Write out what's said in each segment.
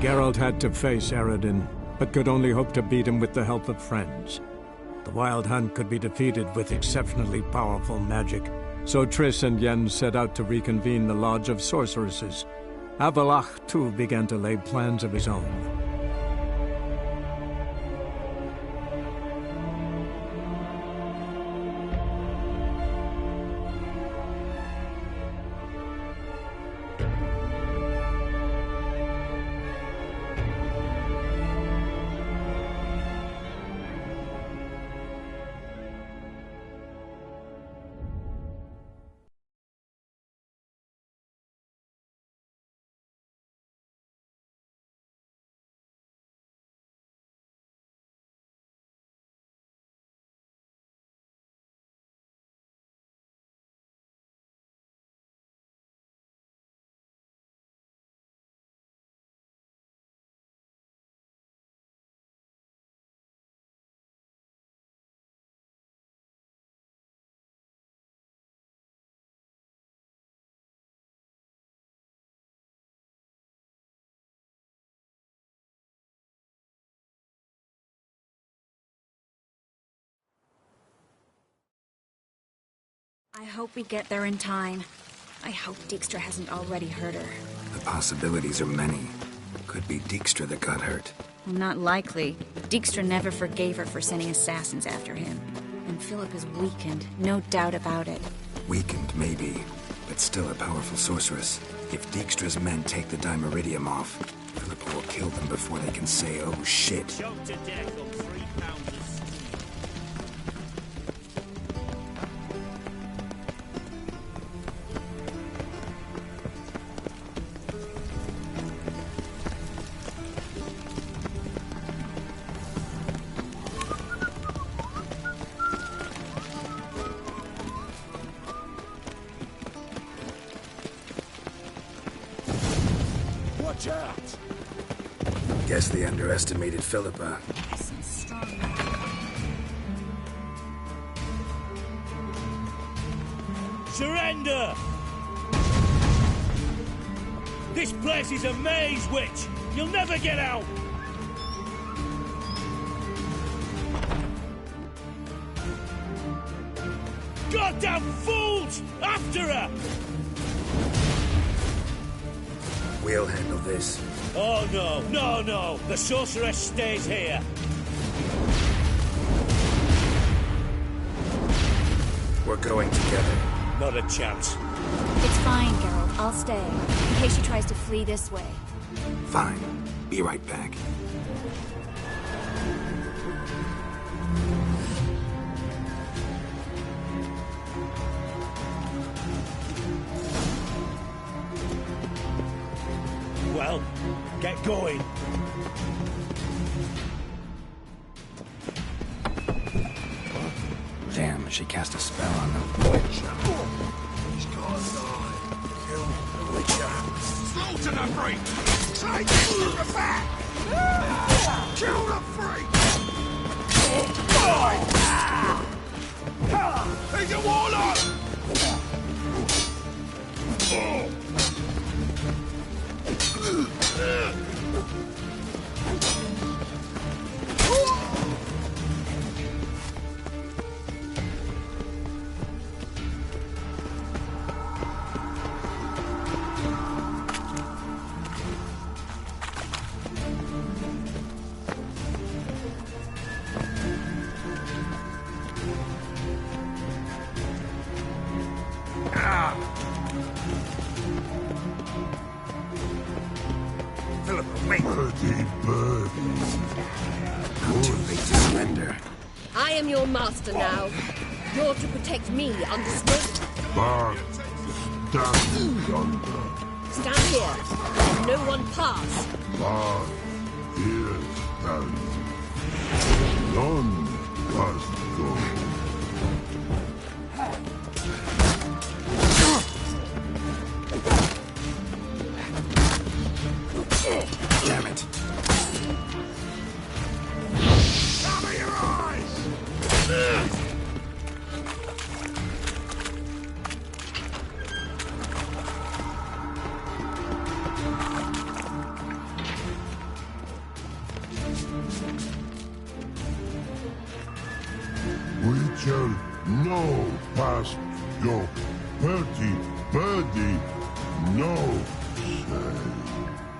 Geralt had to face Eredin, but could only hope to beat him with the help of friends. The Wild Hunt could be defeated with exceptionally powerful magic, so Triss and Yen set out to reconvene the Lodge of Sorceresses. Avalach, too, began to lay plans of his own. I hope we get there in time. I hope Dijkstra hasn't already hurt her. The possibilities are many. Could be Dijkstra that got hurt. Well, not likely. Dijkstra never forgave her for sending assassins after him. And Philip is weakened, no doubt about it. Weakened, maybe, but still a powerful sorceress. If Dijkstra's men take the Dimeridium off, Philip will kill them before they can say, oh shit. Choked to death on 3 pounds of Guess they underestimated Philippa. Surrender! This place is a maze, witch! You'll never get out! Goddamn fools! After her! We'll handle this. Oh no, no, no! The sorceress stays here! We're going together. Not a chance. It's fine, Geralt. I'll stay, in case she tries to flee this way. Fine. Be right back. Well, get going. Damn, she cast a spell on them. He's got to die. Kill the Witcher. Slaughter the freak! Take it to the back! Kill the freak! He's a warlock! I am your master now. You're to protect me, understood? But stand yonder. Stand here. Let no one pass. But here stand. None must go. Damn it. Cover your eyes! Witcher, no past go. Birdie, no say.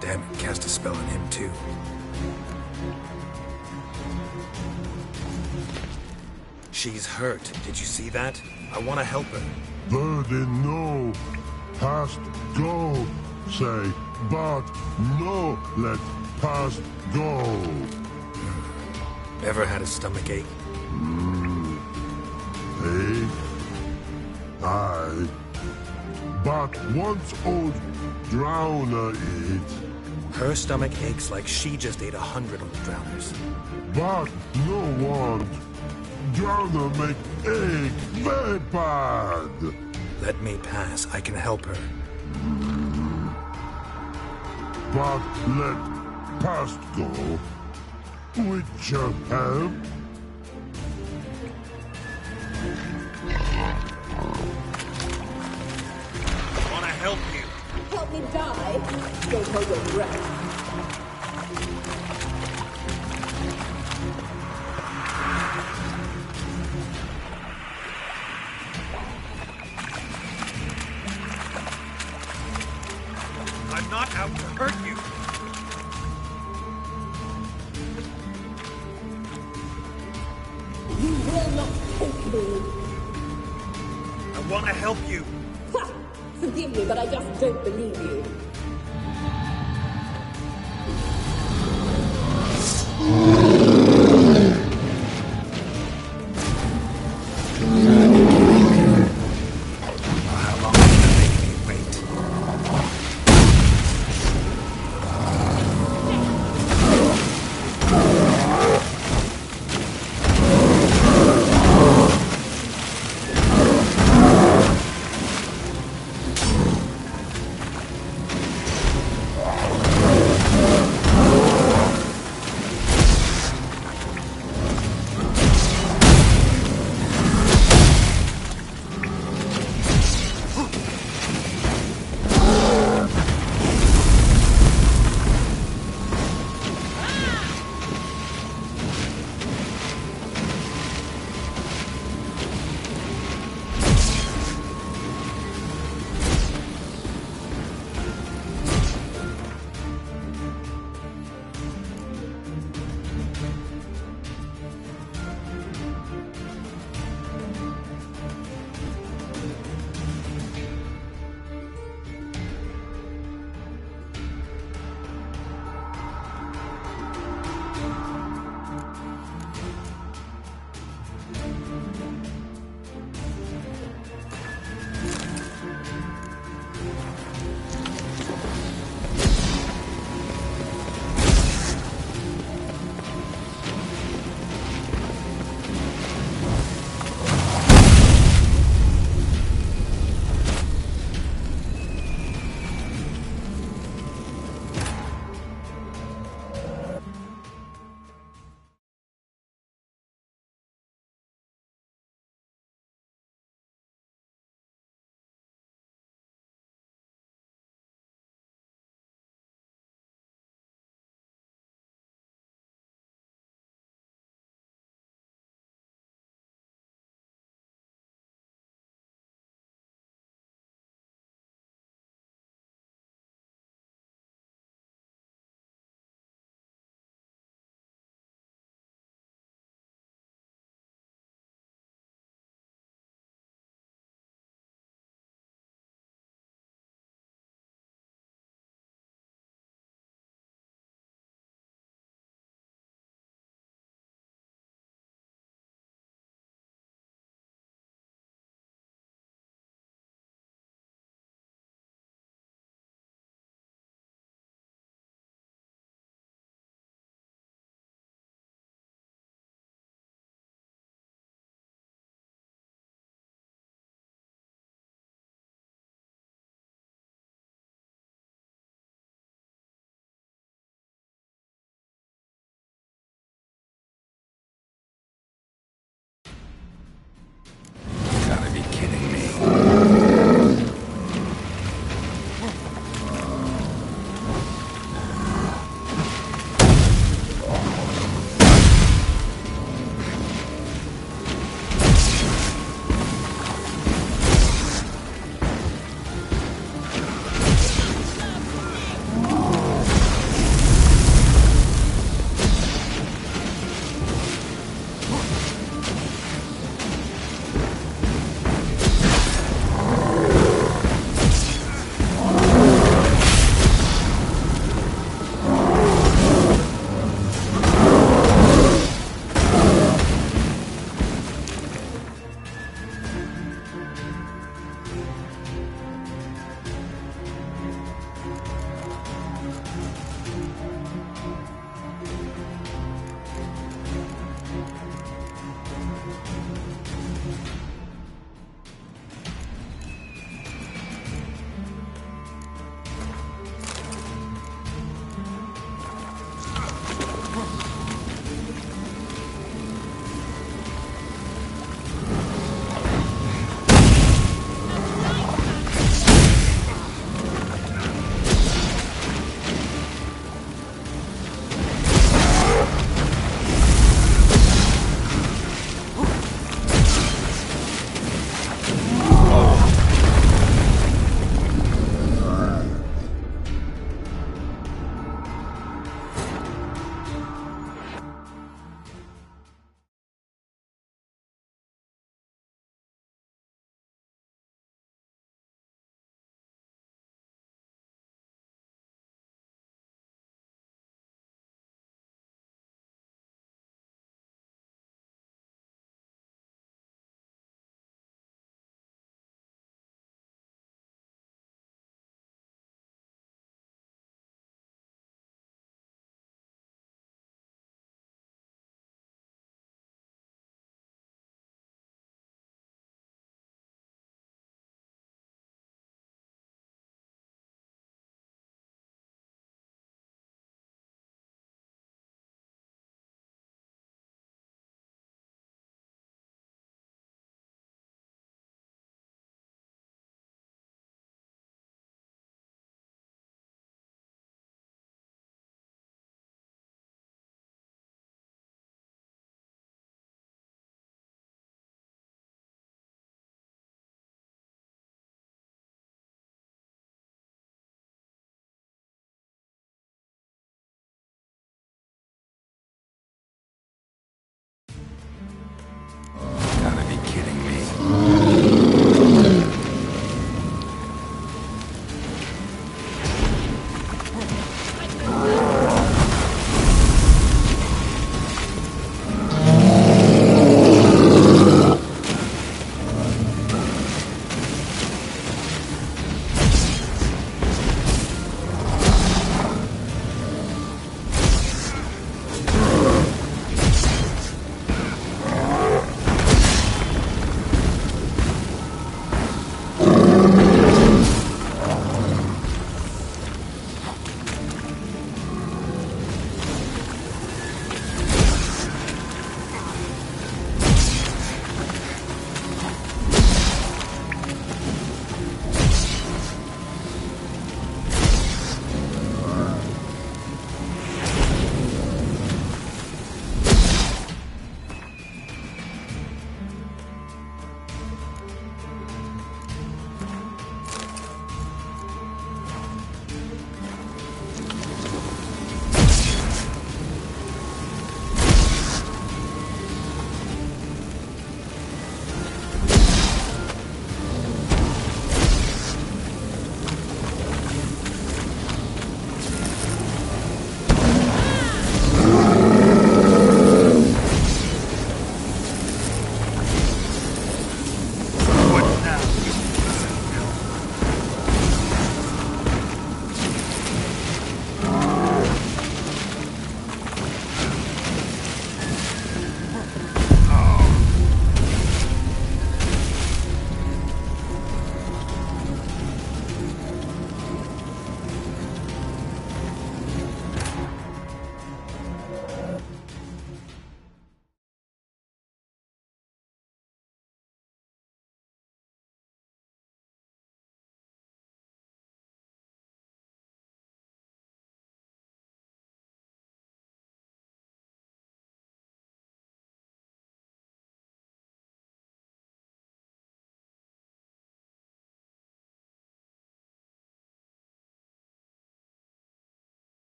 Damn it, cast a spell on him too. She's hurt. Did you see that? I want to help her. Birdie, no past go. Say, but no let past go. Ever had a stomach ache? Hey, aye. But once old drowner eat, Her stomach aches like she just ate 100 old drowners. but no want. Drowner make egg very bad. Let me pass. I can help her. But let past go. Witcher help. I want to help you. Help me die? Don't hold your breath. I'm not out to hurt you. You will not take me. I want to help you. Ha! Forgive me, but I just don't believe you. How long are you gonna make me wait?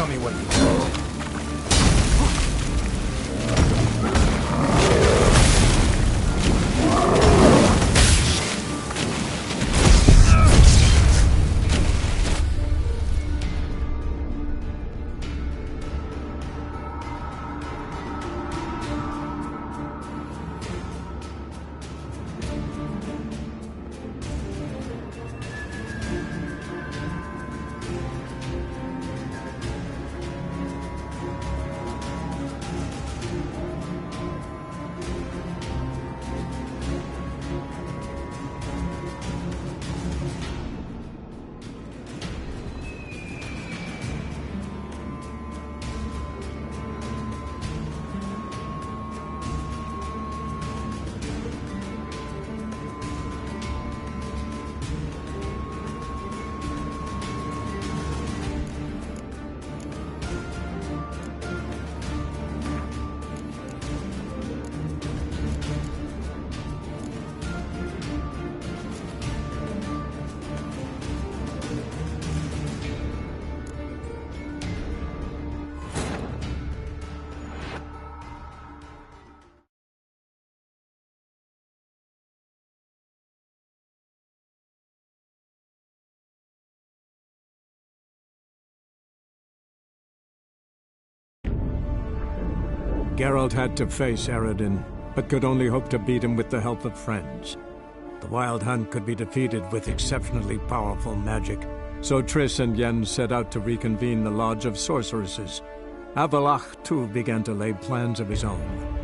Tell me what you want. Geralt had to face Eredin, but could only hope to beat him with the help of friends. The Wild Hunt could be defeated with exceptionally powerful magic, so Triss and Yen set out to reconvene the Lodge of Sorceresses. Avalach, too, began to lay plans of his own.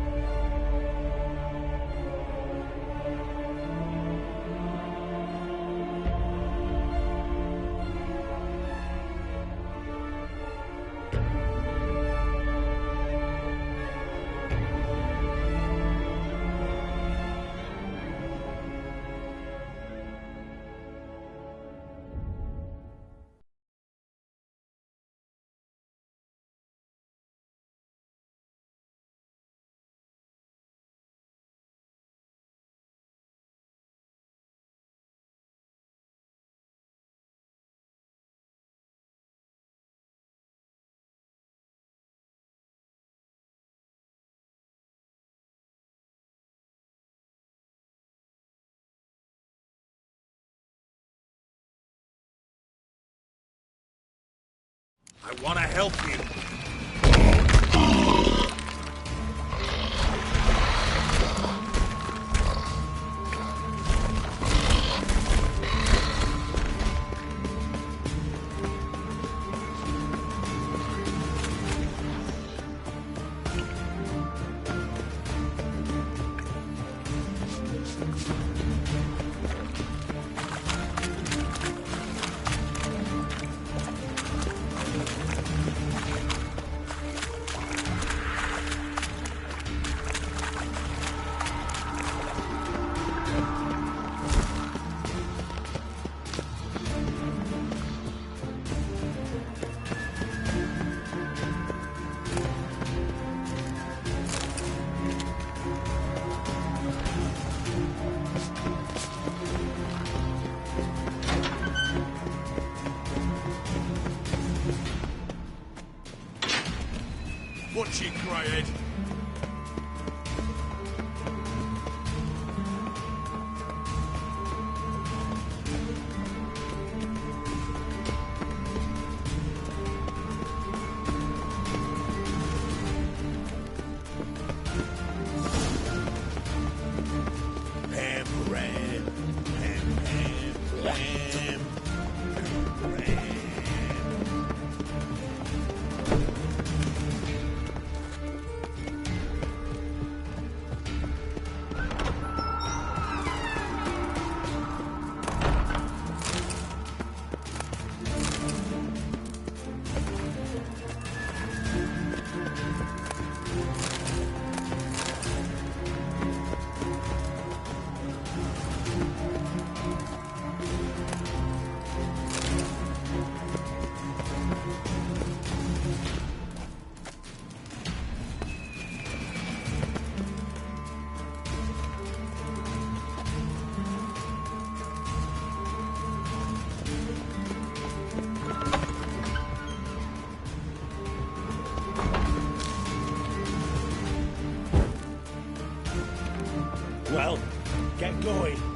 I want to help you. Watch it, Greyhead. get going.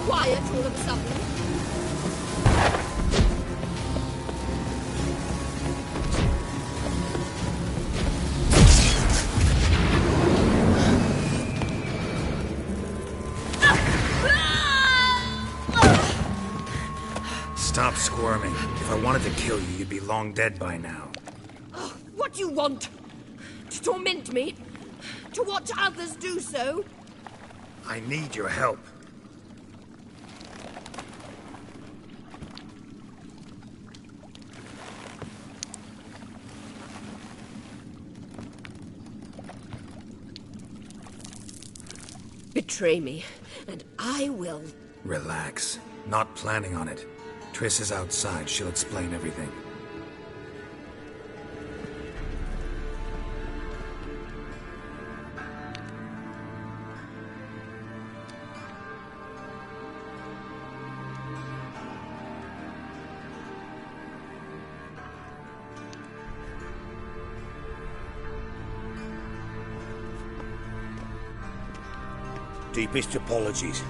quiet all of a sudden? Stop squirming. If I wanted to kill you, you'd be long dead by now. What do you want? To torment me? To watch others do so? I need your help. Betray me, and I will. Relax. Not planning on it. Triss is outside. She'll explain everything. Deepest apologies,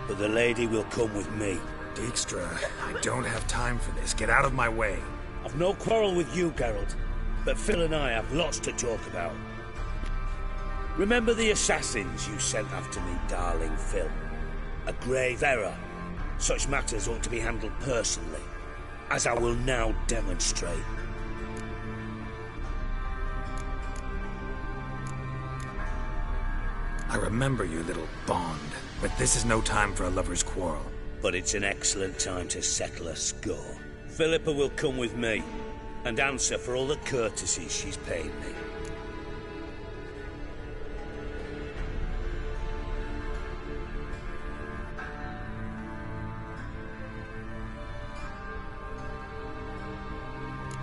but the lady will come with me. Dijkstra, I don't have time for this. Get out of my way. I've no quarrel with you, Geralt, but Phil and I have lots to talk about. Remember the assassins you sent after me, darling Phil? A grave error. Such matters ought to be handled personally, as I will now demonstrate. I remember your little bond, but this is no time for a lover's quarrel. But it's an excellent time to settle a score. Philippa will come with me, and answer for all the courtesies she's paid me.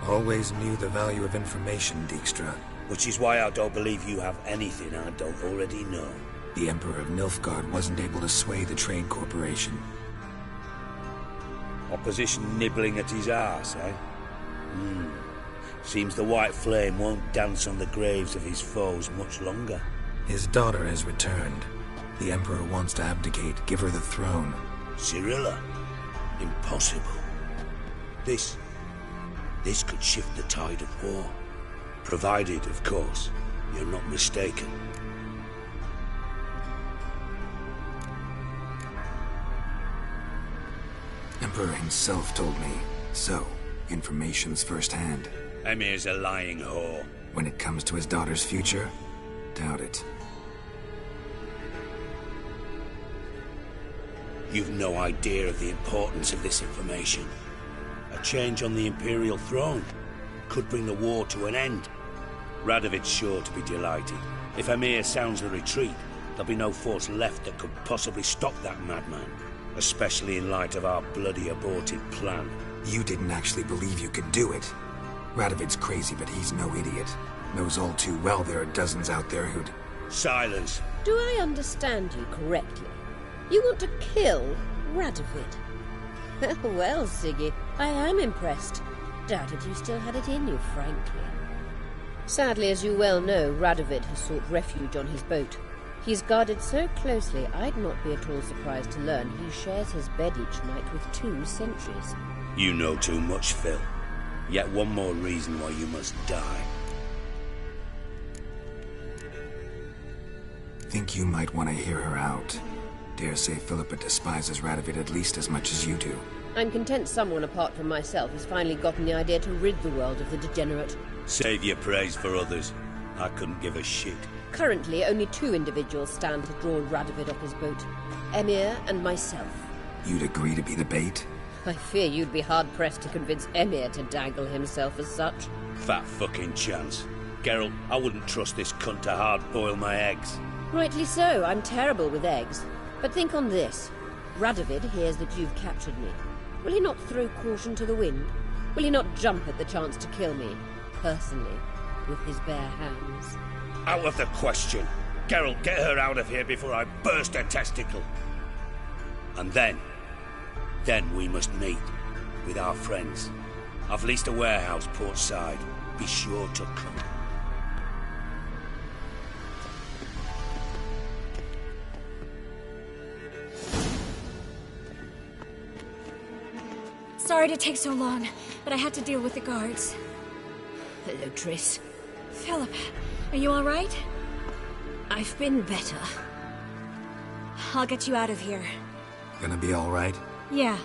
Always knew the value of information, Dijkstra. Which is why I don't believe you have anything I don't already know. The Emperor of Nilfgaard wasn't able to sway the Trade Corporation. Opposition nibbling at his arse, eh? Seems the White Flame won't dance on the graves of his foes much longer. His daughter has returned. The Emperor wants to abdicate, give her the throne. Cyrilla? Impossible. This could shift the tide of war. Provided, of course, you're not mistaken. Emperor himself told me. So, information's firsthand. Emir's a lying whore. When it comes to his daughter's future, doubt it. You've no idea of the importance of this information. A change on the Imperial throne could bring the war to an end. Radovid's sure to be delighted. If Emir sounds the retreat, there'll be no force left that could possibly stop that madman. Especially in light of our bloody aborted plan. You didn't actually believe you could do it. Radovid's crazy, but he's no idiot. Knows all too well there are dozens out there who'd... Silence! Do I understand you correctly? You want to kill Radovid? Well, Siggy, I am impressed. Doubted you still had it in you, frankly. Sadly, as you well know, Radovid has sought refuge on his boat. He's guarded so closely, I'd not be at all surprised to learn he shares his bed each night with 2 sentries. You know too much, Phil. Yet one more reason why you must die. Think you might want to hear her out. Dare say Philippa despises Radovid at least as much as you do. I'm content someone apart from myself has finally gotten the idea to rid the world of the degenerate. Save your praise for others. I couldn't give a shit. Currently, only 2 individuals stand to draw Radovid off his boat. Emir and myself. You'd agree to be the bait? I fear you'd be hard-pressed to convince Emir to dangle himself as such. Fat fucking chance. Geralt, I wouldn't trust this cunt to hard-boil my eggs. Rightly so, I'm terrible with eggs. But think on this. Radovid hears that you've captured me. Will he not throw caution to the wind? Will he not jump at the chance to kill me, personally, with his bare hands? Out of the question. Geralt, get her out of here before I burst her testicle. And then we must meet with our friends. I've leased a warehouse port side. Be sure to come. Sorry to take so long, but I had to deal with the guards. Hello, Triss. Philip, are you alright? I've been better. I'll get you out of here. Gonna be all right? Yeah,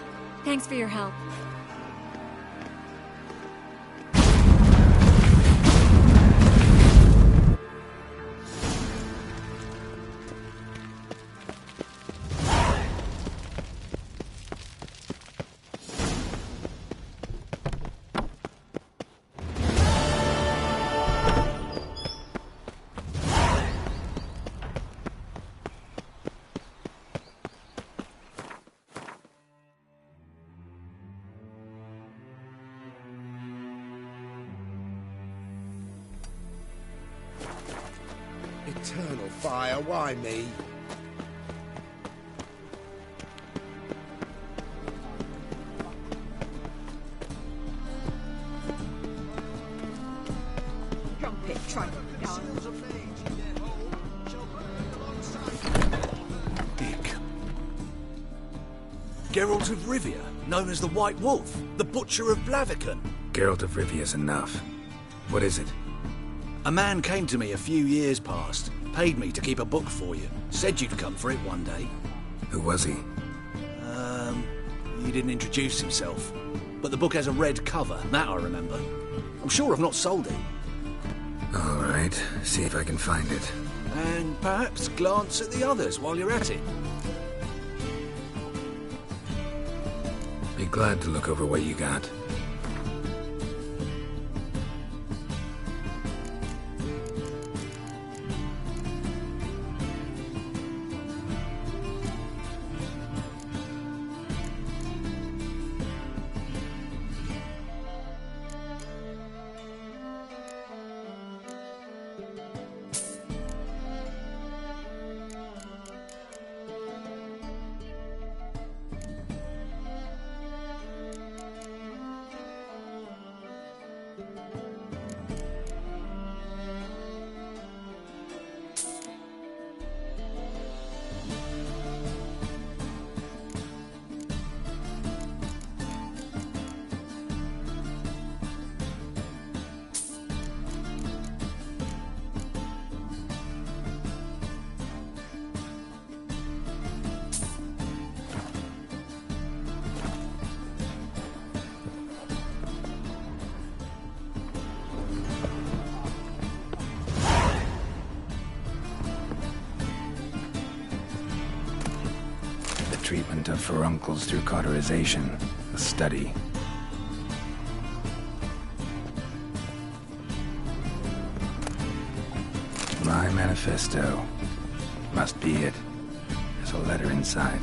thanks for your help. Eternal fire, why me? Trumpet, trumpet, Dick. Geralt of Rivia, known as the White Wolf, the Butcher of Blaviken. Geralt of Rivia's enough. What is it? A man came to me a few years past, paid me to keep a book for you, said you'd come for it one day. Who was he? He didn't introduce himself, but the book has a red cover, that I remember. I'm sure I've not sold it. All right, see if I can find it. And perhaps glance at the others while you're at it. Be glad to look over what you got. Treatment of furuncles through cauterization. A study. My manifesto. Must be it. There's a letter inside.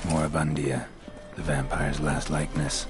Moribundia. The vampire's last likeness.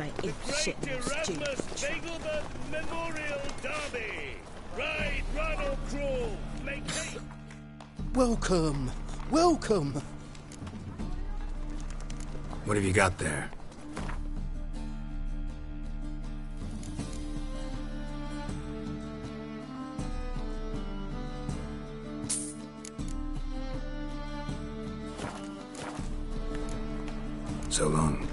my imp shit stew. Engelbert Memorial Derby. Ride, run or crawl. Make haste. Welcome, welcome. What have you got there? So long.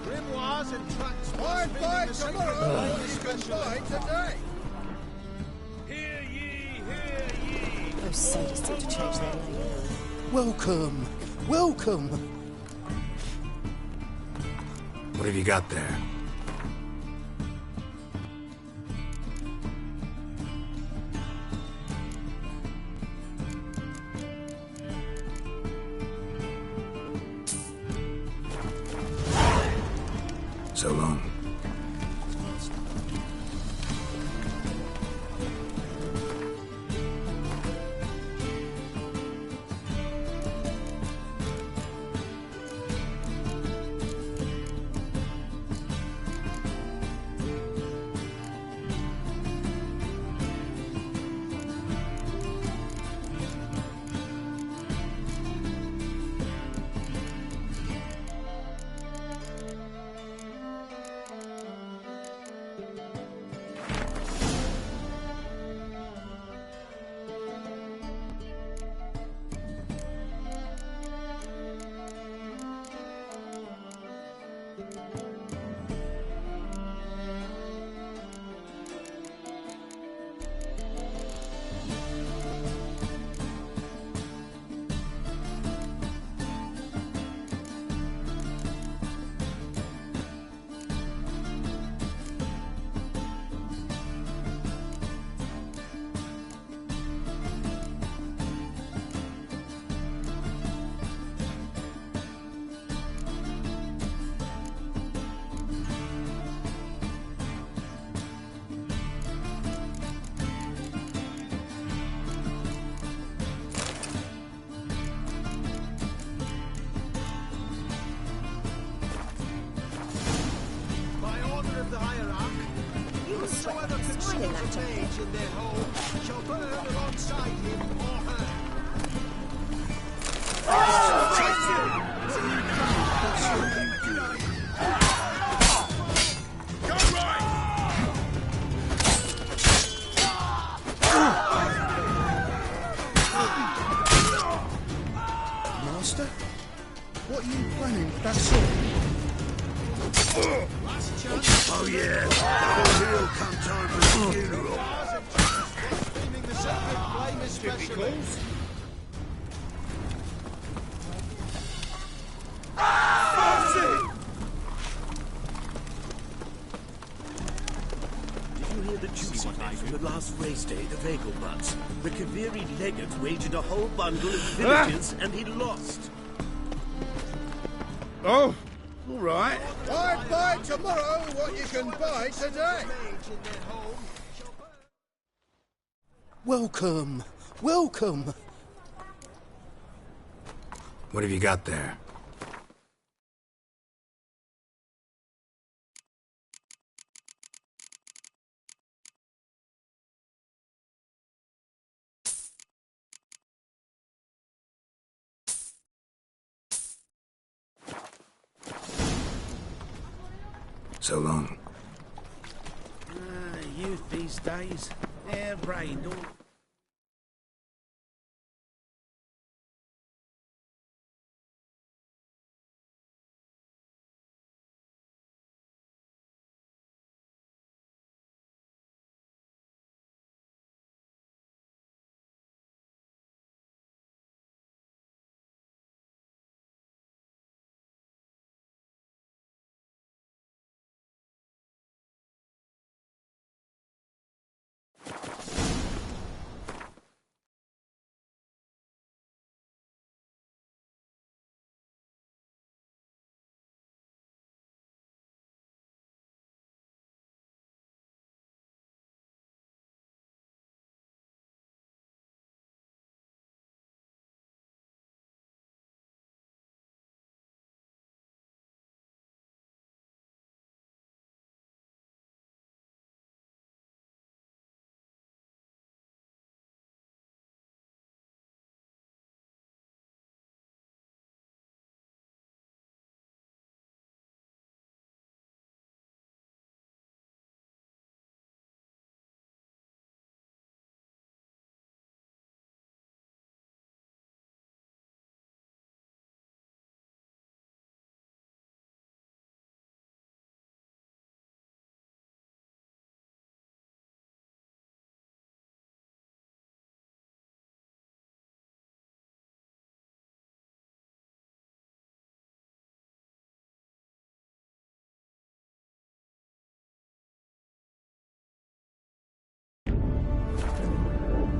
Grimoires and transports meaning the same today. Hear ye, hear ye. Those sadists ought to change their name. Welcome, welcome. What have you got there? So long. Whosoever conceals a mage in their home shall burn alongside him or her. Go right! Master? What are you planning with that sword? Last chance. Oh yeah, that'll come time for the funeral. Beaming the sacred flame especially. Did you hear the juicy bit from the last race day, the Vagal Butts? The Kaviri legate wagered a whole bundle of villages and he lost. Oh, all right. I'd buy tomorrow what you can buy today. Welcome, welcome. What have you got there? So long. Youth these days, hair-brained all...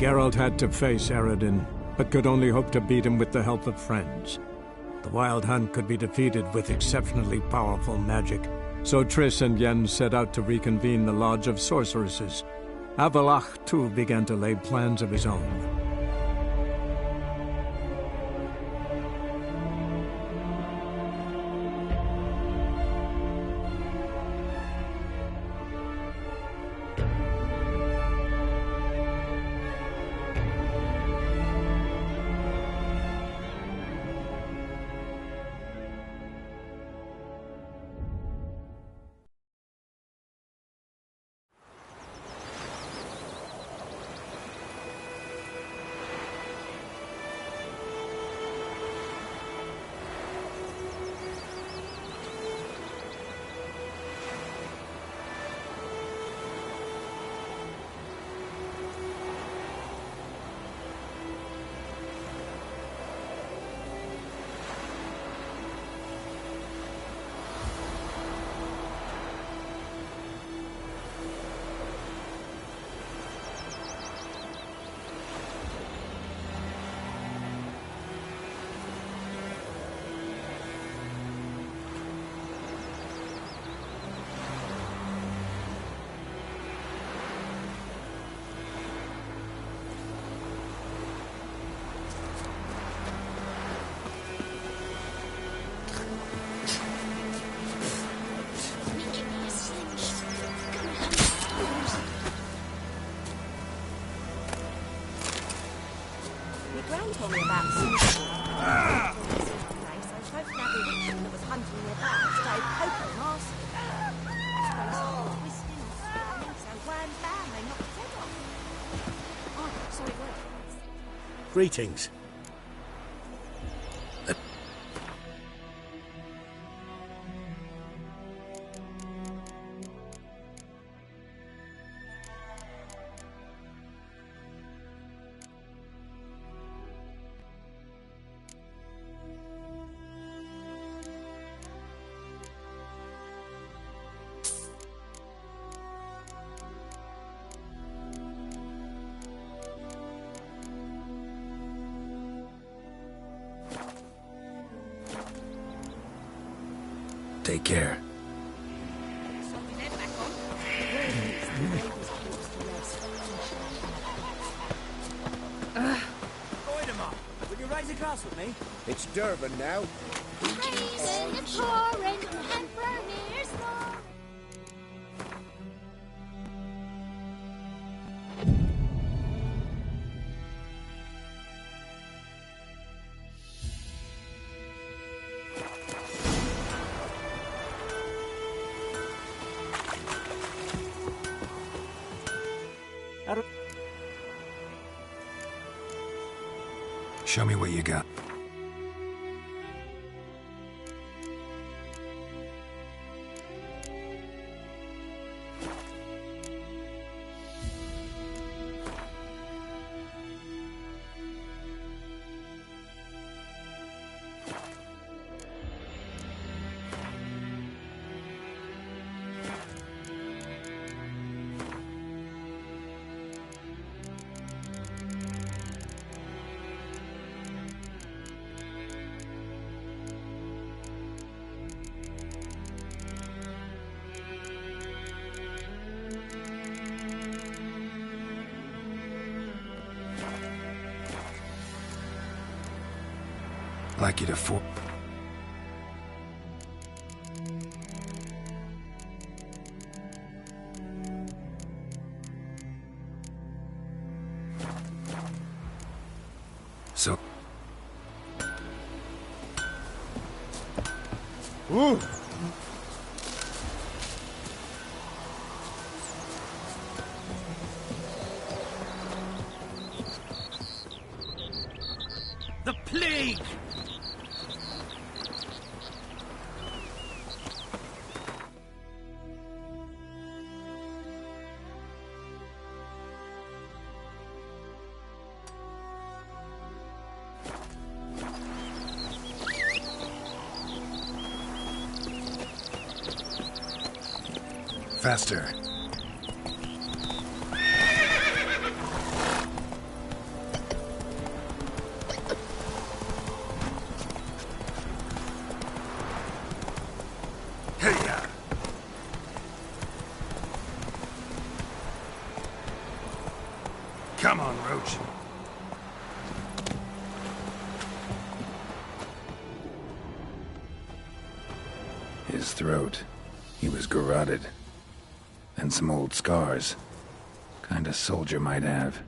Geralt had to face Eredin, but could only hope to beat him with the help of friends. The Wild Hunt could be defeated with exceptionally powerful magic, so Triss and Yen set out to reconvene the Lodge of Sorceresses. Avalach, too, began to lay plans of his own. Gran told me about some place. I spoke to that witch that was hunting their bats, Dave Poker and asked him. Twisting and spinning, so one bam, they knocked his head off. Oh, sorry, what? Greetings. Take care. Will you raise a glass with me? It's Durban now. Raising and pouring and Vermeer's law. Show me what you got. I'd like you to So... Ooh! The plague! Faster. Roach. His throat. He was garroted. And some old scars. Kind of soldier might have.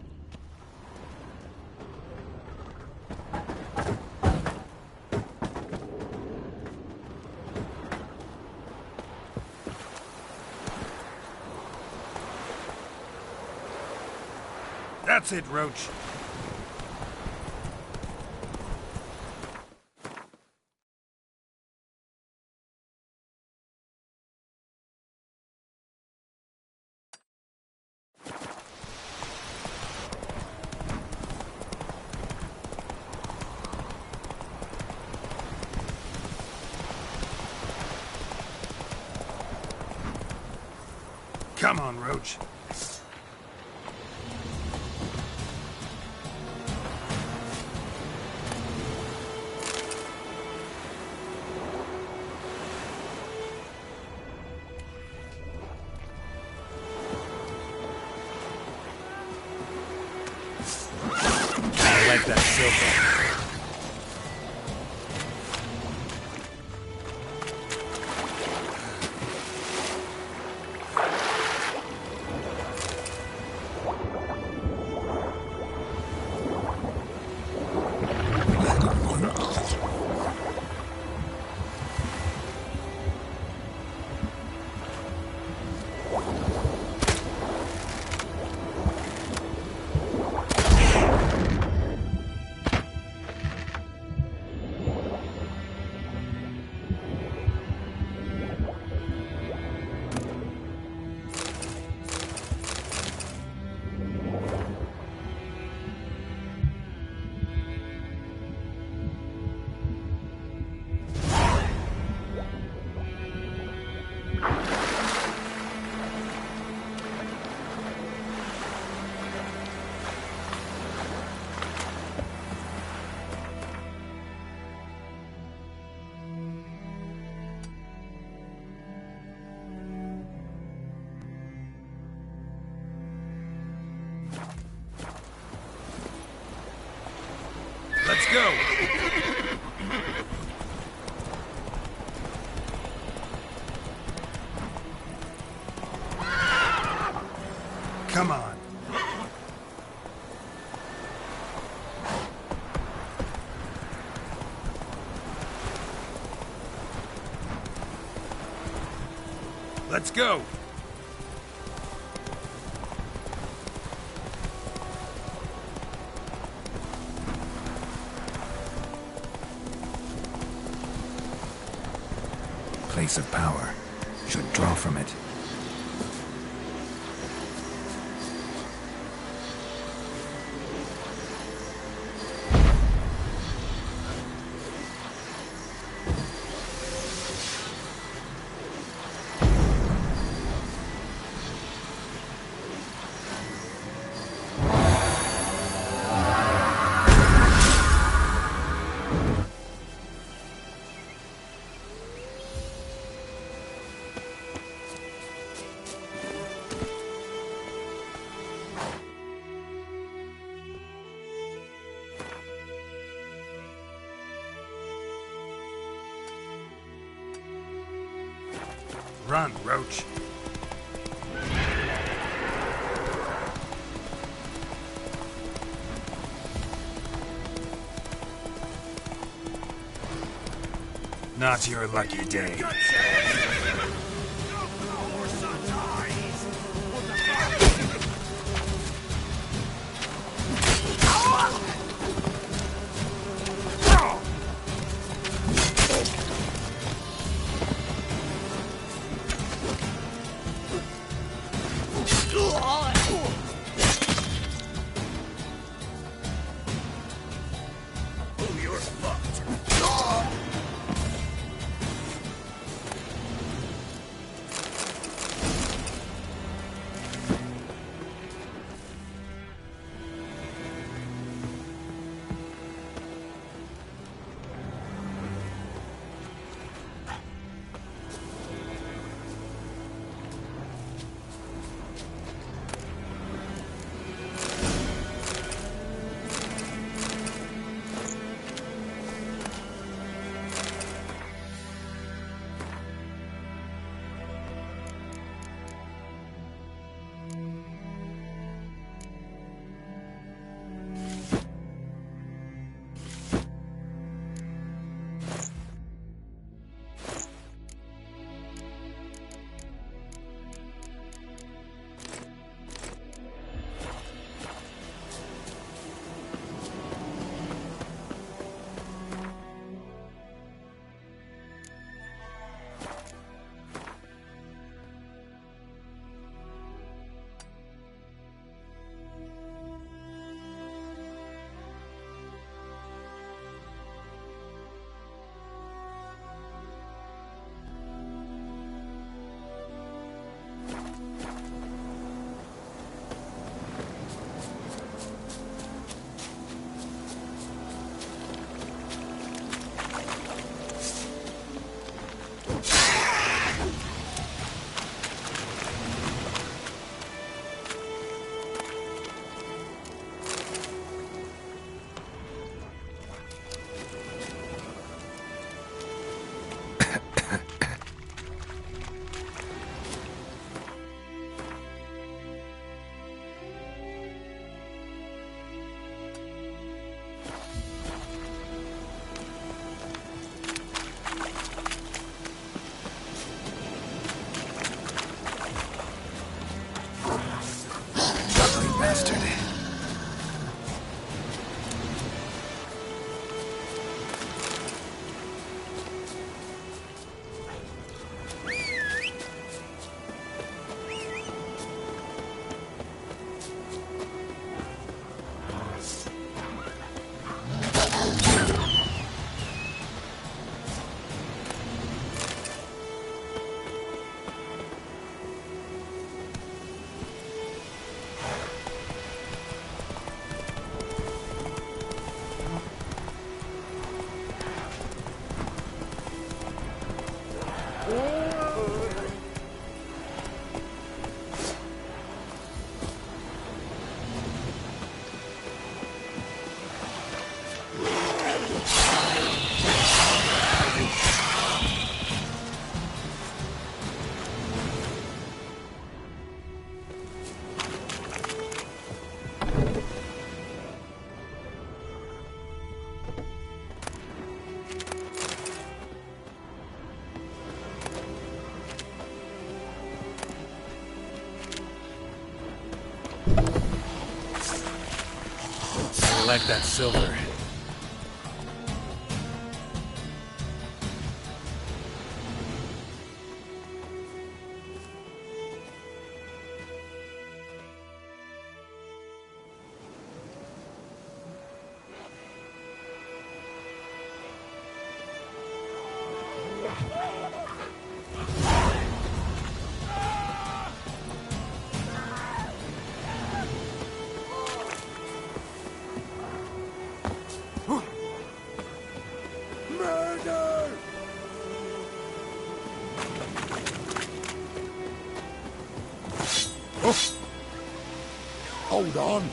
That's it, Roach. Come on, Roach. I like that silver. Let's go! Come on. Let's go! Place of power. Should draw from it. Run, Roach. Not your lucky day. collect that silver. Hold on.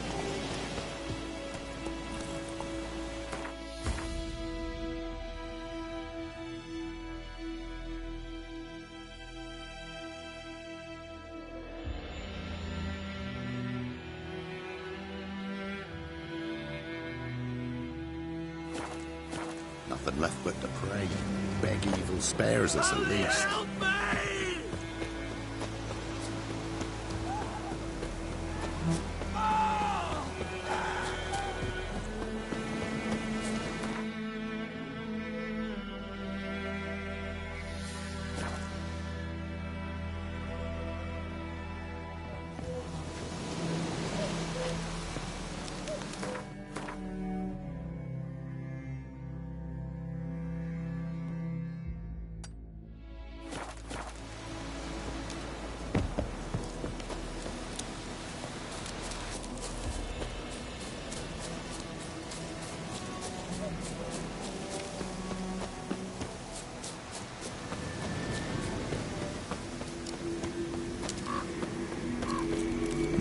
Nothing left but to pray. Beg evil spares us at least. Help me!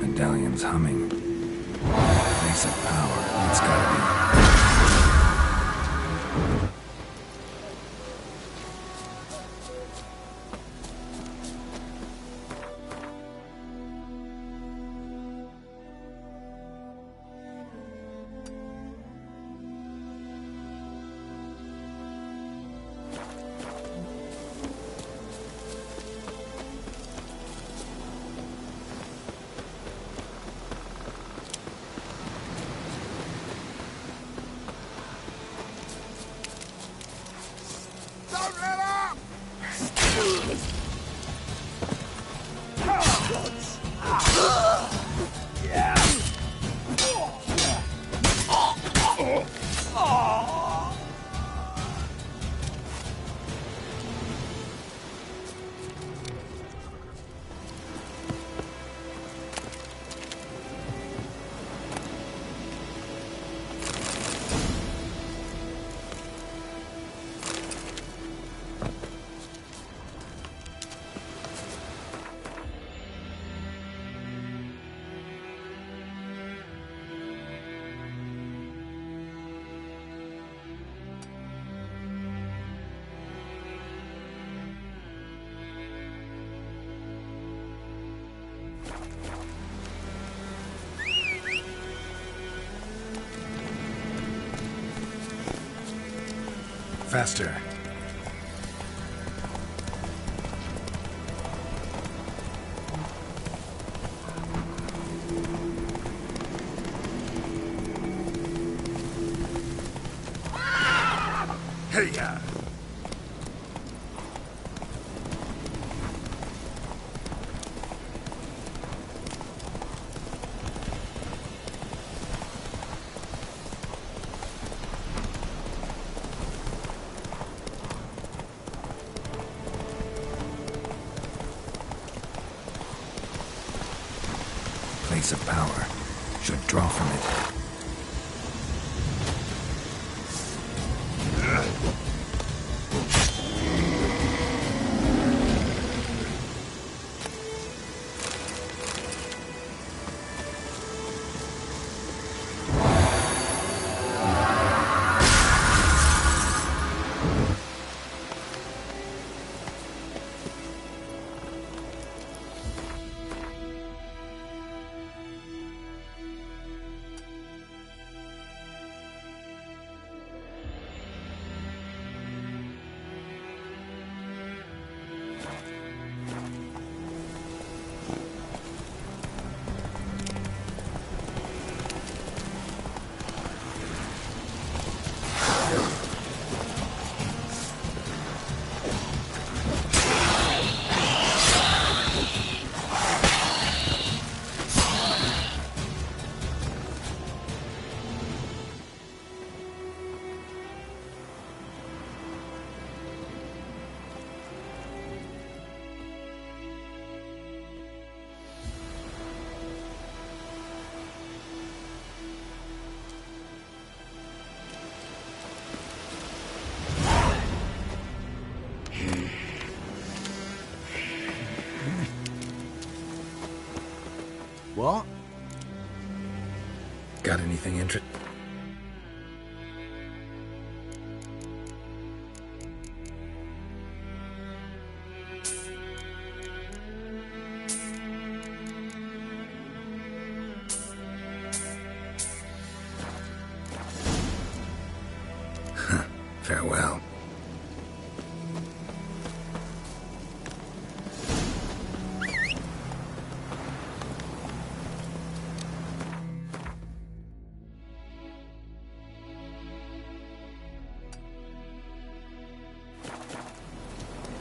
Medallion's humming. Place of power. It's gotta be. Faster. Hey-ya! Place of power. Should draw from it. What? Got anything interesting? Farewell.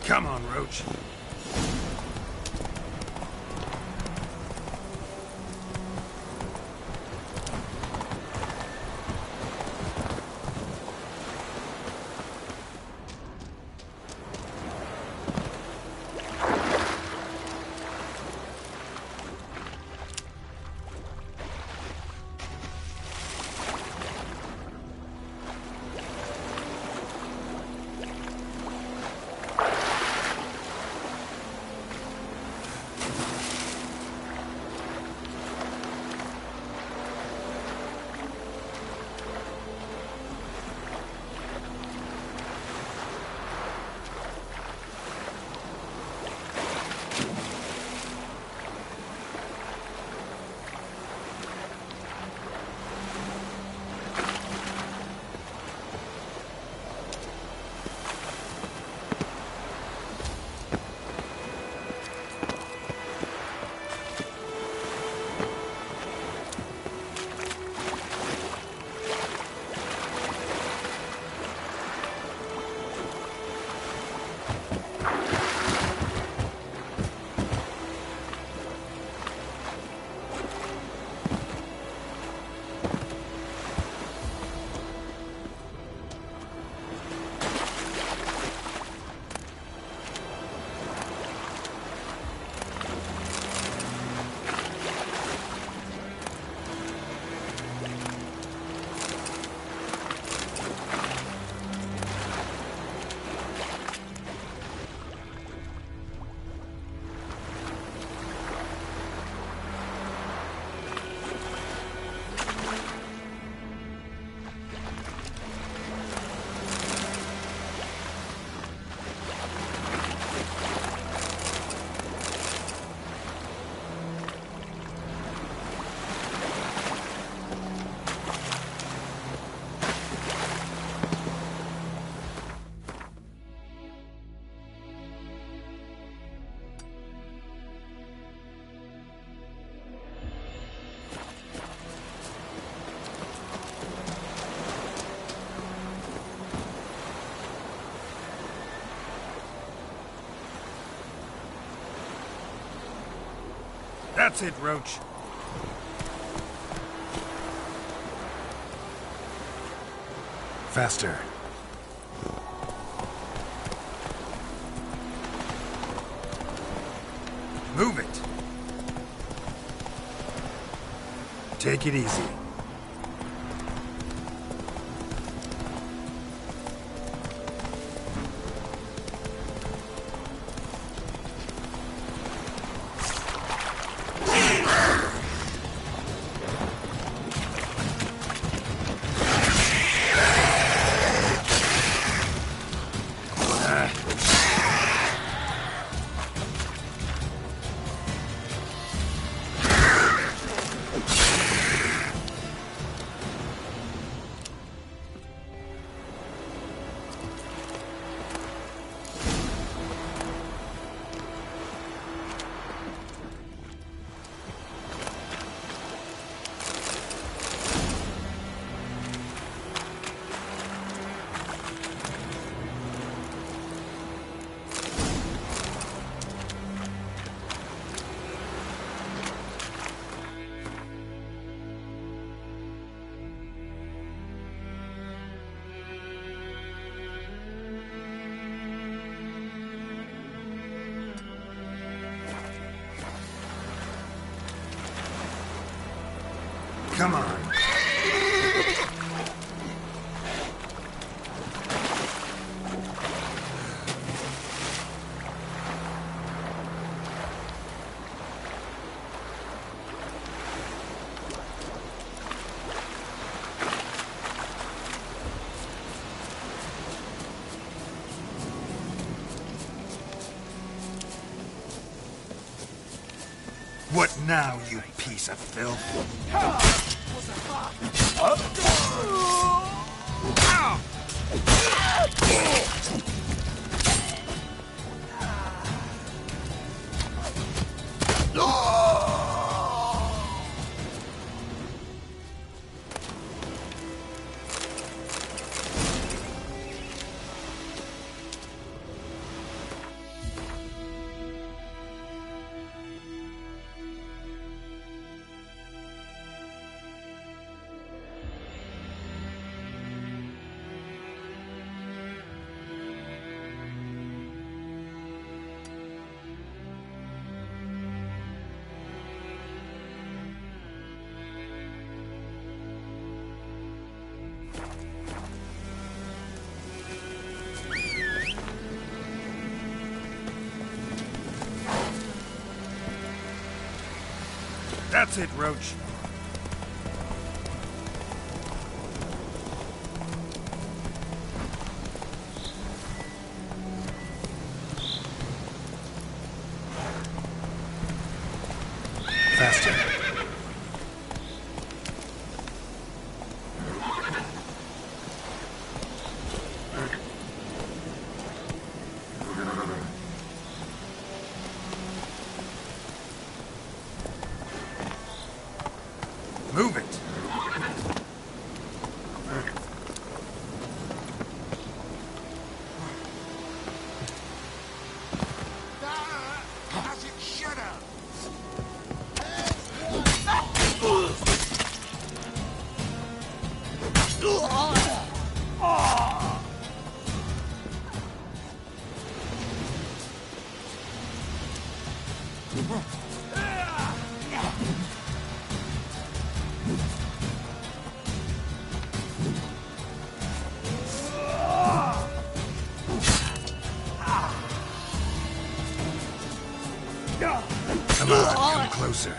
Come on, Roach. That's it, Roach. Faster. Move it. Take it easy. Come on. now, you piece of filth. That's it, Roach. Faster. Move it. As it should have. Come on, come closer.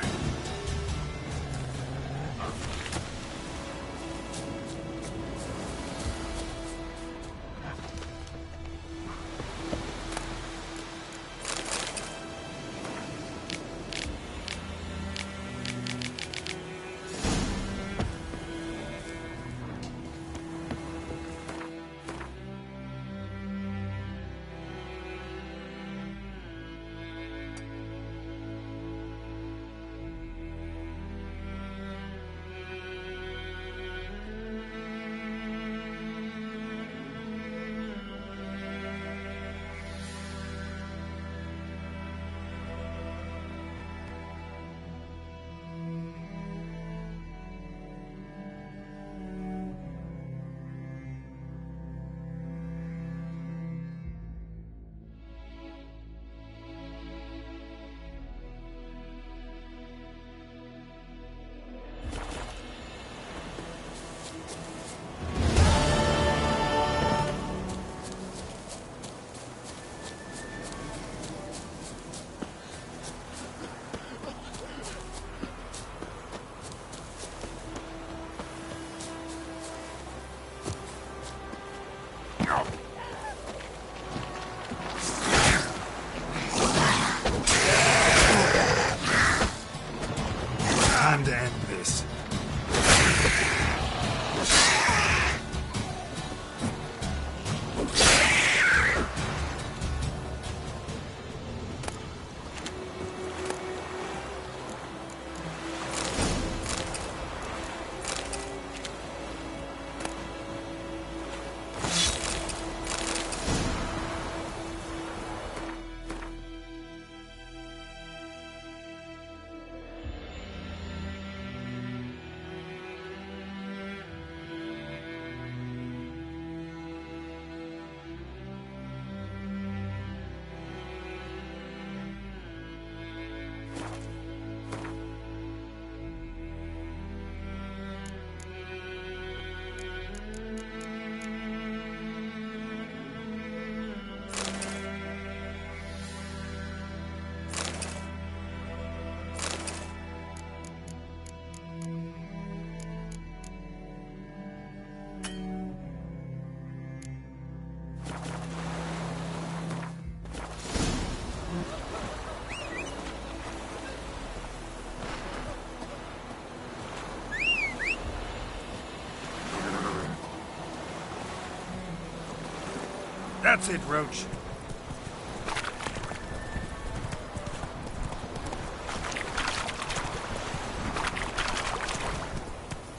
That's it, Roach.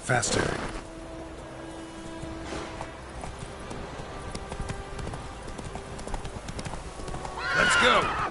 Faster. Let's go.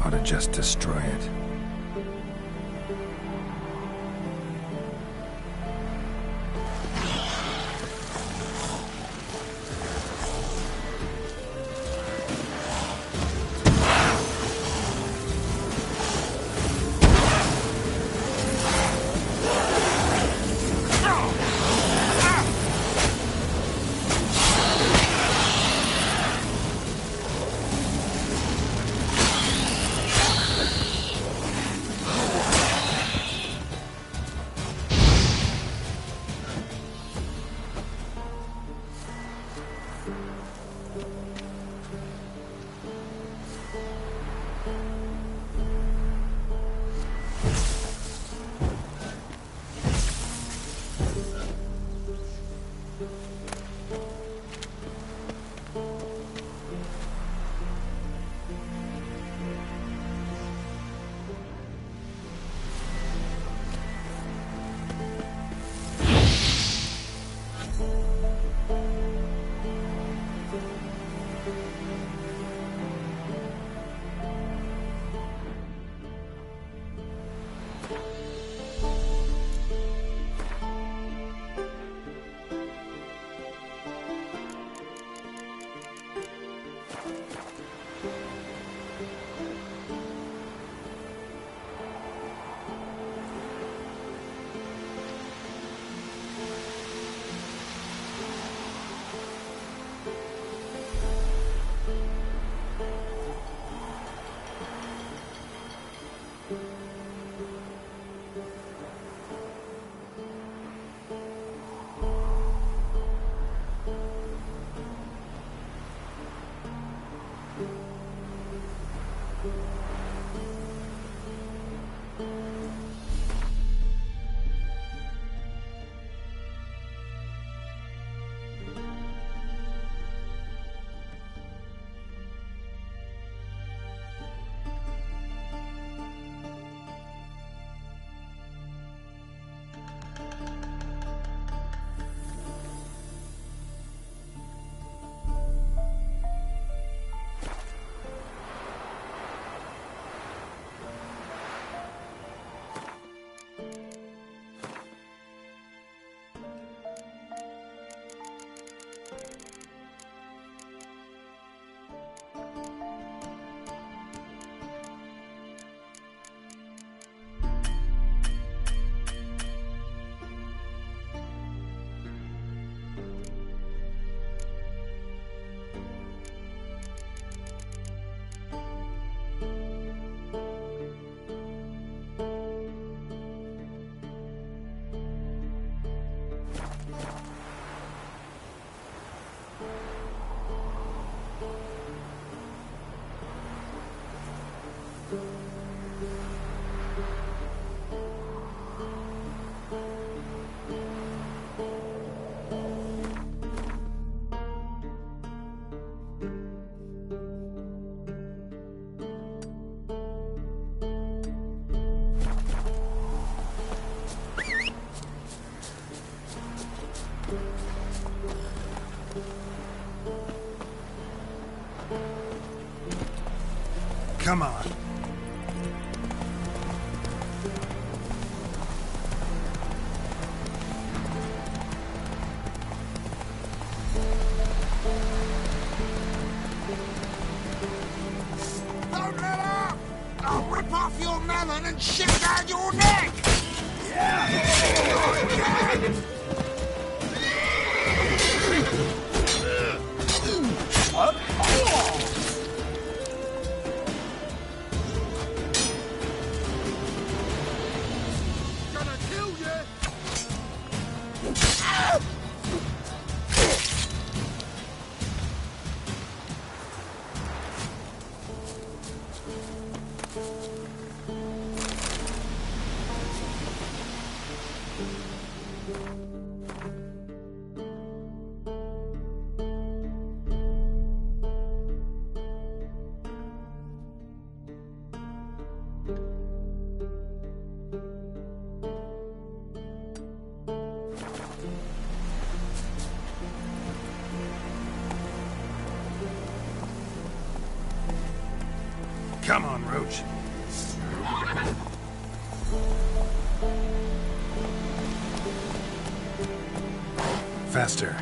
Ought to just destroy it. Come on. Don't let up! I'll rip off your melon and shit down your neck! Gonna kill you! Come on, Roach. Faster.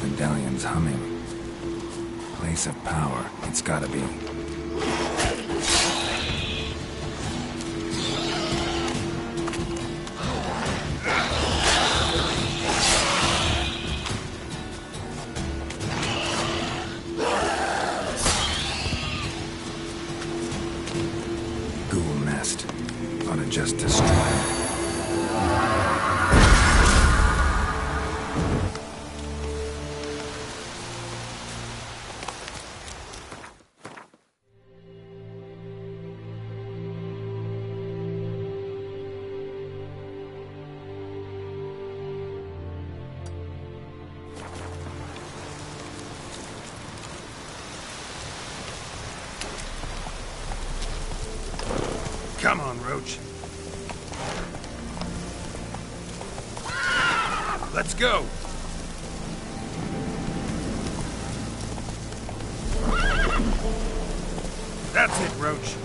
Medallion's humming. Place of power. It's gotta be. Ghoul nest. Oughta just destroy it. Come on, Roach. Let's go. That's it, Roach.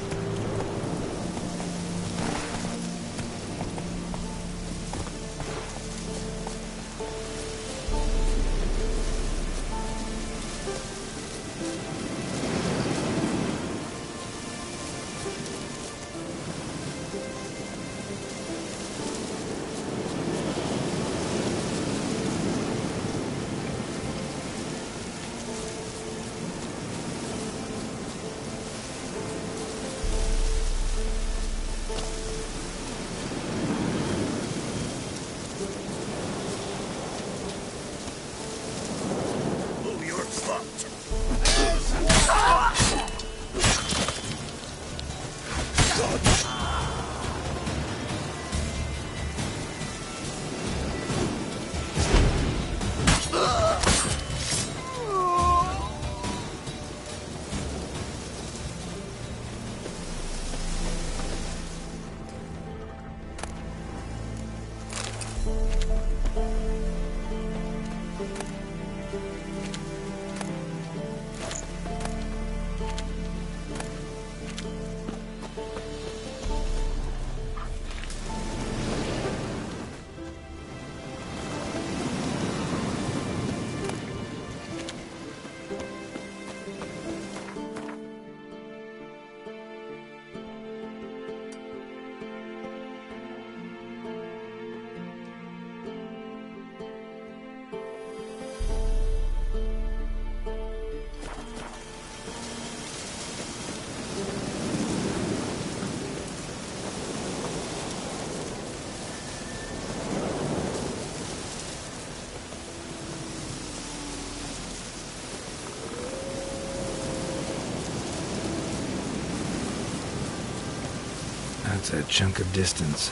What's that chunk of distance?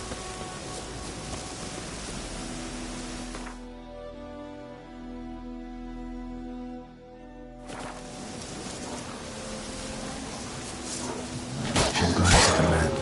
I'll glance at the map.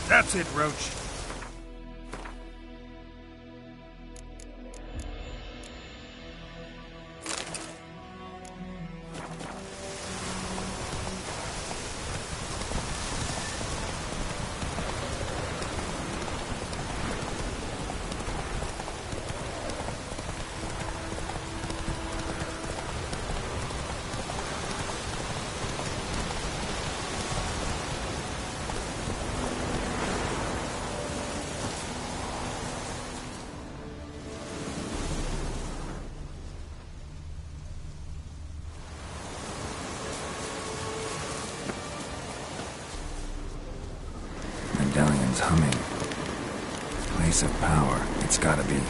That's it, Roach. Medallion's humming. Place of power, it's gotta be.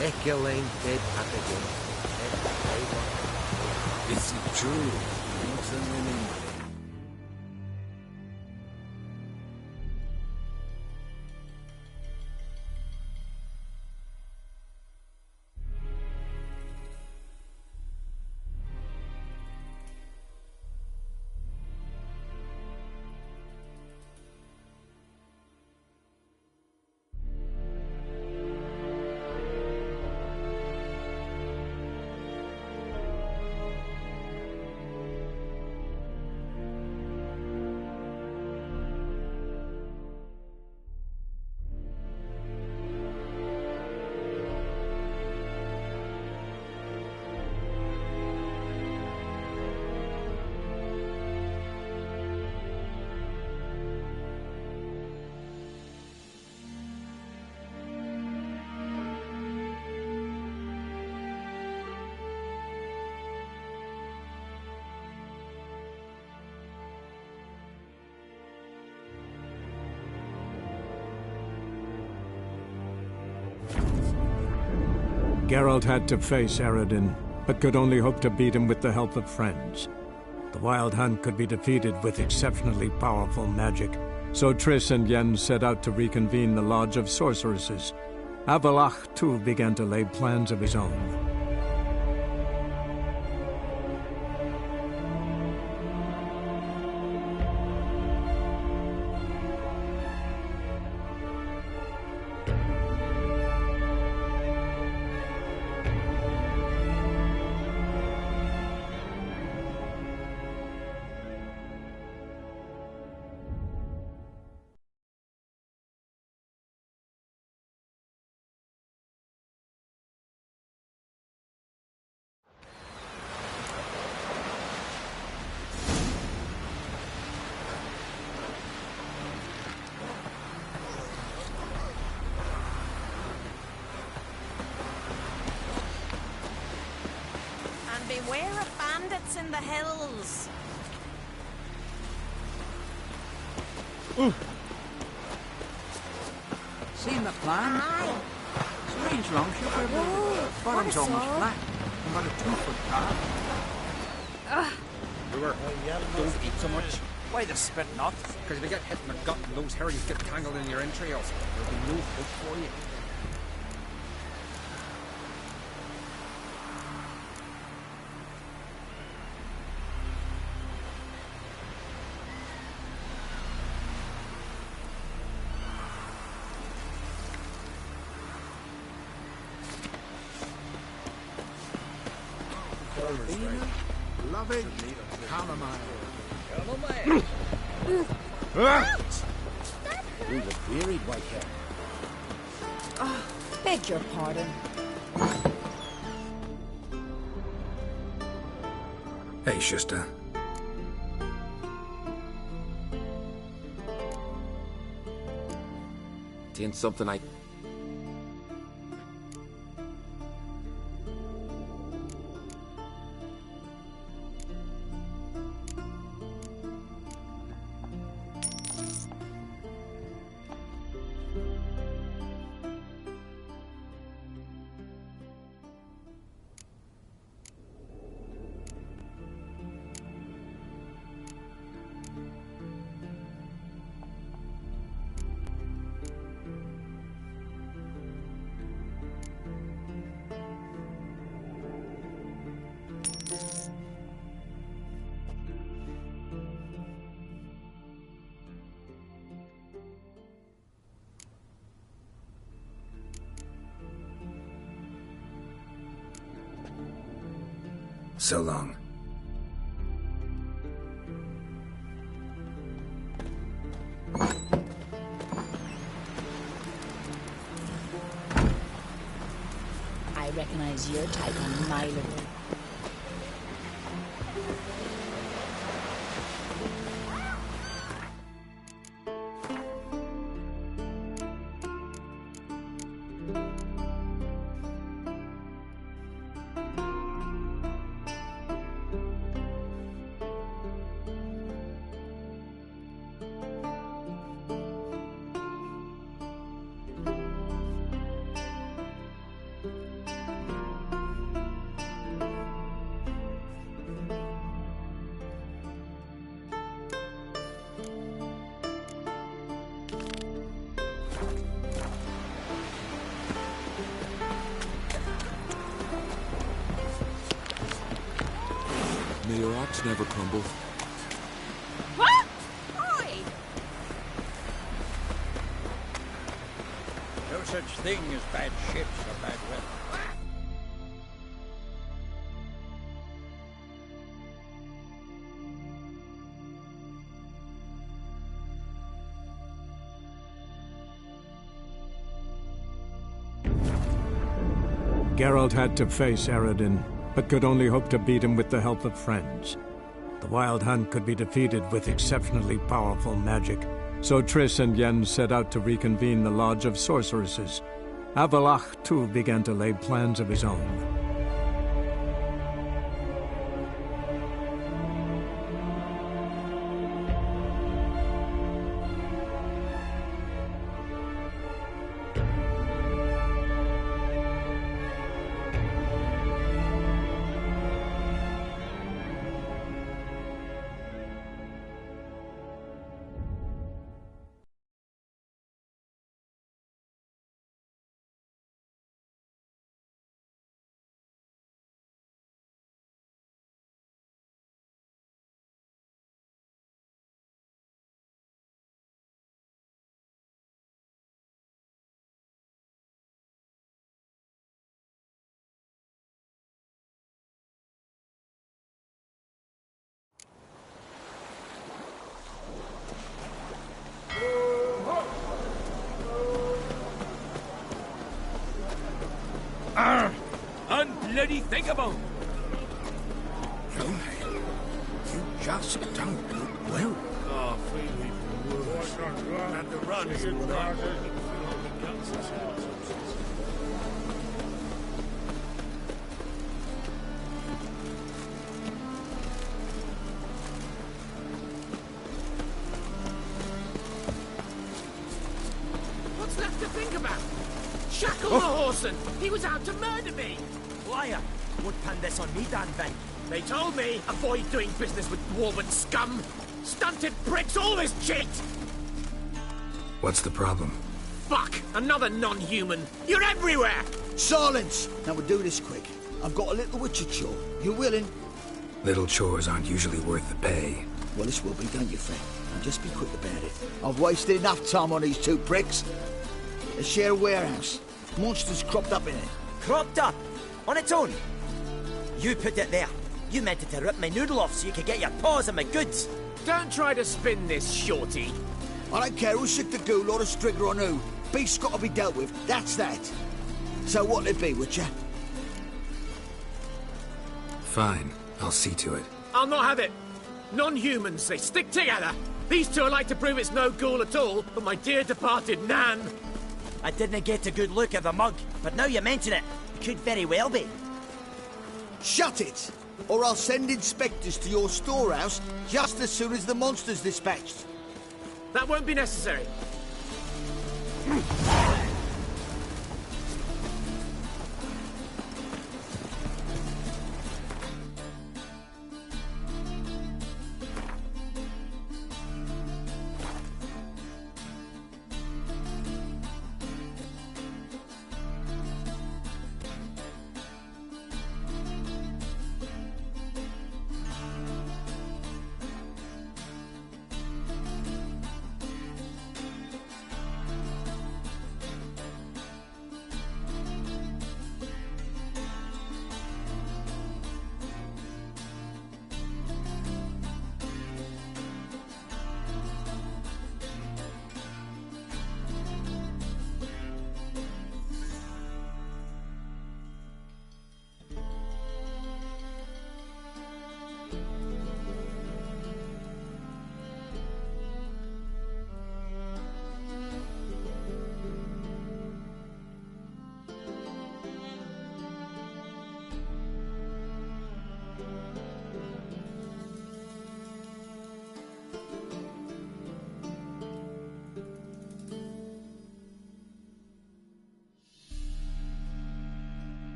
Echelane dead again. This is true. Thanks and remember. Geralt had to face Eredin, but could only hope to beat him with the help of friends. The Wild Hunt could be defeated with exceptionally powerful magic, so Triss and Yen set out to reconvene the Lodge of Sorceresses. Avalach, too, began to lay plans of his own. Beware of bandits in the hills. Seen the plan? Aye. Strange longship, bottom's almost flat. And got a 2-foot top. Don't eat so much. Why the spit not? Because if you get hit in the gut and those herrings get tangled in your entrails, there'll be no hope for you. Loving chamomile. We were wearied, Whitehead. Beg your pardon. Hey, Schuster. Ain't something I... So long. I recognize your type a mile away. rocks never crumble. What? Oi! No such thing as bad ships or bad weather. Geralt had to face Eredin, but could only hope to beat him with the help of friends. The Wild Hunt could be defeated with exceptionally powerful magic, so Triss and Yen set out to reconvene the Lodge of Sorceresses. Avalach, too, began to lay plans of his own. Unbloody thinkable! You just don't look well. Oh, feed me for worse. And the run is what I What's left to think about? Shackle the horseman! He was out to murder me! Liar! Would pan this on me, Dan Vink. They told me, avoid doing business with dwarven scum! Stunted pricks always cheat! What's the problem? Fuck! Another non-human! You're everywhere! Silence! Now we'll do this quick. I've got a little witcher chore. You willing? Little chores aren't usually worth the pay. Well, this will be, don't you, friend? Now just be quick about it. I've wasted enough time on these two pricks. They share a warehouse. Monsters cropped up in it. Cropped up? On its own? You put it there. You meant it to rip my noodle off so you could get your paws on my goods. Don't try to spin this, shorty. I don't care who's sick the ghoul or the strigger on who. Beast's got to be dealt with. That's that. So what'll it be, Witcher? Fine. I'll see to it. I'll not have it. Non-humans, they stick together. These two are like to prove it's no ghoul at all, but my dear departed Nan. I didn't get a good look at the mug, but now you mention it, it could very well be. Shut it! Or I'll send inspectors to your storehouse just as soon as the monster's dispatched. That won't be necessary.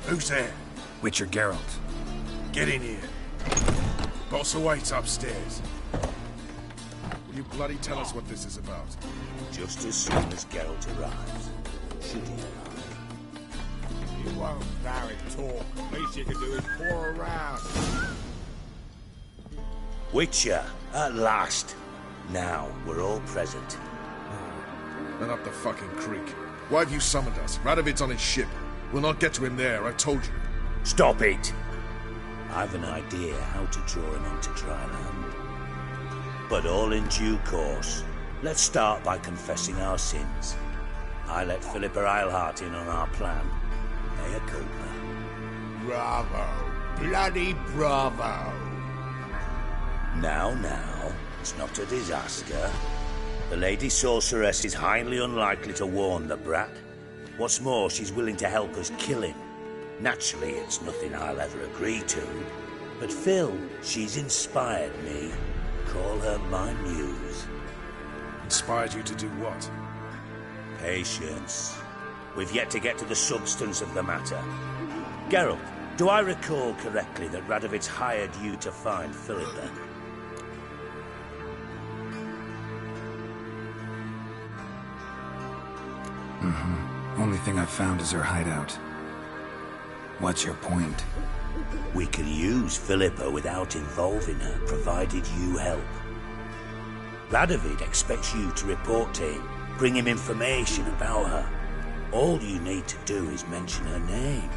Who's there? Witcher Geralt. Get in here. Boss awaits upstairs. Will you bloody tell us what this is about? Just as soon as Geralt arrives. Should he arrive? You won't marry talk. Least you can do is pour around. Witcher, at last. Now we're all present. And up the fucking creek. Why have you summoned us? Radovid's on his ship. We'll not get to him there, I told you. Stop it! I've an idea how to draw him onto dry land. But all in due course. Let's start by confessing our sins. I let Philippa Eilhart in on our plan. Mea culpa. Bravo. Bloody bravo. Now, it's not a disaster. The Lady Sorceress is highly unlikely to warn the brat. What's more, she's willing to help us kill him. Naturally, it's nothing I'll ever agree to. But Phil, she's inspired me. Call her my muse. Inspired you to do what? Patience. We've yet to get to the substance of the matter. Geralt, do I recall correctly that Radovid's hired you to find Philippa? Only thing I've found is her hideout. What's your point? We can use Philippa without involving her, provided you help. Radovid expects you to report to him, bring him information about her. All you need to do is mention her name,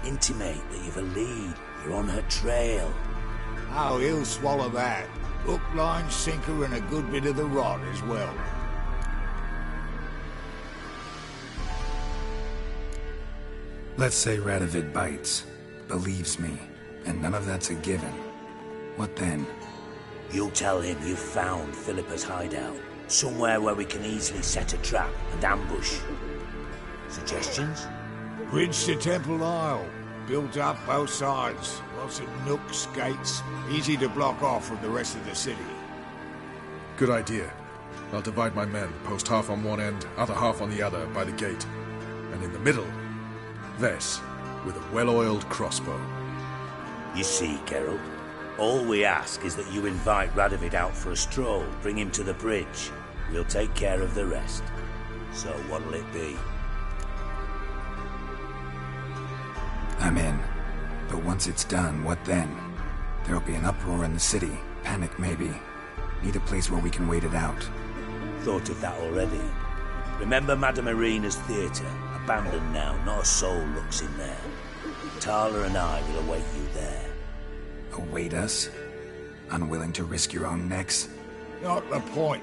intimate that you've a lead, you're on her trail. Oh, he'll swallow that. Hook, line, sinker, and a good bit of the rod as well. Let's say Radovid bites, believes me, and none of that's a given. What then? You'll tell him you've found Philippa's hideout, somewhere where we can easily set a trap and ambush. Suggestions? Bridge to Temple Isle. Built up both sides. Lots of nooks, gates. Easy to block off from the rest of the city. Good idea. I'll divide my men, post half on one end, other half on the other, by the gate. And in the middle, Vess, with a well-oiled crossbow. You see, Geralt, all we ask is that you invite Radovid out for a stroll, bring him to the bridge. We'll take care of the rest. So what'll it be? I'm in. But once it's done, what then? There'll be an uproar in the city. Panic, maybe. Need a place where we can wait it out. Thought of that already. Remember Madame Irina's theatre? Abandoned now, not a soul looks in there. Tala and I will await you there. Await us? Unwilling to risk your own necks? Not the point.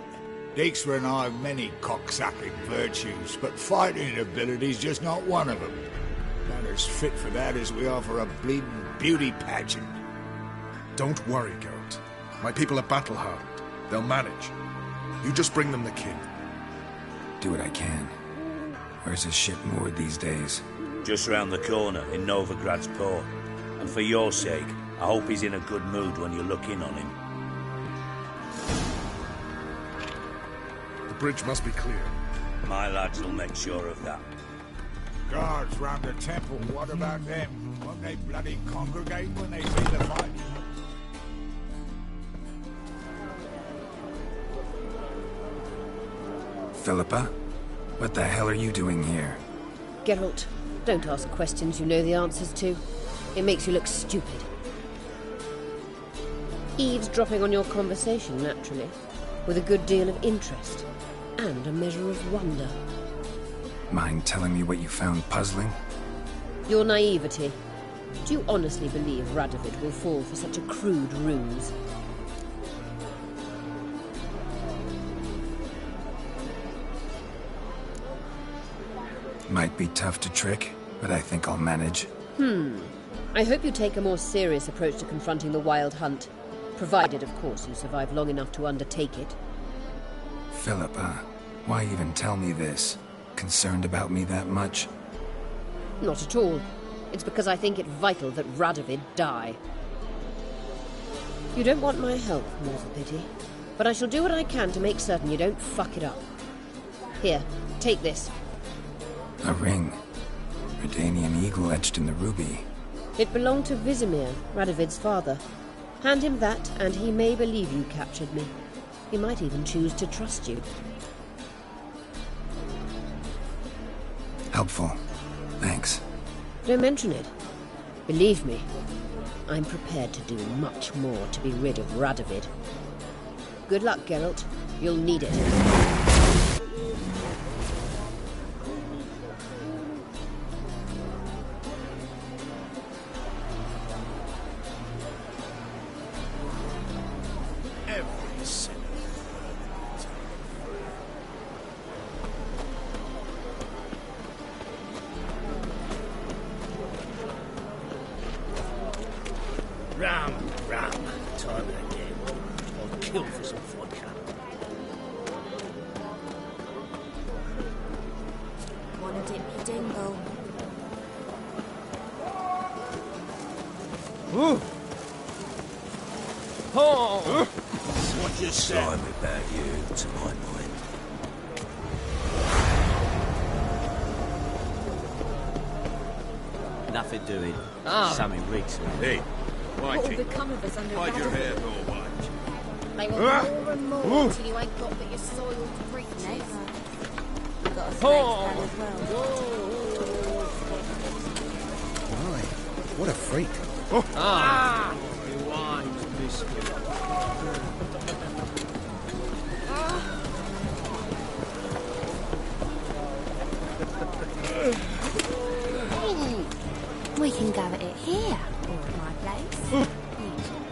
Dijkstra and I have many cocksucking virtues, but fighting ability's just not one of them. Not as fit for that as we are for a bleeding beauty pageant. Don't worry, Geralt. My people are battle-hardened. They'll manage. You just bring them the king. Do what I can. Where's his ship moored these days? Just round the corner, in Novigrad's port. And for your sake, I hope he's in a good mood when you look in on him. The bridge must be clear. My lads will make sure of that. Guards round the temple, what about them? Won't they bloody congregate when they see the fight? Philippa? What the hell are you doing here? Geralt, don't ask questions you know the answers to. It makes you look stupid. Eavesdropping on your conversation, naturally, with a good deal of interest, and a measure of wonder. Mind telling me what you found puzzling? Your naivety. Do you honestly believe Radovid will fall for such a crude ruse? Might be tough to trick, but I think I'll manage. I hope you take a more serious approach to confronting the Wild Hunt. Provided, of course, you survive long enough to undertake it. Philippa, why even tell me this? Concerned about me that much? Not at all. It's because I think it vital that Radovid die. You don't want my help, more's the pity. But I shall do what I can to make certain you don't fuck it up. Here, take this. A ring. Redanian eagle etched in the ruby. It belonged to Vizimir, Radovid's father. Hand him that, and he may believe you captured me. He might even choose to trust you. Helpful. Thanks. Don't mention it. Believe me, I'm prepared to do much more to be rid of Radovid. Good luck, Geralt. You'll need it. Every single Ram, time again. I'll kill for some vodka. Wanna dip your dingle? Oh! What you said about you, to my mind. Nothing doing. Ah. Sammy Riggs. Hey, What will become of us under hide your Radovid? head, or what? They want more and more until you ain't got but your soiled breeches. You've got a snake as well. My, what a freak. Ah! You wise biscuit. We can go at it here, or at my place.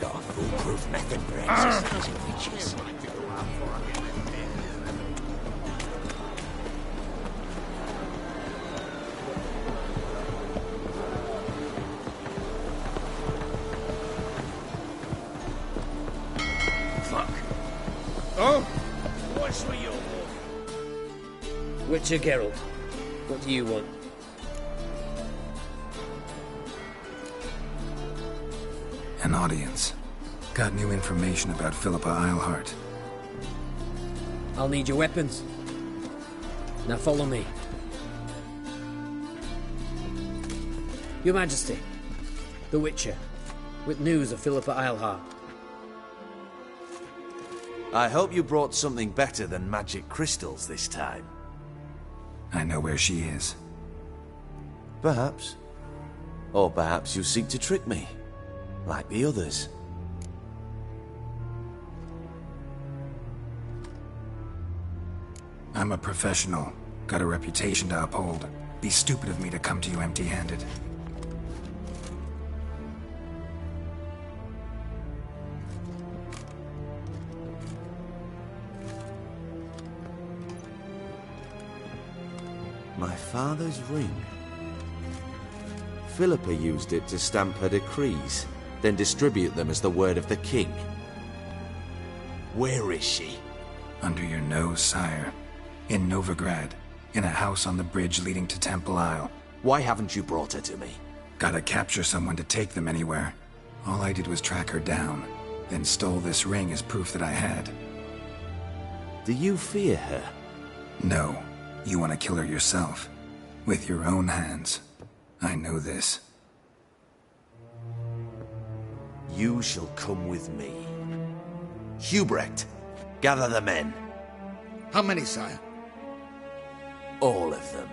Got a foolproof method for exercising witches. Fuck. Oh? What's with you? Witcher Geralt, what do you want? An audience. Got new information about Philippa Eilhart. I'll need your weapons. Now follow me. Your Majesty, the Witcher, with news of Philippa Eilhart. I hope you brought something better than magic crystals this time. I know where she is. Perhaps. Or perhaps you seek to trick me, like the others. I'm a professional. Got a reputation to uphold. Be stupid of me to come to you empty-handed. My father's ring. Philippa used it to stamp her decrees, then distribute them as the word of the king. Where is she? Under your nose, sire. In Novigrad. In a house on the bridge leading to Temple Isle. Why haven't you brought her to me? Gotta capture someone to take them anywhere. All I did was track her down, then stole this ring as proof that I had. Do you fear her? No. You want to kill her yourself. With your own hands. I know this. You shall come with me. Hubrecht, gather the men. How many, sire? All of them.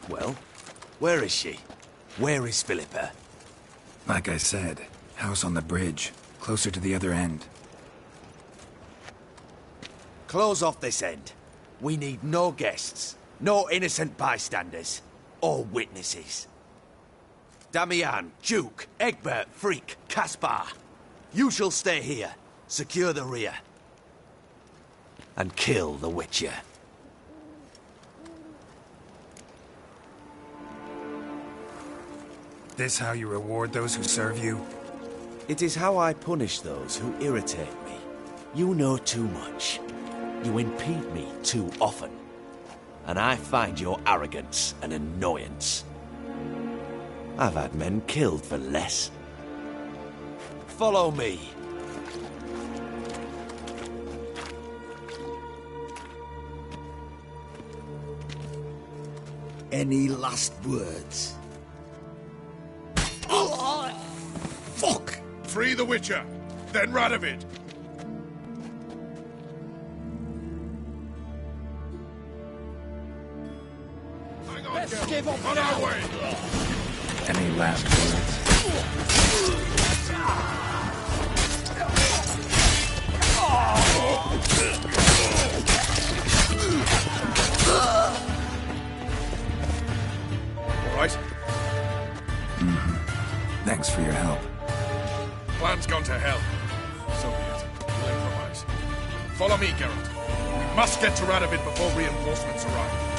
Well, where is she? Where is Philippa? Like I said, house on the bridge, closer to the other end. Close off this end. We need no guests, no innocent bystanders, or witnesses. Damian, Duke, Egbert, Freak, Caspar. You shall stay here, secure the rear, and kill the Witcher. This how you reward those who serve you? It is how I punish those who irritate me. You know too much. You impede me too often. And I find your arrogance an annoyance. I've had men killed for less. Follow me. Any last words? Fuck! Free the Witcher, then Radovid. Hang on, Let's give up on our way. Any last words? All right. Thanks for your help. Plan's gone to hell. So be it. We'll improvise. Follow me, Geralt. We must get to Radovid before reinforcements arrive.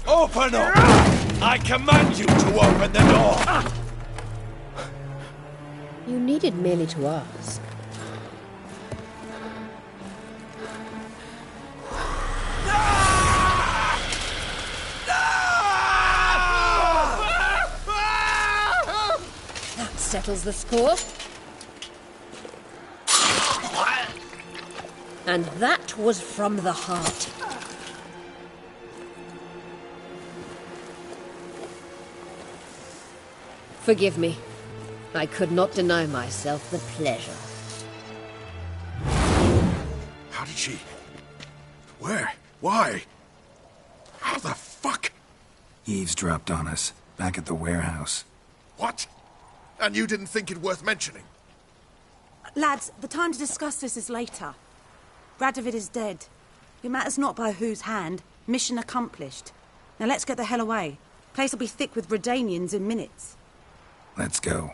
Open up! I command you to open the door! You needed merely to ask. That settles the score. And that was from the heart. Forgive me. I could not deny myself the pleasure. How did she... Where? Why? How the fuck? Eavesdropped on us, back at the warehouse. What? And you didn't think it worth mentioning? Lads, the time to discuss this is later. Radovid is dead. It matters not by whose hand. Mission accomplished. Now let's get the hell away. Place will be thick with Redanians in minutes. Let's go.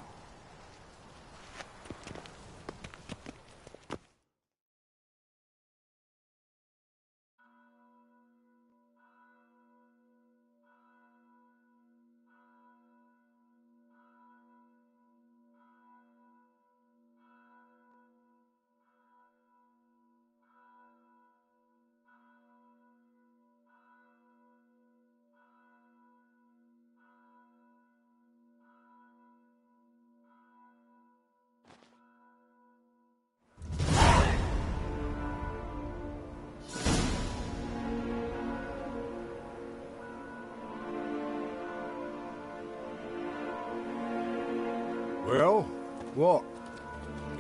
Well, what?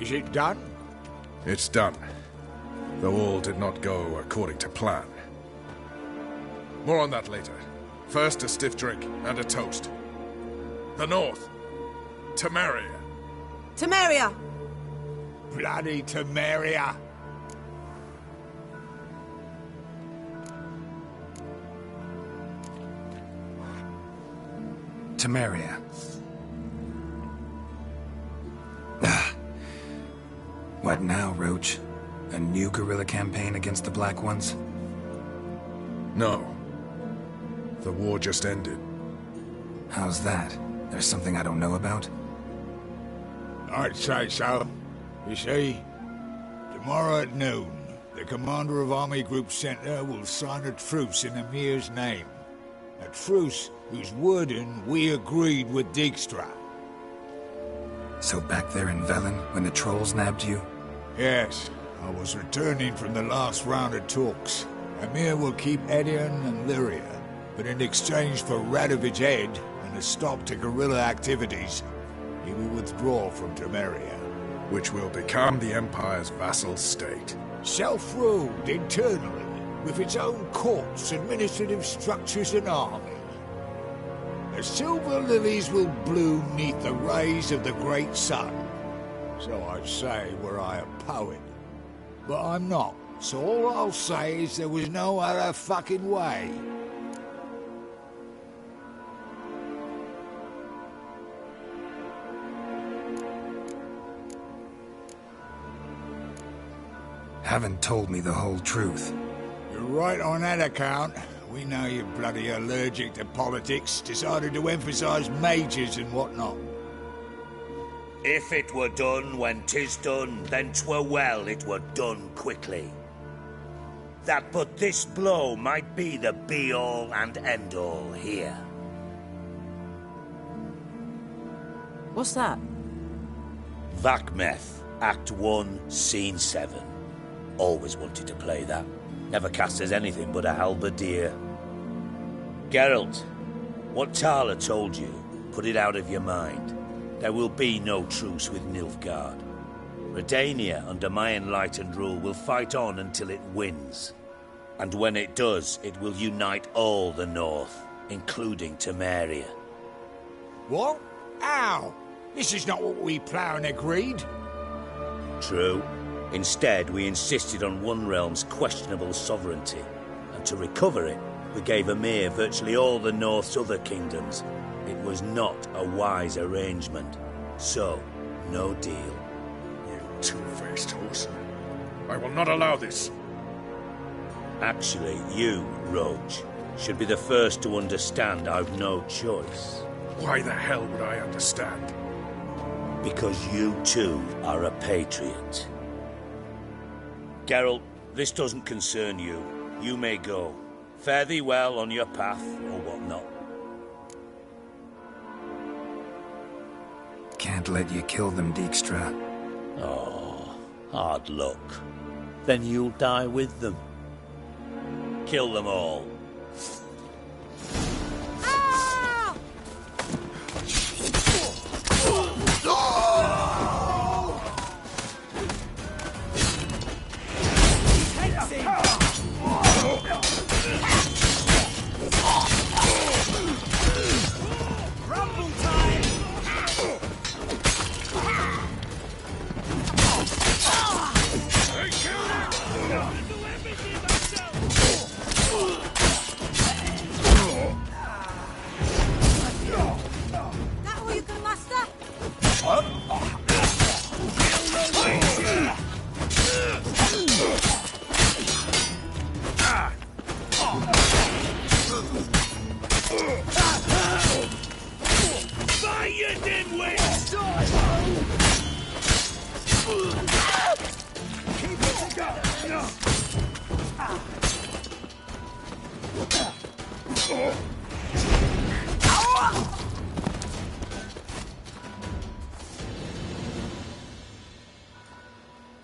Is it done? It's done. Though all did not go according to plan. More on that later. First, a stiff drink and a toast. The North. Temeria. Temeria! Bloody Temeria! Temeria. What now, Roach? A new guerrilla campaign against the Black Ones? No. The war just ended. How's that? There's something I don't know about? I'd say so. You see, tomorrow at noon, the commander of Army Group Center will sign a truce in Emir's name. A truce whose wording we agreed with Dijkstra. So back there in Velen, when the trolls nabbed you? Yes, I was returning from the last round of talks. Emir will keep Edion and Lyria, but in exchange for Radovid's head and a stop to guerrilla activities, he will withdraw from Temeria. Which will become the Empire's vassal state. Self-ruled internally, with its own courts, administrative structures and army. The silver lilies will bloom neath the rays of the great sun. So I say were I a poet. But I'm not, so all I'll say is there was no other fucking way. Haven't told me the whole truth. You're right on that account. We know you're bloody allergic to politics, decided to emphasize majors and whatnot. If it were done when 'tis done, then 'twere well it were done quickly. That but this blow might be the be-all and end-all here. What's that? Vakmeth, Act 1, Scene 7. Always wanted to play that. Never cast as anything but a halberdier. Geralt, What Tala told you, put it out of your mind. There will be no truce with Nilfgaard. Redania, under my enlightened rule, will fight on until it wins. And when it does, it will unite all the North, including Temeria. What? How? This is not what we planned and agreed. True. Instead, we insisted on one realm's questionable sovereignty, and to recover it, we gave Emir virtually all the North's other kingdoms. It was not a wise arrangement. So, no deal. You two-faced horse. I will not allow this. Actually, you, Roach, should be the first to understand I've no choice. Why the hell would I understand? Because you too are a patriot. Geralt, this doesn't concern you. You may go. Fare thee well on your path, or whatnot. Can't let you kill them, Dijkstra. Oh, hard luck. Then you'll die with them. Kill them all.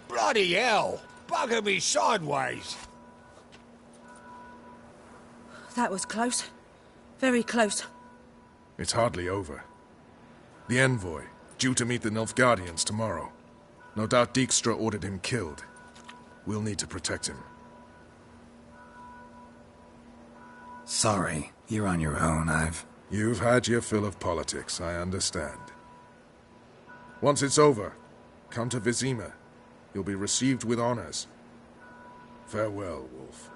Bloody hell! Bugger me sideways! That was close. Very close. It's hardly over. The envoy, due to meet the Nilfgaardians tomorrow. No doubt Dijkstra ordered him killed. We'll need to protect him. Sorry, you're on your own. You've had your fill of politics, I understand. Once it's over, come to Vizima. You'll be received with honors. Farewell, Wolf.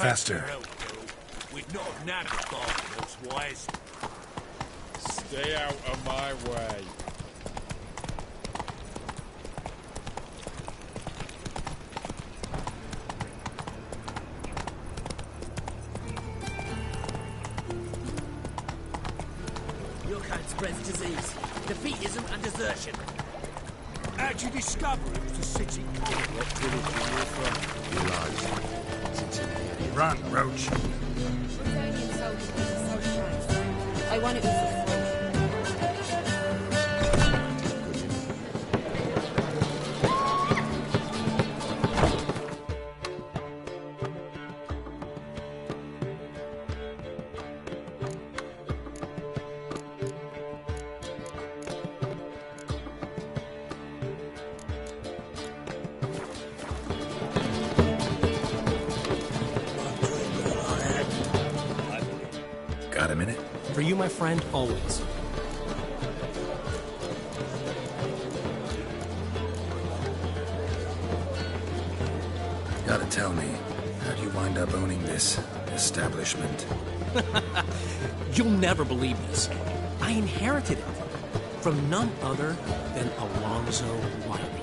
faster. We'd not have nabbed the bastard elsewise. Stay out of my way. Your kind spreads disease. Defeatism and desertion. How'd you discover it was the city? What village were you from? Realised. Since an idiot. Run, Roach. I want it for free. Got a minute? For you, my friend, always. Gotta tell me, how'd you wind up owning this establishment? You'll never believe this. I inherited it from none other than Alonzo Wiley,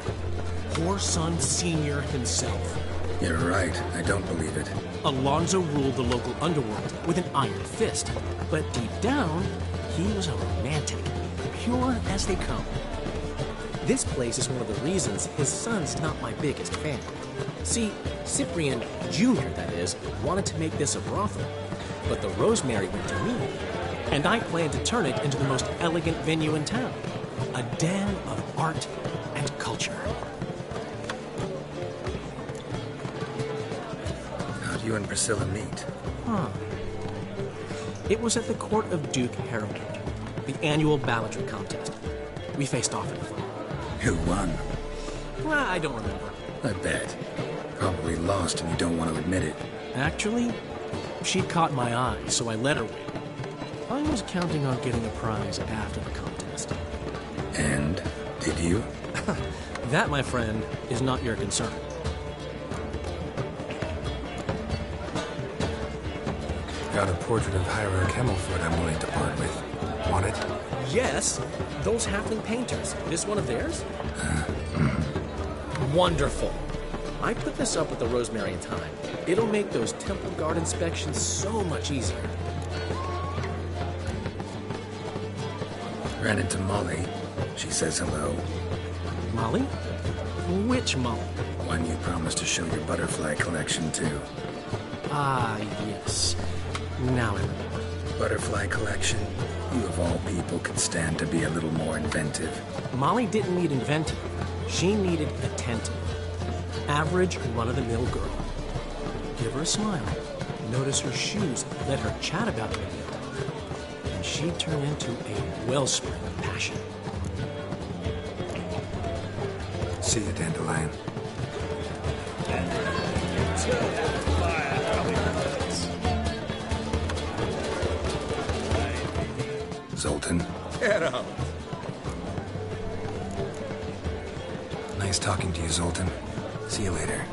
Whoreson Sr. himself. You're right, I don't believe it. Alonzo ruled the local underworld with an iron fist, but deep down, he was a romantic, pure as they come. This place is one of the reasons his son's not my biggest fan. See, Cyprian Jr., that is, wanted to make this a brothel, but the Rosemary went to me, and I planned to turn it into the most elegant venue in town, a den of art and culture. How'd you and Priscilla meet? It was at the court of Duke Harold, the annual balladry contest. We faced off in the final. Who won? Well, I don't remember. I bet. Probably lost and you don't want to admit it. Actually, she caught my eye, so I let her win. I was counting on getting a prize after the contest. And did you? That, my friend, is not your concern. Got a portrait of Hyra Camelfoot I'm willing to part with. Want it? Yes, those halfling painters. This one of theirs? Wonderful. I put this up with the Rosemary in time. It'll make those temple guard inspections so much easier. Ran into Molly. She says hello. Molly? Which Molly? One you promised to show your butterfly collection to. Ah, yes. Now I remember. Butterfly collection? You of all people could stand to be a little more inventive. Molly didn't need inventive. She needed attentive. Average, run-of-the-mill girl. Give her a smile. Notice her shoes. Let her chat about it. And she'd turn into a wellspring of passion. See you, Dandelion. Zoltan. Get out. Nice talking to you, Zoltan. See you later.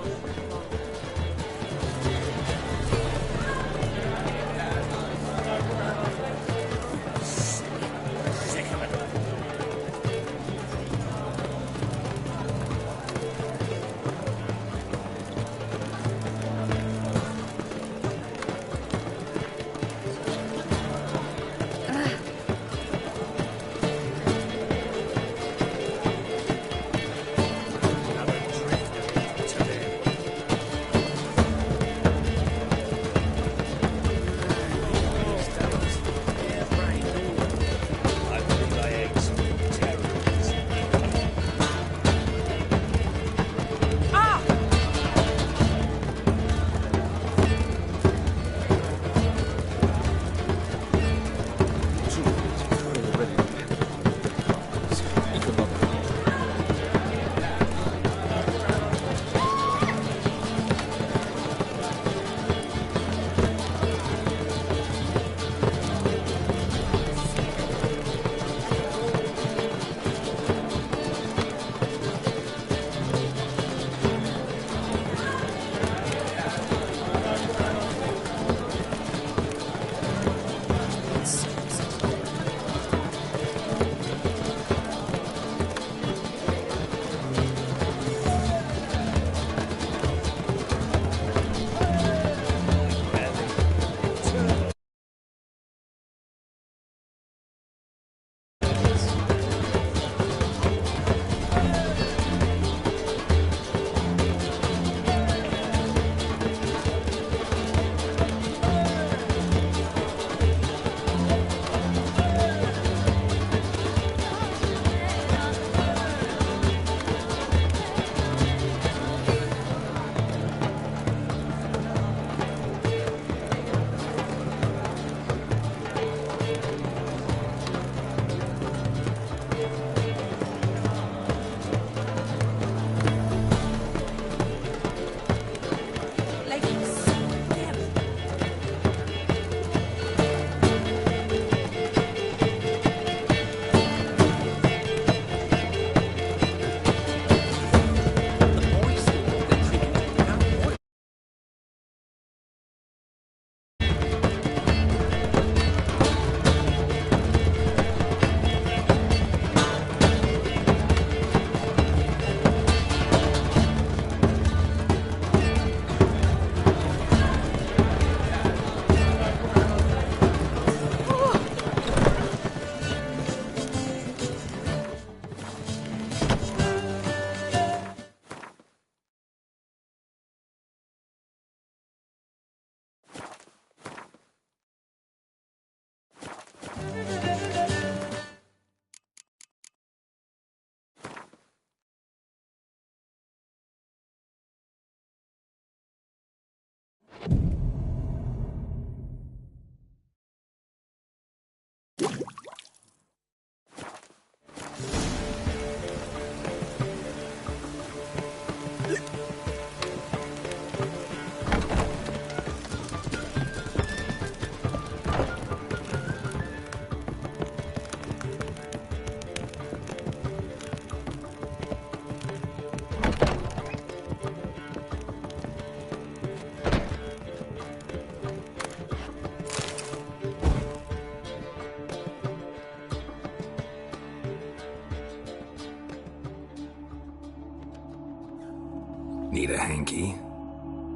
Need a hanky?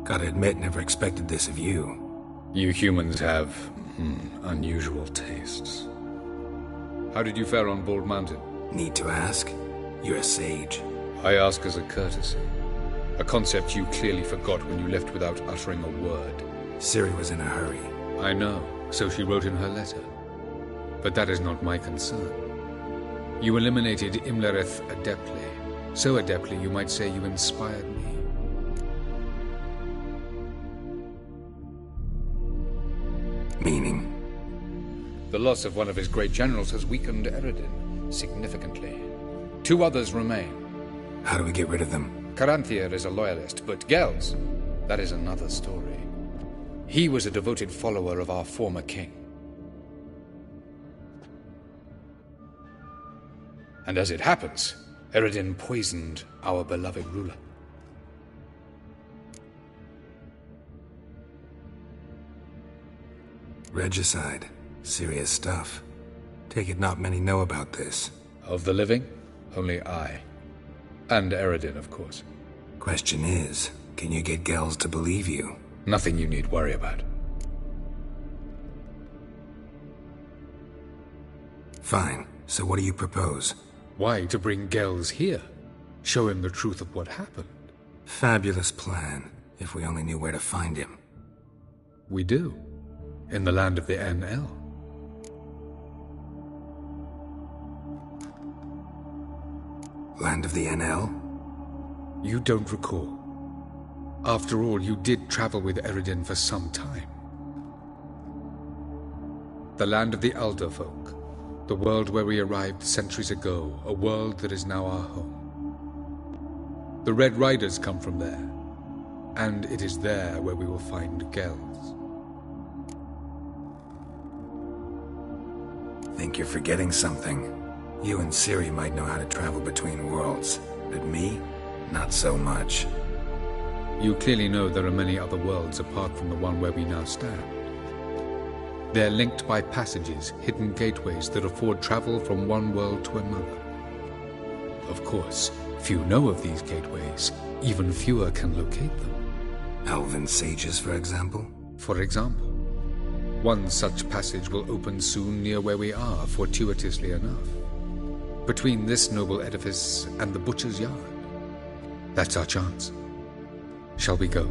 Gotta admit, never expected this of you. You humans have, unusual tastes. How did you fare on Bald Mountain? Need to ask? You're a sage. I ask as a courtesy. A concept you clearly forgot when you left without uttering a word. Ciri was in a hurry. I know, so she wrote in her letter. But that is not my concern. You eliminated Imlerith adeptly. So adeptly you might say you inspired me. Meaning? The loss of one of his great generals has weakened Eredin significantly. 2 others remain. How do we get rid of them? Caranthier is a loyalist, but Gels, that is another story. He was a devoted follower of our former king. And as it happens, Eredin poisoned our beloved ruler. Regicide. Serious stuff. Take it not many know about this. Of the living, only I. And Eredin, of course. Question is, can you get Gels to believe you? Nothing you need worry about. Fine. So what do you propose? Why, to bring Gels here. Show him the truth of what happened. Fabulous plan, if we only knew where to find him. We do. In the land of the NL. Land of the NL? You don't recall. After all, you did travel with Eredin for some time. The land of the Elder Folk. The world where we arrived centuries ago. A world that is now our home. The Red Riders come from there. And it is there where we will find Gels. Think you're forgetting something. You and Ciri might know how to travel between worlds, but me? Not so much. You clearly know there are many other worlds apart from the one where we now stand. They're linked by passages, hidden gateways that afford travel from one world to another. Of course, few know of these gateways. Even fewer can locate them. Elven sages, for example? For example. One such passage will open soon near where we are, fortuitously enough. Between this noble edifice and the butcher's yard. That's our chance. Shall we go?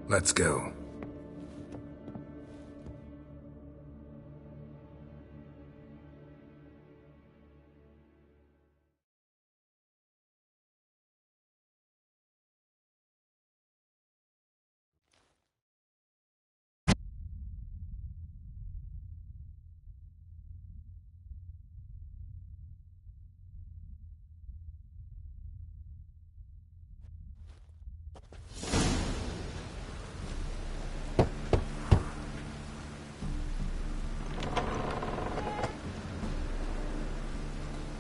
Let's go.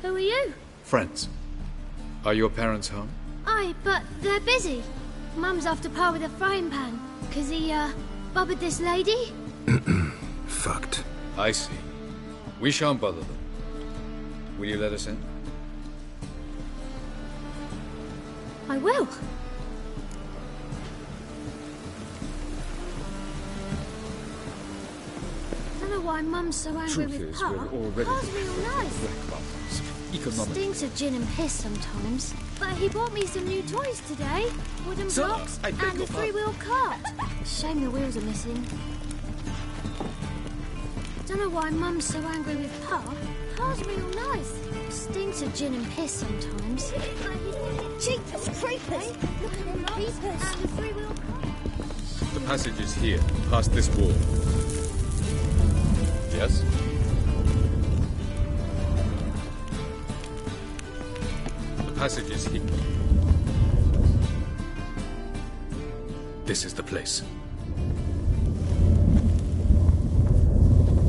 Who are you? Friends. Are your parents home? Aye, but they're busy. Mum's after Pa with a frying pan, 'cause he, bubbered this lady. Fucked. I see. We shan't bother them. Will you let us in? I will. I don't know why Mum's so angry Truth with is, Pa. we're already Pa's real nice. black buttons. Economic. Stinks of gin and piss sometimes. But he bought me some new toys today. Wooden Sir, blocks I and beg a your pardon. three-wheel cart. Shame the wheels are missing. Don't know why Mum's so angry with Pa. Pa's real nice. Stinks of gin and piss sometimes. Jeepers creepers! Look at them peepers! And a three-wheel cart. The passage is here, past this wall. Yes? The passage is here. This is the place.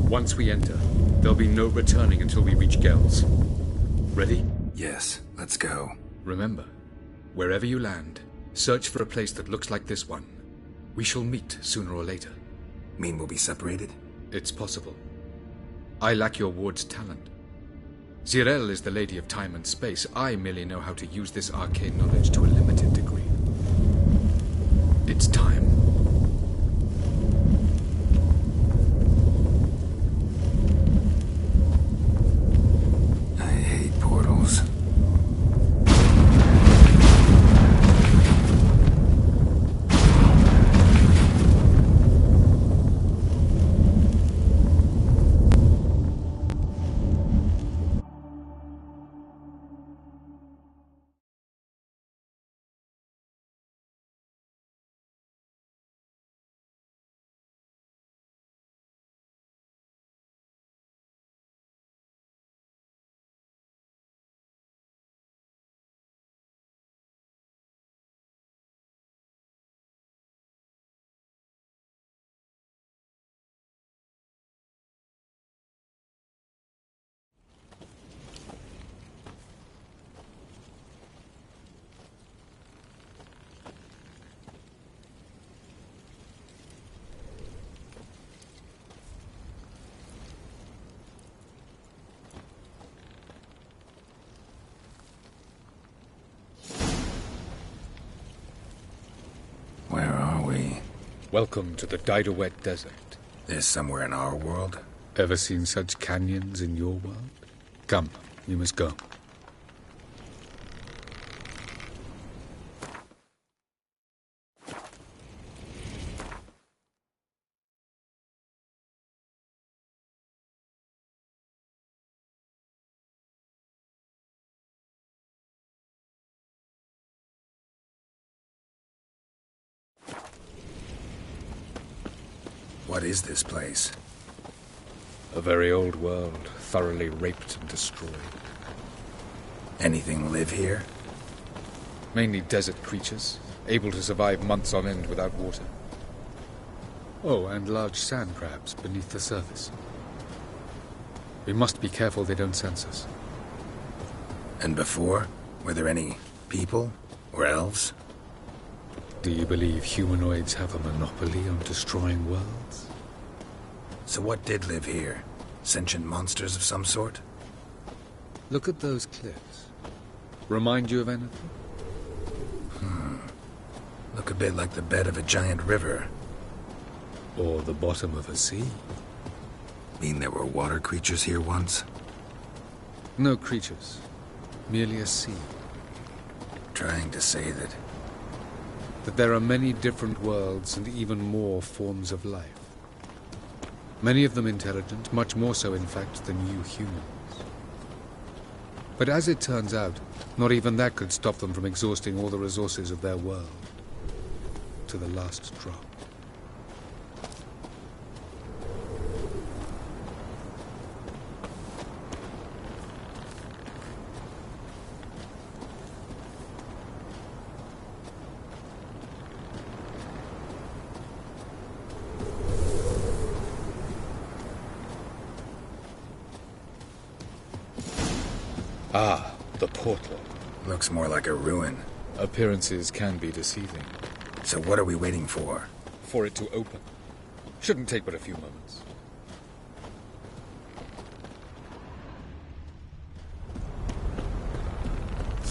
Once we enter, there'll be no returning until we reach Gels. Ready? Yes, let's go. Remember, wherever you land, search for a place that looks like this one. We shall meet sooner or later. Mean we'll be separated? It's possible. I lack your ward's talent. Zirel is the Lady of Time and Space. I merely know how to use this arcane knowledge to a limited degree. It's time. I hate portals. Where are we? Welcome to the Didowet Desert. This somewhere in our world? Ever seen such canyons in your world? Come, we must go. What is this place? A very old world, thoroughly raped and destroyed. Anything live here? Mainly desert creatures, able to survive months on end without water. Oh, and large sand crabs beneath the surface. We must be careful they don't sense us. And before? Were there any people? Or elves? Do you believe humanoids have a monopoly on destroying worlds? So what did live here? Sentient monsters of some sort? Look at those cliffs. Remind you of anything? Look a bit like the bed of a giant river. Or the bottom of a sea. Mean there were water creatures here once? No creatures. Merely a sea. Trying to say that there are many different worlds and even more forms of life. Many of them intelligent, much more so in fact than you humans. But as it turns out, not even that could stop them from exhausting all the resources of their world. To the last drop. Ah, the portal. Looks more like a ruin. Appearances can be deceiving. So what are we waiting for? For it to open. Shouldn't take but a few moments.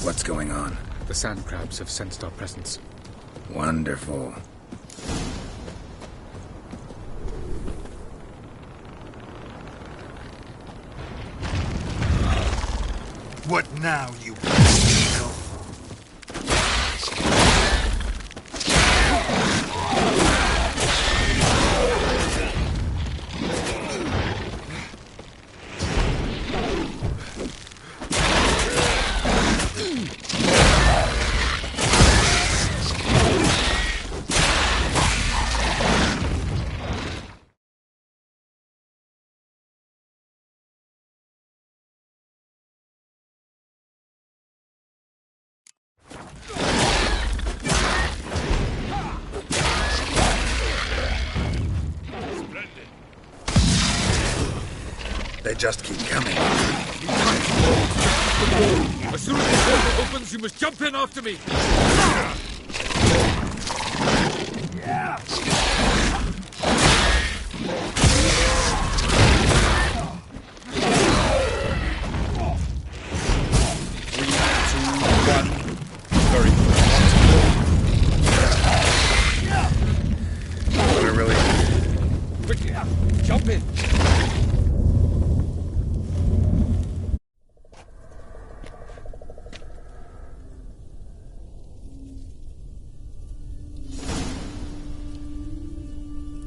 What's going on? The sand crabs have sensed our presence. Wonderful. What now, you eagle? They just keep coming. As soon as the portal opens, you must jump in after me!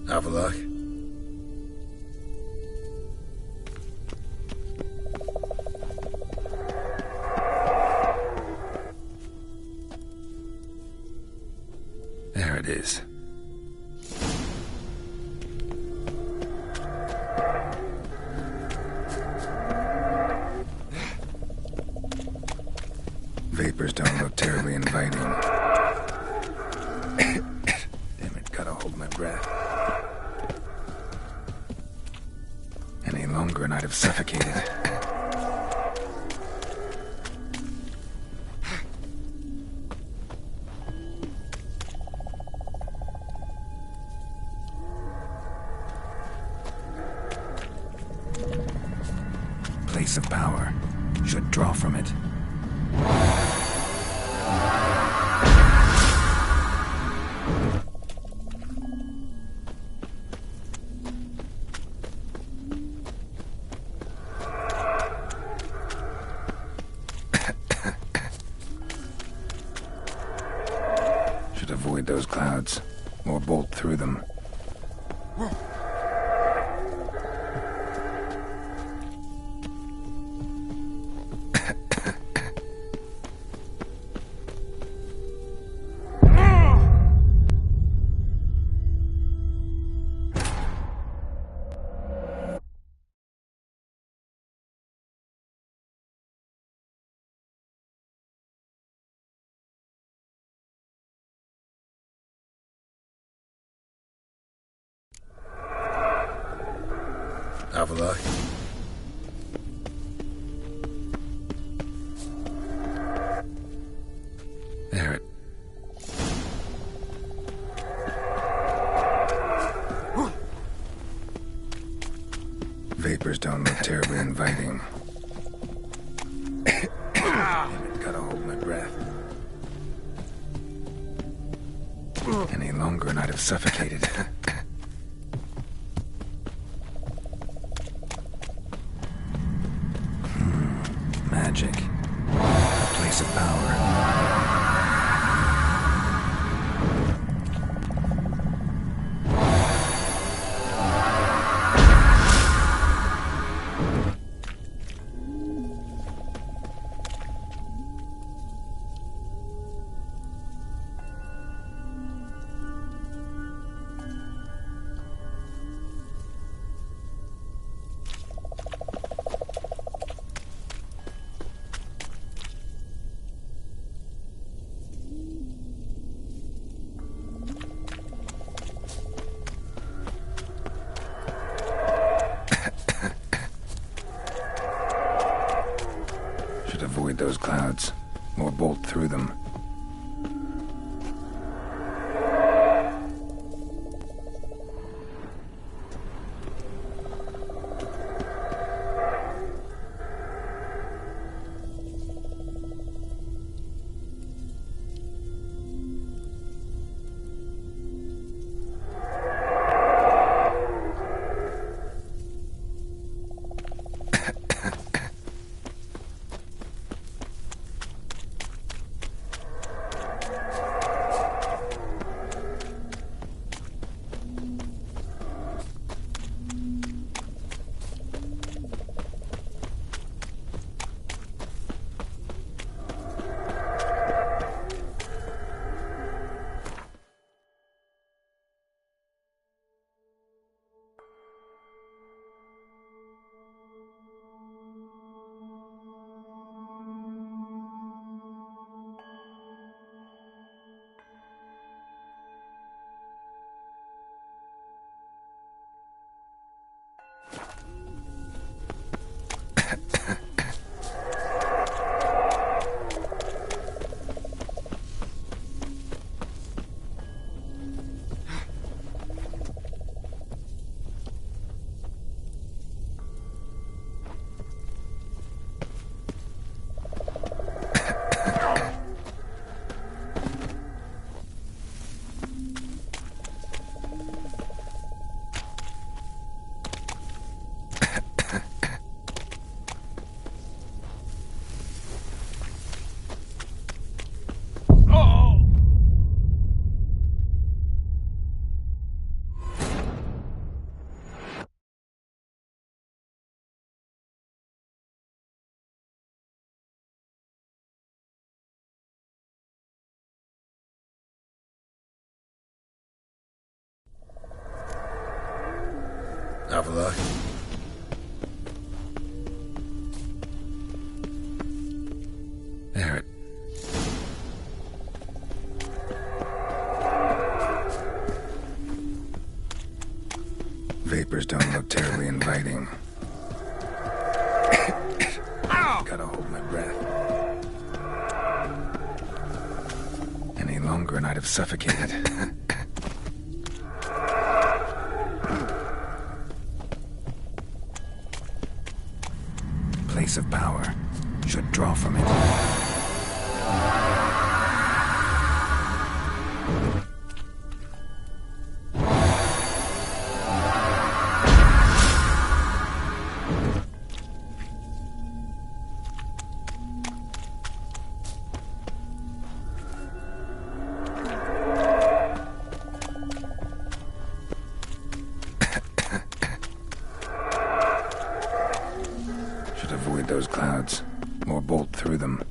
Have a look. There it is. Vapors don't look terribly inviting. Damn it, gotta hold my breath. Any longer and I'd have suffocated. Place of power. Should draw from it. Should avoid those clouds, or bolt through them. Have a look. There it. Vapors don't look terribly inviting. Damn it, gotta hold my breath. Any longer and I'd have suffocated. Magic. A place of power. Should avoid those clouds, or bolt through them. Have a look. There it. Vapors don't look terribly inviting. Gotta hold my breath. Any longer and I'd have suffocated. Place of power. Should draw from it. Those clouds, or bolt through them.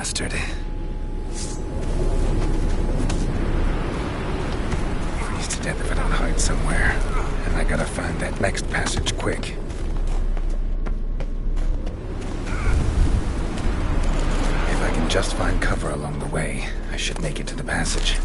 bastard. Freeze to death if I don't hide somewhere. And I gotta find that next passage quick. If I can just find cover along the way, I should make it to the passage.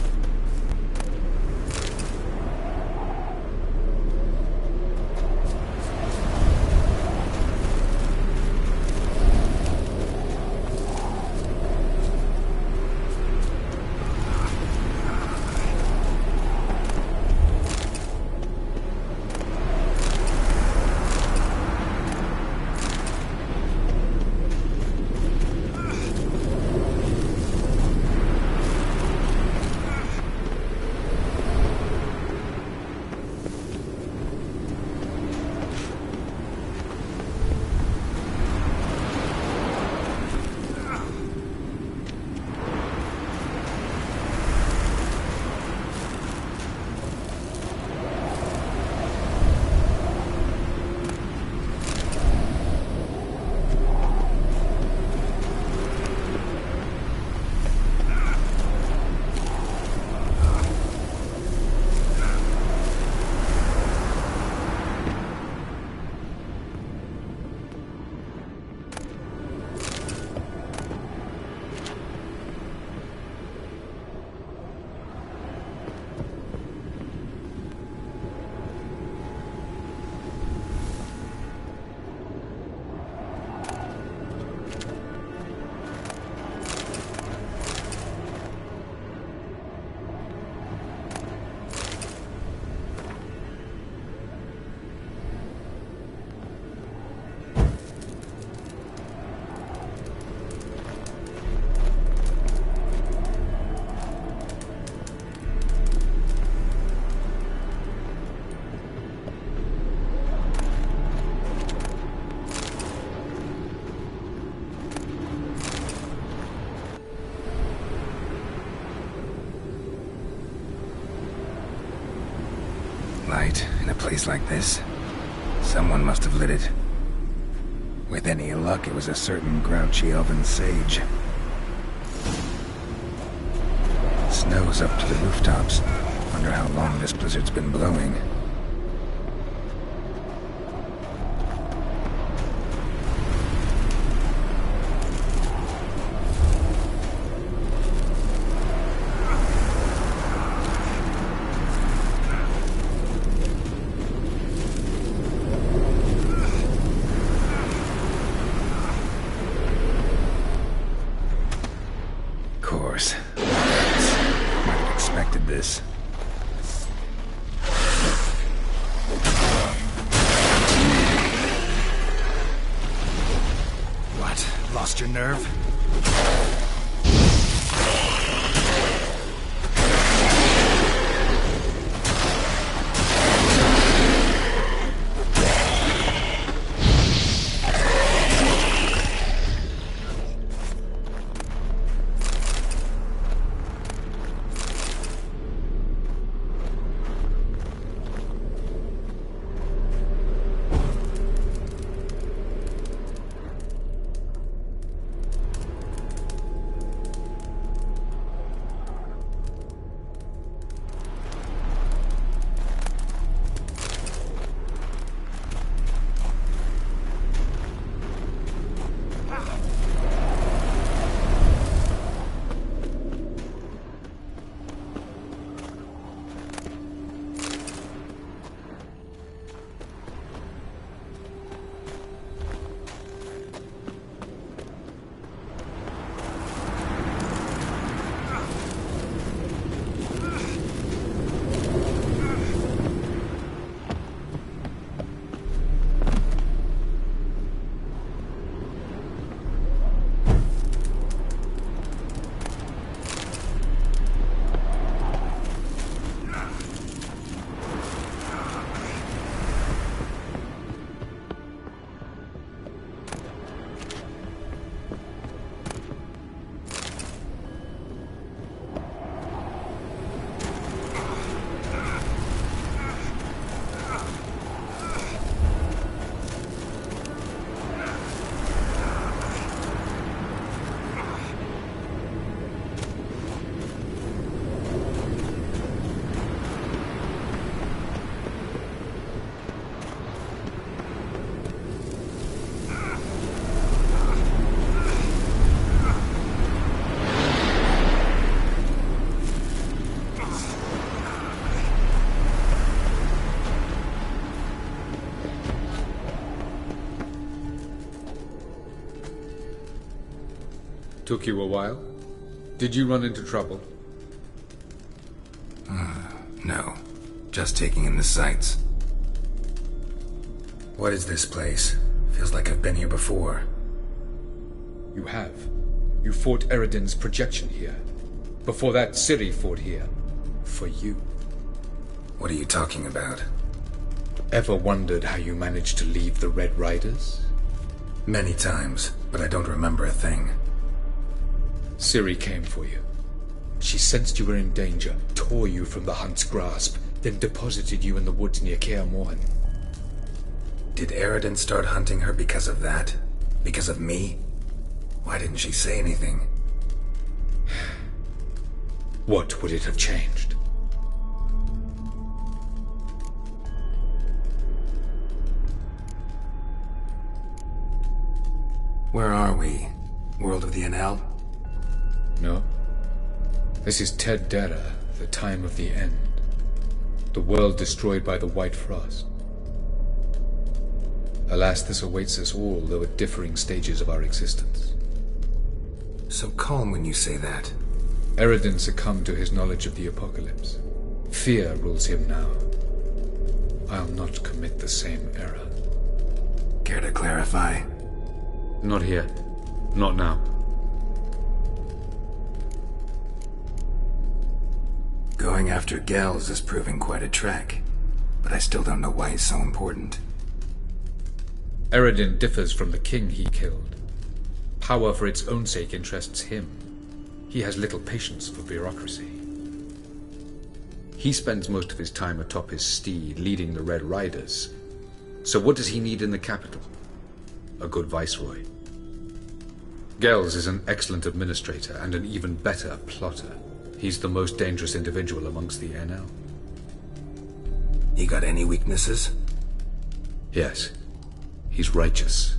Light in a place like this. Someone must have lit it. With any luck, it was a certain grouchy elven sage. Snow's up to the rooftops. Wonder how long this blizzard's been blowing. Your nerve? Took you a while? Did you run into trouble? No. Just taking in the sights. What is this place? Feels like I've been here before. You have. You fought Eredin's projection here. Before that, Ciri fought here. For you. What are you talking about? Ever wondered how you managed to leave the Red Riders? Many times, but I don't remember a thing. Ciri came for you. She sensed you were in danger, tore you from the Hunt's grasp, then deposited you in the woods near Kaer Morhen. Did Eredin start hunting her because of that? Because of me? Why didn't she say anything? What would it have changed? Where are we? World of the Canal? No. This is Ted Dara, the time of the end. The world destroyed by the White Frost. Alas, this awaits us all, though at differing stages of our existence. So calm when you say that. Eredin succumbed to his knowledge of the apocalypse. Fear rules him now. I'll not commit the same error. Care to clarify? Not here. Not now. Going after Gels is proving quite a trek, but I still don't know why he's so important. Eredin differs from the king he killed. Power for its own sake interests him. He has little patience for bureaucracy. He spends most of his time atop his steed, leading the Red Riders. So what does he need in the capital? A good viceroy. Gels is an excellent administrator and an even better plotter. He's the most dangerous individual amongst the NL. He got any weaknesses? Yes. He's righteous.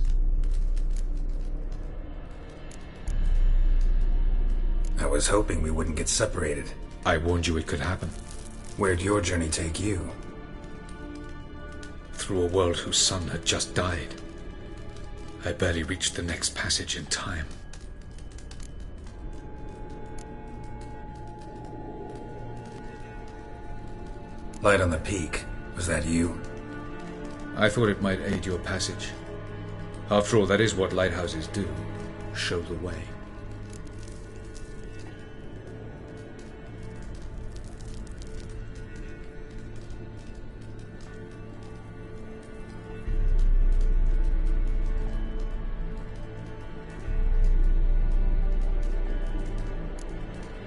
I was hoping we wouldn't get separated. I warned you it could happen. Where'd your journey take you? Through a world whose son had just died. I barely reached the next passage in time. Light on the peak. Was that you? I thought it might aid your passage. After all, that is what lighthouses do. Show the way.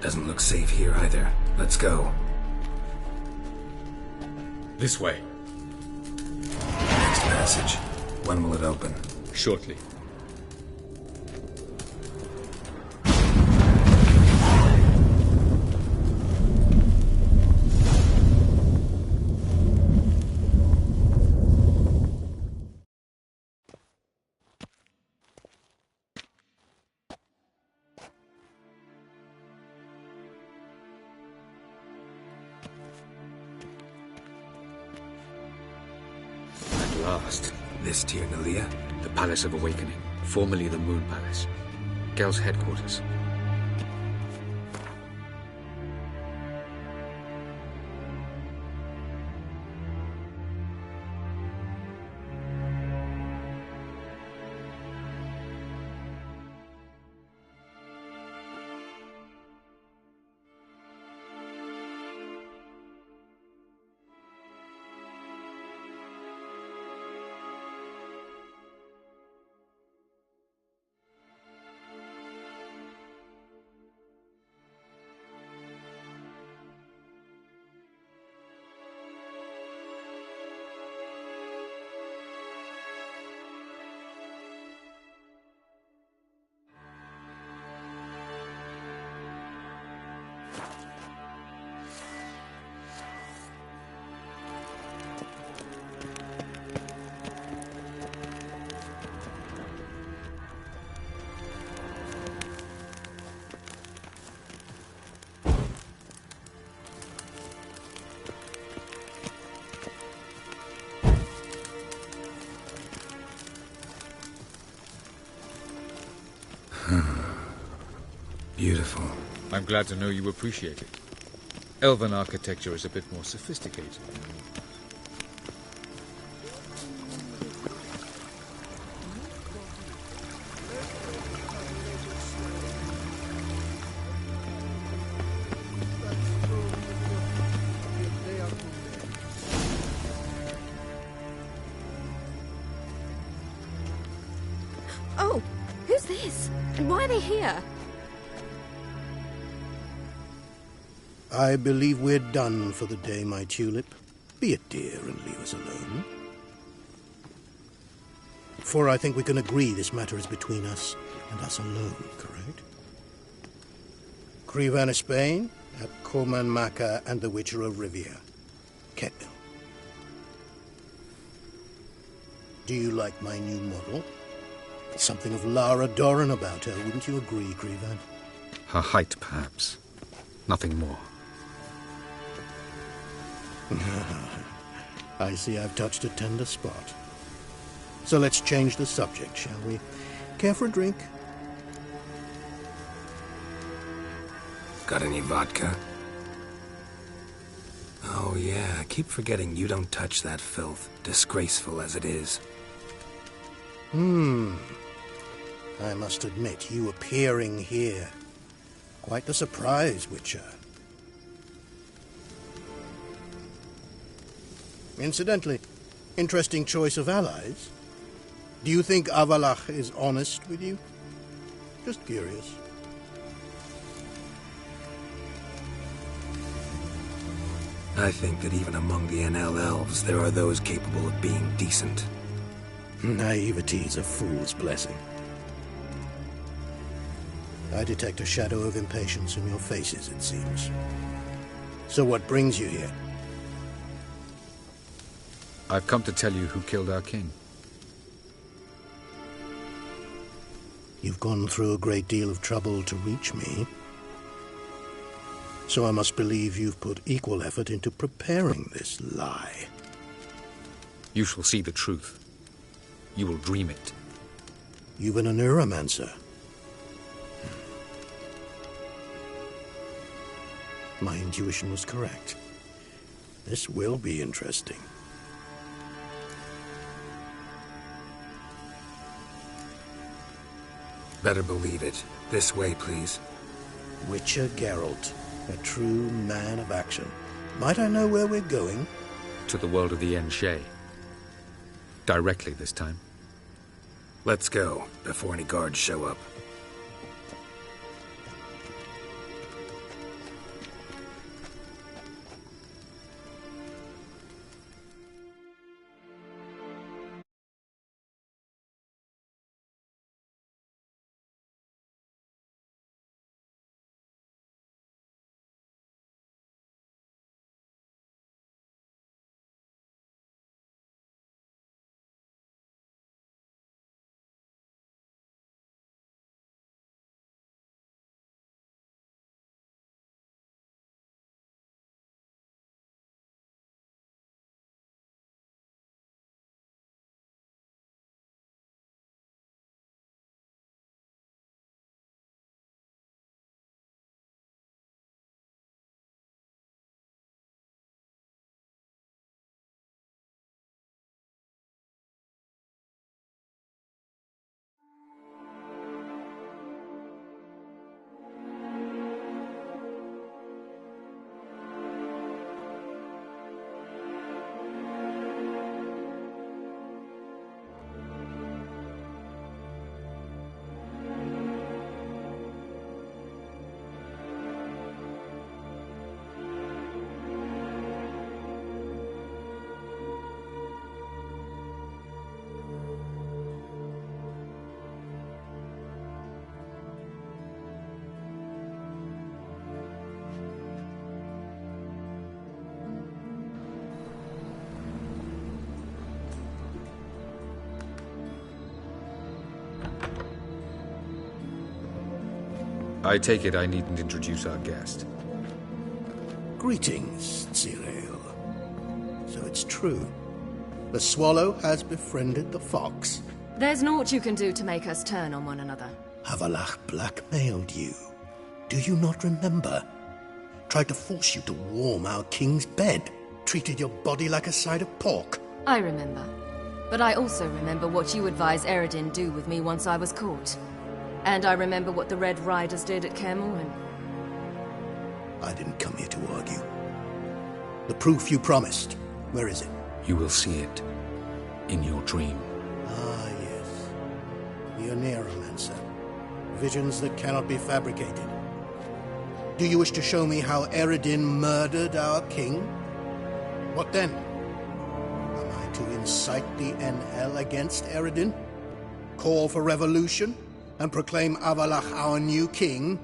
Doesn't look safe here either. Let's go. This way. Next passage. When will it open? Shortly. Last. This Tir Nalia? The Palace of Awakening, formerly the Moon Palace. Gel's headquarters. Beautiful. I'm glad to know you appreciate it. Elven architecture is a bit more sophisticated. Oh, who's this? And why are they here? I believe we're done for the day, my tulip. Be a dear and leave us alone. For I think we can agree this matter is between us and us alone, correct? Crevan of Spain, at Corman Maca and the Witcher of Rivia. Ketnil. Do you like my new model? Something of Lara Doran about her, wouldn't you agree, Crevan? Her height, perhaps. Nothing more. I see I've touched a tender spot. So let's change the subject, shall we? Care for a drink? Got any vodka? Oh yeah, I keep forgetting you don't touch that filth, disgraceful as it is. I must admit, you appearing here. Quite the surprise, Witcher. Incidentally, interesting choice of allies. Do you think Avalach is honest with you? Just curious. I think that even among the NL elves, there are those capable of being decent. Naivety is a fool's blessing. I detect a shadow of impatience in your faces, it seems. So what brings you here? I've come to tell you who killed our king. You've gone through a great deal of trouble to reach me. So I must believe you've put equal effort into preparing this lie. You shall see the truth. You will dream it. You've been a neuromancer. My intuition was correct. This will be interesting. Better believe it. This way, please. Witcher Geralt, a true man of action. Might I know where we're going? To the world of the Enshe. Directly this time. Let's go, before any guards show up. I take it I needn't introduce our guest. Greetings, Cyril. So it's true. The swallow has befriended the fox. There's naught you can do to make us turn on one another. Avalach blackmailed you. Do you not remember? Tried to force you to warm our king's bed. Treated your body like a side of pork. I remember. But I also remember what you advised Eredin do with me once I was caught. And I remember what the Red Riders did at Cairn. I didn't come here to argue. The proof you promised, where is it? You will see it in your dream. Ah, yes. The Oneiromancer. Visions that cannot be fabricated. Do you wish to show me how Eredin murdered our king? What then? Am I to incite the NL against Eredin? Call for revolution? And proclaim Avalach our new king?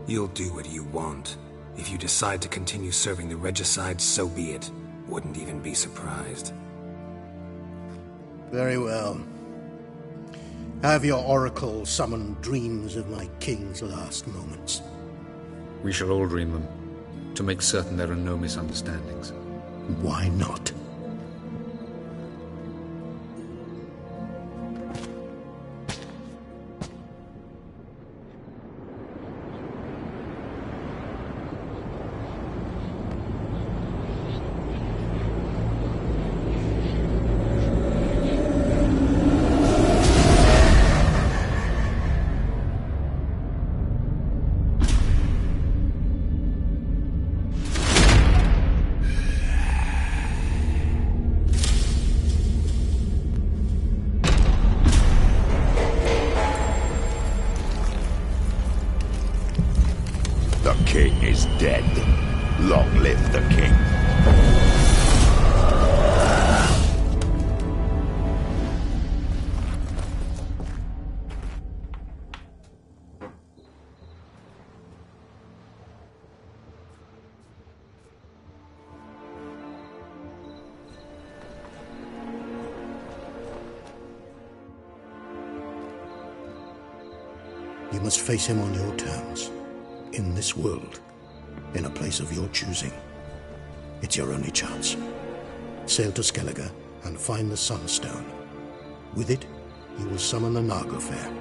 You'll do what you want. If you decide to continue serving the regicide, so be it. Wouldn't even be surprised. Very well. Have your oracle summon dreams of my king's last moments. We shall all dream them, to make certain there are no misunderstandings. Why not? The king is dead. Long live the king. You must face him on your terms. In this world, in a place of your choosing. It's your only chance. Sail to Skellige and find the Sunstone. With it, you will summon the Naglfair.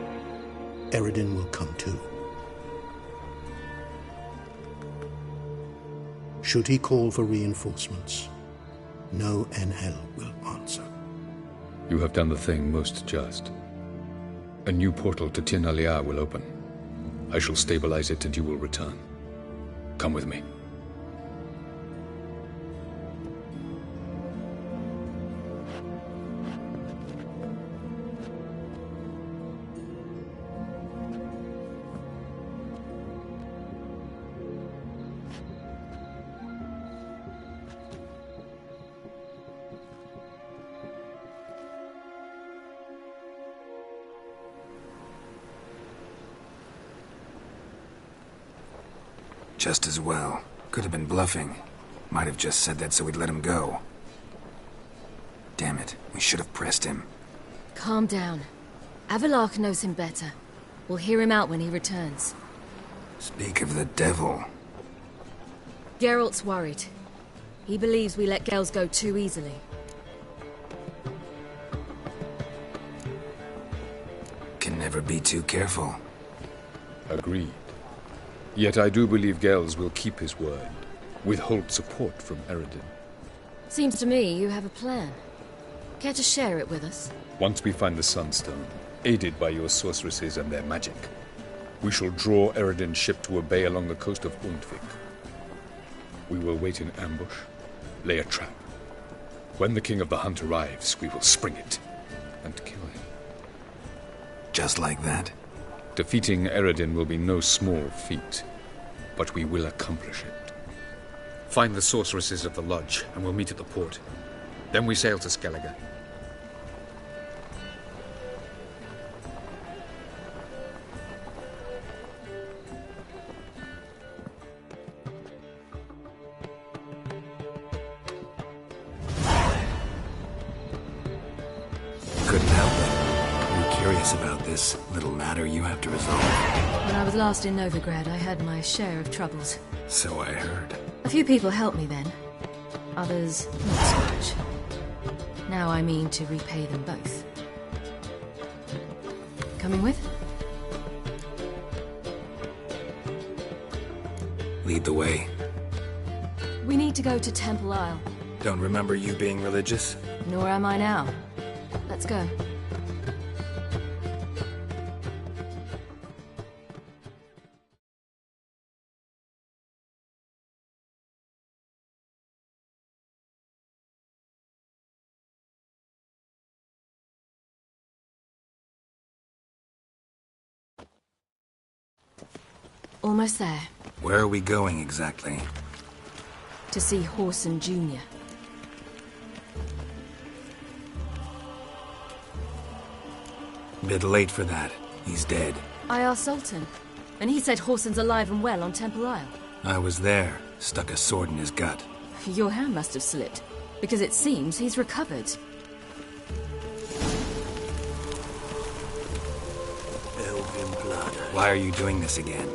Eredin will come too. Should he call for reinforcements, no NL will answer. You have done the thing most just. A new portal to Tir na Liar will open. I shall stabilize it and you will return. Come with me. Just as well. Could have been bluffing. Might have just said that so we'd let him go. Damn it, we should have pressed him. Calm down. Avalach knows him better. We'll hear him out when he returns. Speak of the devil. Geralt's worried. He believes we let Gels go too easily. Can never be too careful. Agreed. Yet I do believe Gels will keep his word, withhold support from Eredin. Seems to me you have a plan. Care to share it with us? Once we find the Sunstone, aided by your sorceresses and their magic, we shall draw Eredin's ship to a bay along the coast of Undvik. We will wait in ambush, lay a trap. When the King of the Hunt arrives, we will spring it and kill him. Just like that? Defeating Eredin will be no small feat, but we will accomplish it. Find the sorceresses of the lodge, and we'll meet at the port. Then we sail to Skellige. couldn't help it. I'm curious about this little matter you have to resolve. When I was last in Novigrad, I had my share of troubles. So I heard. A few people helped me then. Others, not so much. Now I mean to repay them both. Coming with? Lead the way. We need to go to Temple Isle. Don't remember you being religious? Nor am I now. Let's go. Almost there. Where are we going exactly? To see Horson Jr. Bit late for that. He's dead. I asked Sultan, and he said Horson's alive and well on Temple Isle. I was there. Stuck a sword in his gut. Your hand must have slipped, because it seems he's recovered. Elven blood. Why are you doing this again?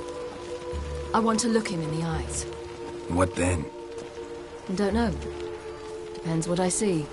I want to look him in the eyes. What then? Don't know. Depends what I see.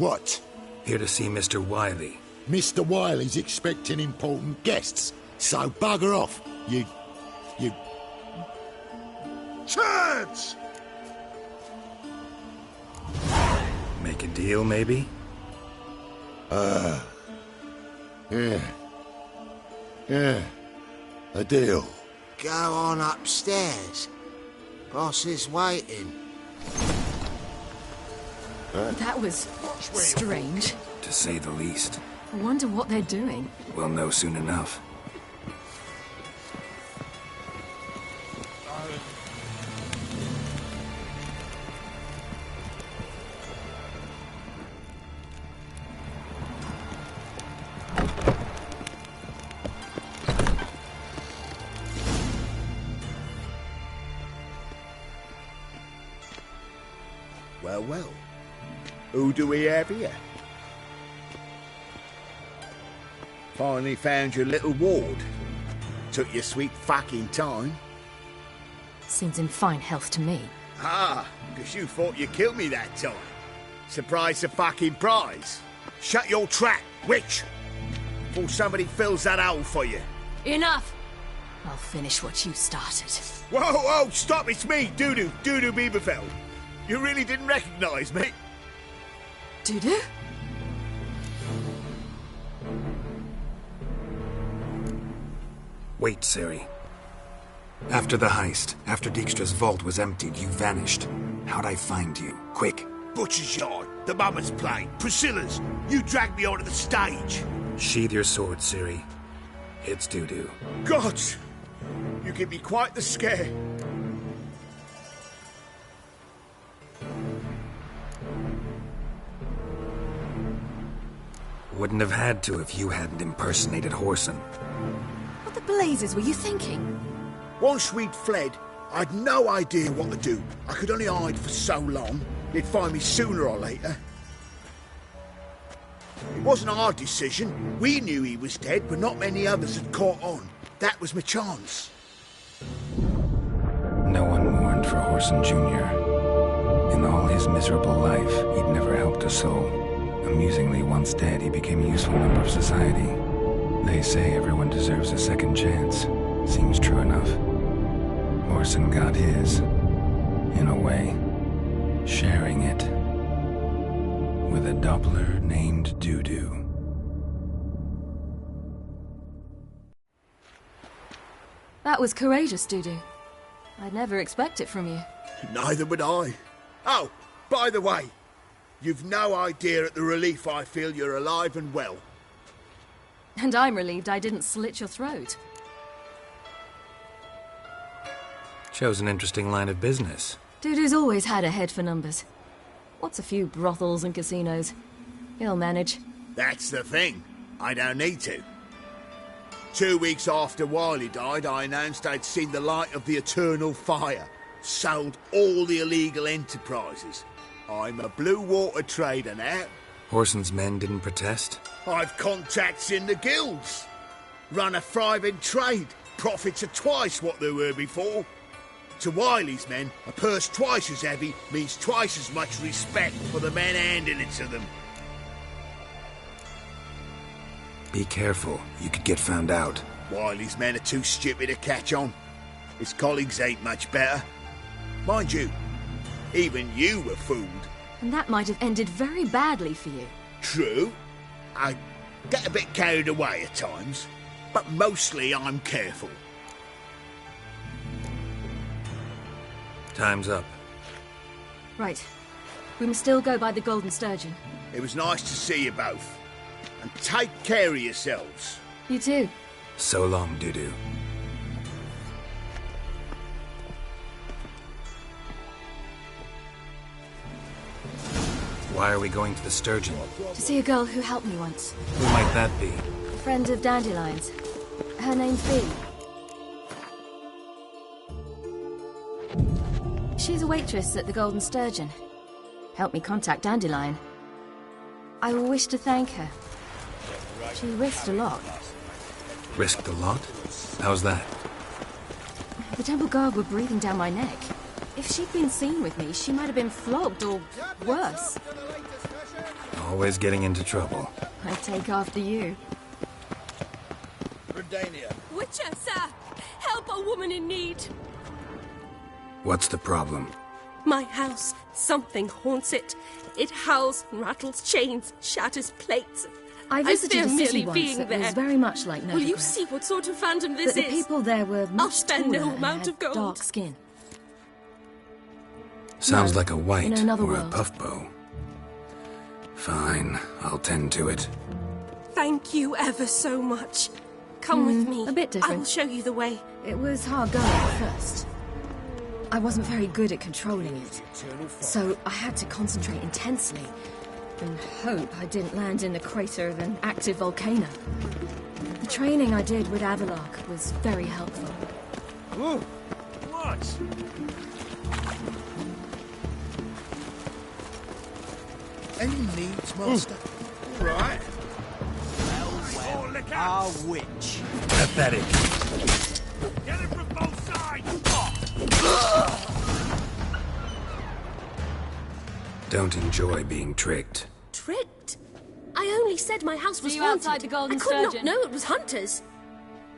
What? Here to see Mr. Wiley. Mr. Wiley's expecting important guests, so bugger off, you... Turds! Make a deal, maybe? Yeah. A deal. Go on upstairs. Boss is waiting. That was strange. To say the least. I wonder what they're doing. We'll know soon enough. Well. Who do we have here? Finally found your little ward. Took your sweet fucking time. Seems in fine health to me. Ah, because you thought you killed me that time. Surprise the fucking prize. Shut your trap, witch! Before somebody fills that hole for you. Enough! I'll finish what you started. Whoa, stop, it's me, Dudu Bieberfeld. You really didn't recognise me? Dudu? Wait, Ciri. After the heist, after Dijkstra's vault was emptied, you vanished. How'd I find you? Quick. Butcher's Yard, the Mama's Plane, Priscilla's. You dragged me onto the stage. Sheathe your sword, Ciri. It's Dudu. God! You give me quite the scare. Wouldn't have had to if you hadn't impersonated Whoreson. What the blazes were you thinking? Once we'd fled, I'd no idea what to do. I could only hide for so long. They'd find me sooner or later. It wasn't our decision. We knew he was dead, but not many others had caught on. That was my chance. No one mourned for Whoreson Jr. In all his miserable life, he'd never helped a soul. Amusingly, once dead, he became a useful member of society. They say everyone deserves a second chance. Seems true enough. Whoreson got his, in a way, sharing it with a Doppler named Dudu. That was courageous, Dudu. I'd never expect it from you. Neither would I. Oh, by the way, you've no idea at the relief I feel you're alive and well. And I'm relieved I didn't slit your throat. Chose an interesting line of business. Dudu's always had a head for numbers. What's a few brothels and casinos? He'll manage. That's the thing. I don't need to. 2 weeks after Wiley died, I announced I'd seen the light of the eternal fire. Sold all the illegal enterprises. I'm a blue water trader now. Whoreson's men didn't protest? I've contacts in the guilds. Run a thriving trade. Profits are twice what they were before. To Wiley's men, a purse twice as heavy means twice as much respect for the men handing it to them. Be careful. You could get found out. Wiley's men are too stupid to catch on. His colleagues ain't much better. Mind you, even you were fooled. And that might have ended very badly for you. True. I get a bit carried away at times, but mostly I'm careful. Time's up. Right. We must still go by the Golden Sturgeon. It was nice to see you both. And take care of yourselves. You too. So long, Dudu. Why are we going to the Sturgeon? To see a girl who helped me once. Who might that be? A friend of Dandelion's. Her name's Bee. She's a waitress at the Golden Sturgeon. Helped me contact Dandelion. I wish to thank her. She risked a lot. Risked a lot? How's that? The temple guard were breathing down my neck. If she'd been seen with me, she might have been flogged or worse. Always getting into trouble. I take after you. Redania. Witcher, sir! Help a woman in need! What's the problem? My house. Something haunts it. It howls, rattles chains, shatters plates. I visited fear a city merely once being that there. was very much like Novigrad. Will you see what sort of phantom this But the is? people there were much I'll spend no taller and amount had of gold. dark skin. Sounds No, like a white in another or a world. puff bow. Fine, I'll tend to it. Thank you ever so much. Come with me. A bit different. I will show you the way. It was hard going at first. I wasn't very good at controlling it, so I had to concentrate intensely and hope I didn't land in the crater of an active volcano. The training I did with Avalok was very helpful. Ooh, what? Any needs, master? Right. Oh, look out! A witch. Pathetic. Get it from both sides! Don't enjoy being tricked. Tricked? I only said my house was See you haunted. outside the Golden I could not Sturgeon. know it was hunters.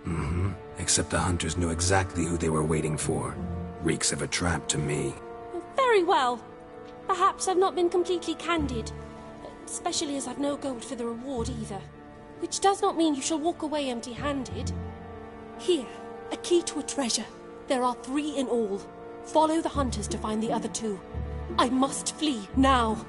Mm-hmm. Except the hunters knew exactly who they were waiting for. Reeks of a trap to me. Very well. Perhaps I've not been completely candid. Especially as I've no gold for the reward either. Which does not mean you shall walk away empty-handed. Here, a key to a treasure. There are 3 in all. Follow the hunters to find the other 2. I must flee now.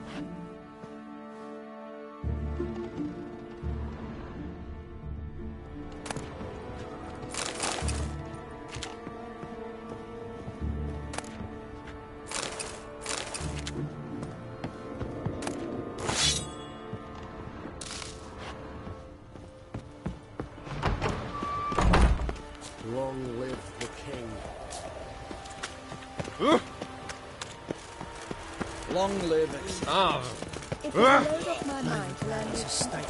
Long live the king. Long live If you load up my mind to learn this I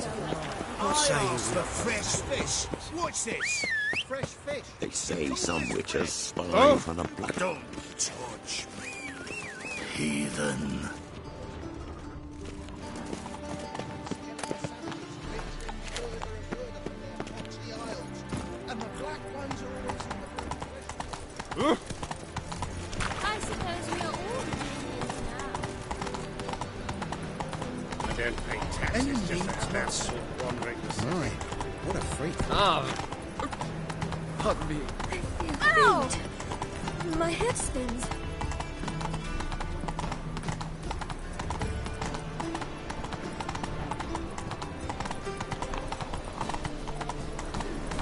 asked for fresh fish. What's this? Fresh fish. They say some witches spy from the black. Don't touch me. Heathen. And the black ones are always in the I suppose we are all I don't pay taxes just to have that sort wandering the city. My, what a freak. Pardon me. Ow! My head spins.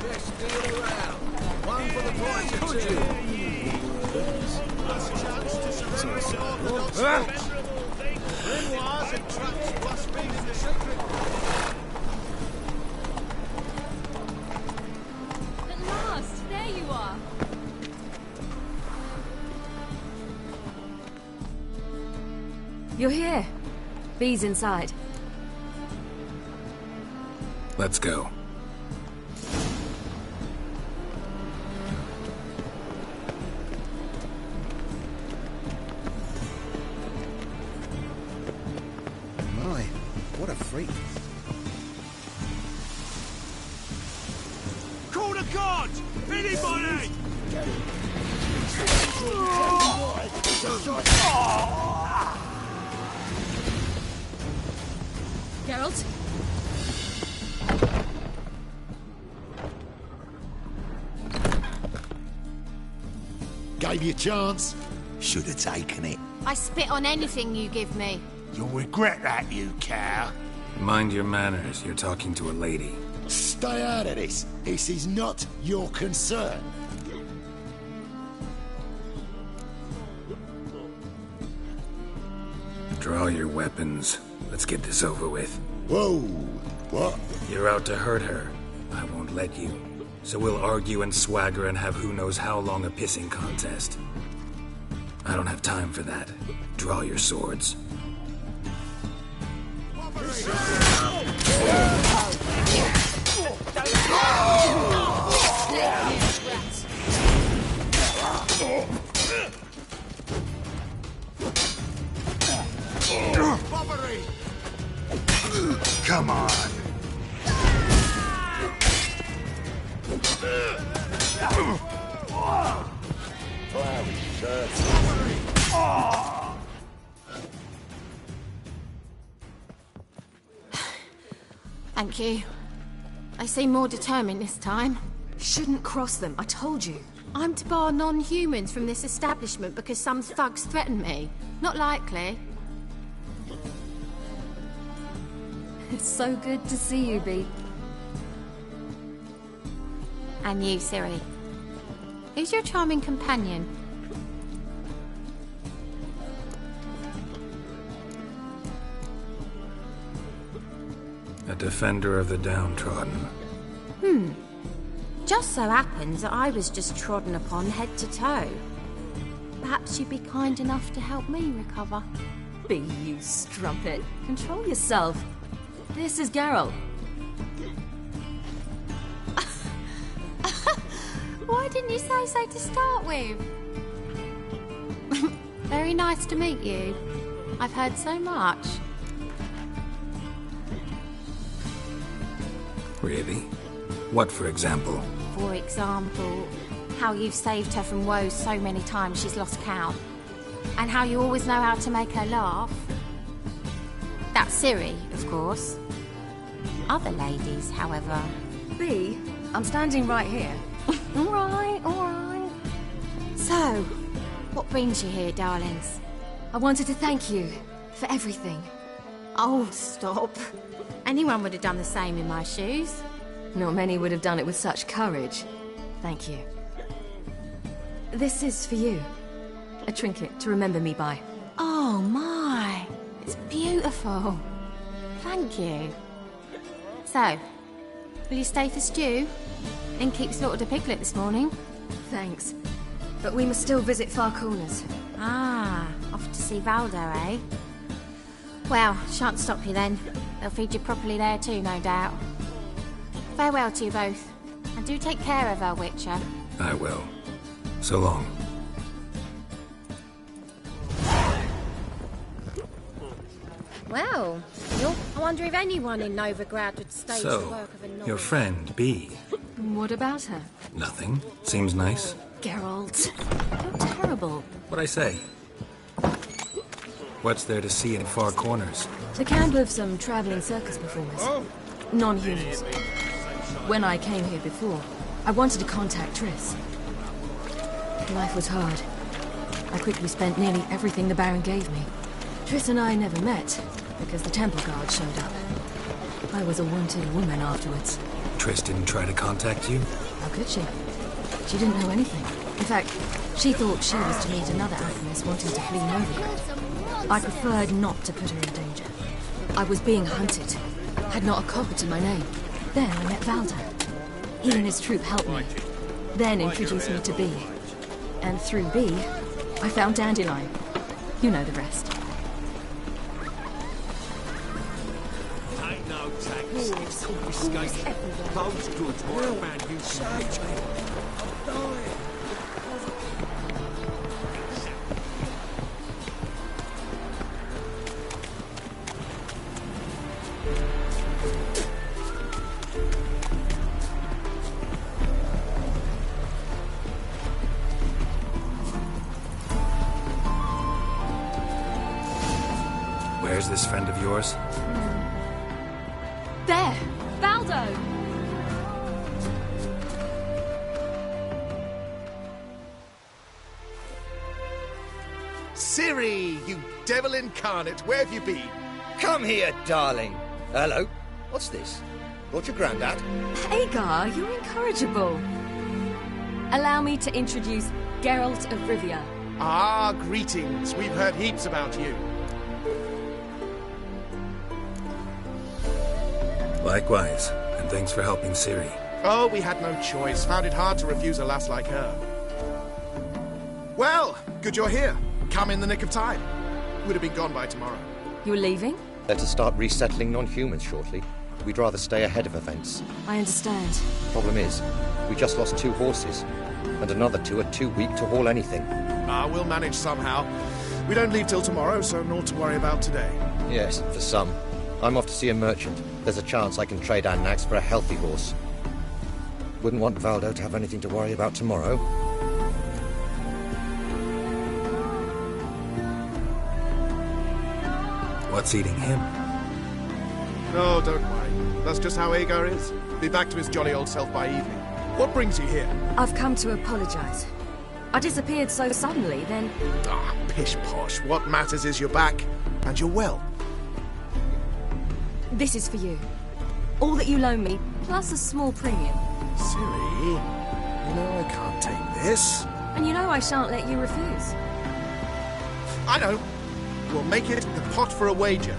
best deal around. One for the price of 2. Grimoires and traps plus reading the secret. At last, there you are. You're here. Bee's inside. Let's go. My, what a freak. Call the gods! Anybody! Geralt? Gave you a chance. Should have taken it. I spit on anything you give me. You'll regret that, you cow. Mind your manners, you're talking to a lady. Stay out of this. This is not your concern. Draw your weapons. Let's get this over with. Whoa! What? You're out to hurt her. I won't let you. So we'll argue and swagger and have who knows how long a pissing contest. I don't have time for that. Draw your swords. Bobbery! Come on. Thank you. They seem more determined this time. Shouldn't cross them, I told you. I'm to bar non-humans from this establishment because some thugs threaten me. Not likely. It's so good to see you, Bee. And you, Ciri. Who's your charming companion? A defender of the downtrodden. Just so happens that I was just trodden upon head to toe. Perhaps you'd be kind enough to help me recover. Bee, you strumpet. Control yourself. This is Geralt. Why didn't you say so to start with? Very nice to meet you. I've heard so much. Really? What, for example? For example, how you've saved her from woes so many times she's lost count. And how you always know how to make her laugh. That's Ciri, of course. Other ladies, however... Bee, I'm standing right here. All right. So, what brings you here, darlings? I wanted to thank you for everything. Oh, stop. Anyone would have done the same in my shoes. Not many would have done it with such courage. Thank you. This is for you. A trinket to remember me by. Oh, my. It's beautiful. Thank you. So, will you stay for stew? And keep slaughtered a piglet this morning? Thanks. But we must still visit Far Corners. Ah, off to see Valdo, eh? Well, shan't stop you then. They'll feed you properly there too, no doubt. Farewell to you both. And do take care of her, Witcher. I will. So long. Well, I wonder if anyone in Novigrad would stage the work of a novel. Your friend, Bee. What about her? Nothing. Seems nice. Geralt, you're terrible. What'd I say? What's there to see in Far Corners? The camp of some travelling circus performers. Non-humans. When I came here before, I wanted to contact Triss. Life was hard. I quickly spent nearly everything the Baron gave me. Triss and I never met, because the Temple Guard showed up. I was a wanted woman afterwards. Triss didn't try to contact you? How could she? She didn't know anything. In fact, she thought she was to meet another alchemist wanting to flee Novigrad. I preferred not to put her in danger. I was being hunted. Had not a copper to my name. Then I met Valda. He and his troop helped me. Then introduced me to Bee. And through Bee, I found Dandelion. You know the rest. Ain't no tax. It's confiscated. Those goods might have found you some rich people. I'm dying. Where's this friend of yours? There! Baldo! Ciri, you devil incarnate, where have you been? Come here, darling. Hello. What's this? Brought your granddad? Agar, you're incorrigible. Allow me to introduce Geralt of Rivia. Ah, greetings. We've heard heaps about you. Likewise, and thanks for helping Ciri. Oh, we had no choice. Found it hard to refuse a lass like her. Well, good you're here. Come in the nick of time. Would have been gone by tomorrow. You're leaving? They're to start resettling non-humans shortly. We'd rather stay ahead of events. I understand. Problem is, we just lost 2 horses, and another 2 are too weak to haul anything. Ah, we'll manage somehow. We don't leave till tomorrow, so naught to worry about today. Yes, for some. I'm off to see a merchant. There's a chance I can trade our nags for a healthy horse. Wouldn't want Valdo to have anything to worry about tomorrow. What's eating him? No, don't worry. That's just how Agar is. Be back to his jolly old self by evening. What brings you here? I've come to apologise. I disappeared so suddenly, then... Ah, pish-posh. What matters is you're back, and you're well. This is for you. All that you loan me, plus a small premium. Ciri, you know I can't take this. And you know I shan't let you refuse. I know. We'll make it the pot for a wager.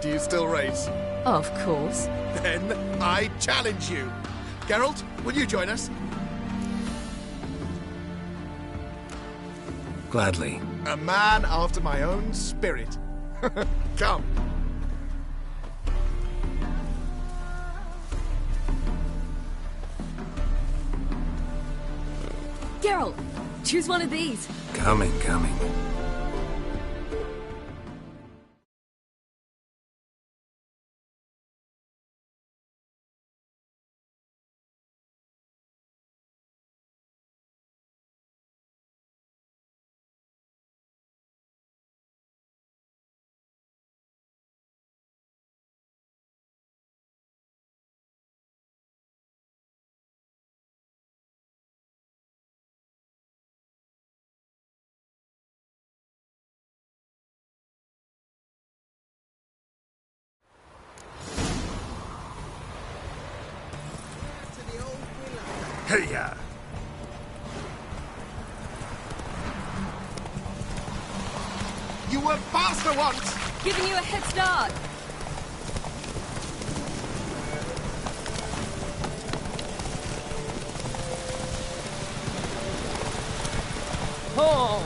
Do you still race? Of course. Then I challenge you. Geralt, will you join us? Gladly. A man after my own spirit. Come. Geralt, choose one of these. Coming. Hey-ya! You were faster once! Giving you a head start. Oh!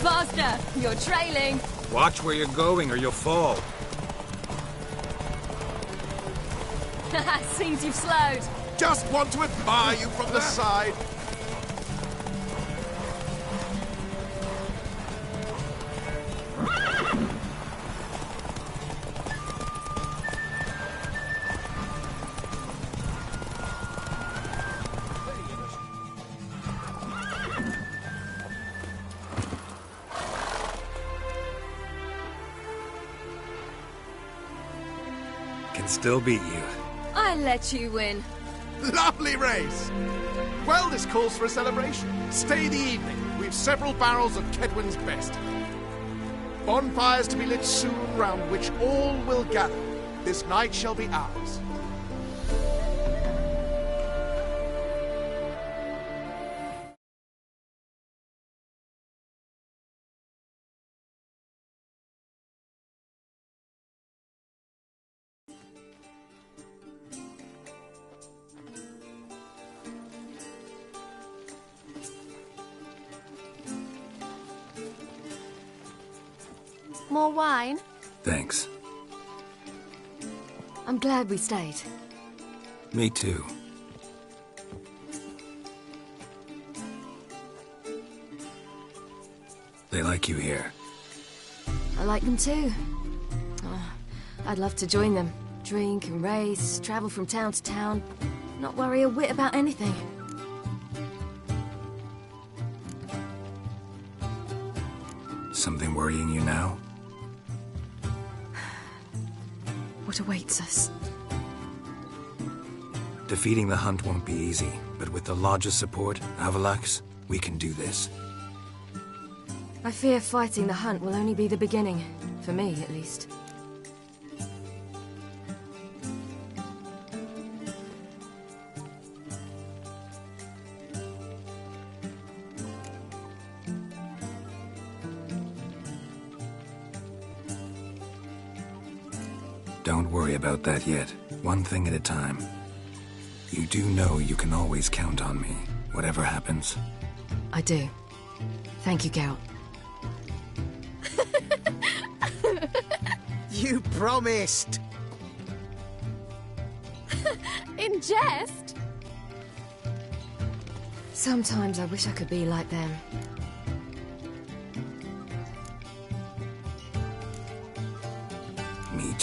Faster! You're trailing. Watch where you're going or you'll fall. Seems you've slowed. Just want to admire you from the side. Can still beat you. I let you win. Lovely race! Well, this calls for a celebration. Stay the evening. We've several barrels of Kedwin's best. Bonfires to be lit soon, round which all will gather. This night shall be ours. More wine? Thanks. I'm glad we stayed. Me too. They like you here. I like them too. I'd love to join them. Drink and race, travel from town to town. Not worry a whit about anything. Something worrying you now? What awaits us? Defeating the hunt won't be easy, but with the Lodge's support, Avalax, we can do this. I fear fighting the hunt will only be the beginning. For me, at least. Don't worry about that yet. One thing at a time. You do know you can always count on me, whatever happens. I do. Thank you, Geralt. You promised! In jest? Sometimes I wish I could be like them.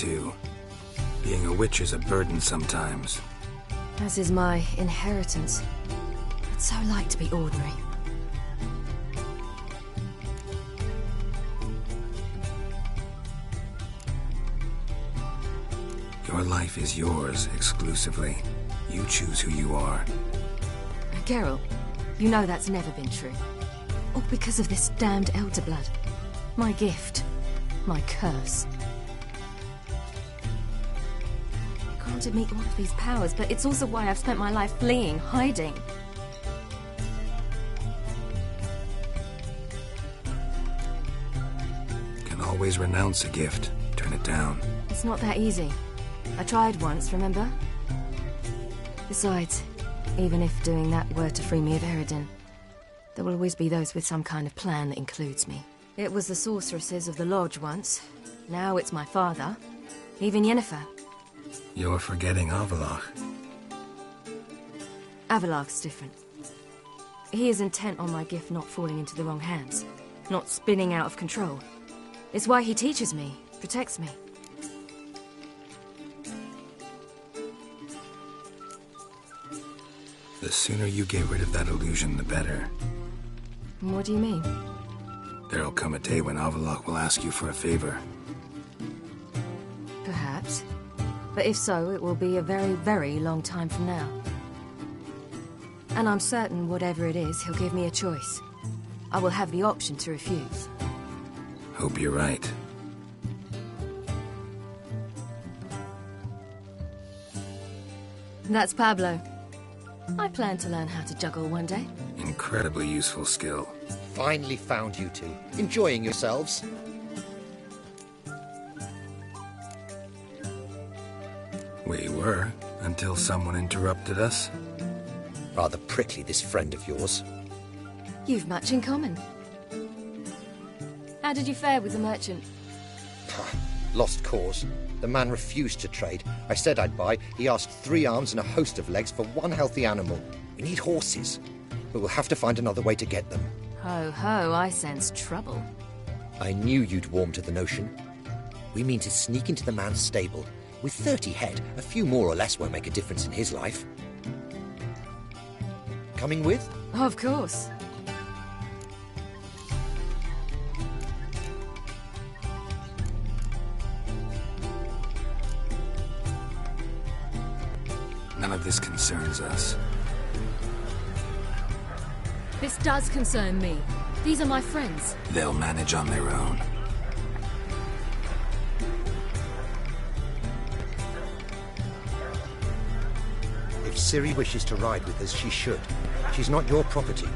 too. Being a witch is a burden sometimes. As is my inheritance. I'd so like to be ordinary. Your life is yours, exclusively. You choose who you are. Geralt, you know that's never been true. All because of this damned elder blood. My gift. My curse. Granted me all of these powers, but it's also why I've spent my life fleeing, hiding. Can always renounce a gift, turn it down. It's not that easy. I tried once, remember? Besides, even if doing that were to free me of Eredin, there will always be those with some kind of plan that includes me. It was the sorceresses of the Lodge once. Now it's my father. Even Yennefer. You're forgetting Avallac'h. Avallac'h's different. He is intent on my gift not falling into the wrong hands. Not spinning out of control. It's why he teaches me, protects me. The sooner you get rid of that illusion, the better. What do you mean? There'll come a day when Avallac'h will ask you for a favor. Perhaps. But if so, it will be a very, very long time from now. And I'm certain whatever it is, he'll give me a choice. I will have the option to refuse. Hope you're right. That's Pablo. I plan to learn how to juggle one day. Incredibly useful skill. Finally found you two. Enjoying yourselves? We were, until someone interrupted us. Rather prickly, this friend of yours. You've much in common. How did you fare with the merchant? Lost cause. The man refused to trade. I said I'd buy. He asked 3 arms and a host of legs for 1 healthy animal. We need horses, but we'll have to find another way to get them. Ho ho, I sense trouble. I knew you'd warm to the notion. We mean to sneak into the man's stable. With 30 head, a few more or less won't make a difference in his life. Coming with? Of course. None of this concerns us. This does concern me. These are my friends. They'll manage on their own. If Ciri wishes to ride with us, she should. She's not your property.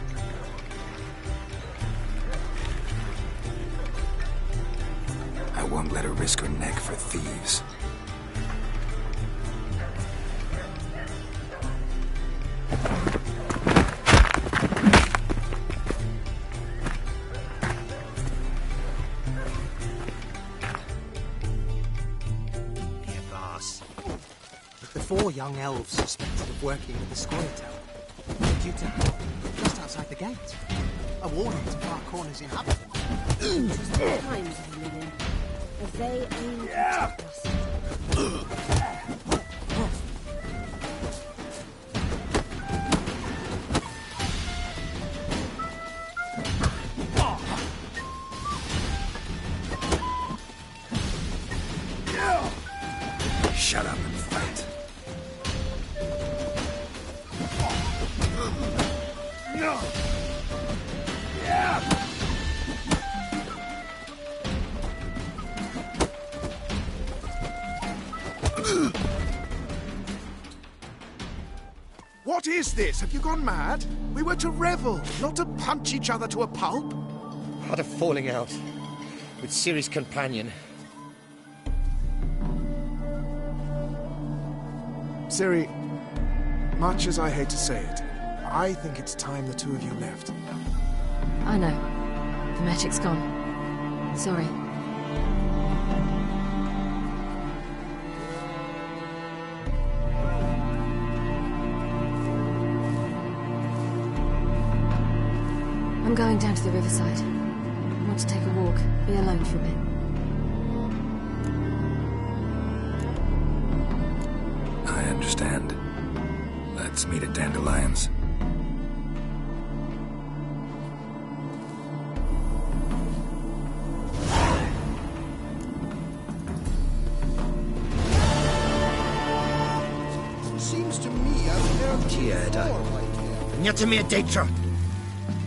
I won't let her risk her neck for thieves. Four young elves suspected of working with the Squire Tower. Due to help just outside the gate. A warning to far corners inhabited. What times are we in? As they aim to protect us. Shut up and fight. What is this? Have you gone mad? We were to revel, not to punch each other to a pulp. Had a falling out with Ciri's companion. Ciri, much as I hate to say it, I think it's time the 2 of you left. I know. The magic's gone. Sorry. I'm going down to the riverside. I want to take a walk, be alone for a bit. Let's meet at Dandelions. Seems to me I've heard Tierda. Nyatamir Datra.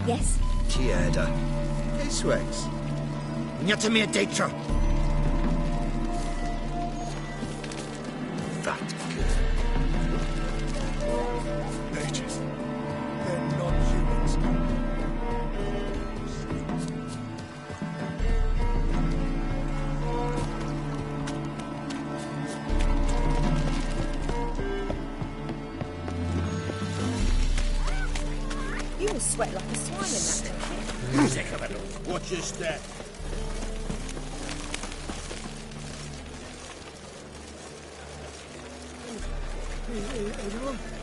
Yes? Tierda. Eswex. Nyatamir Datra. That good. Mages. They're non-humans. You will sweat like a swine in that jacket. Sick of it. Watch your step.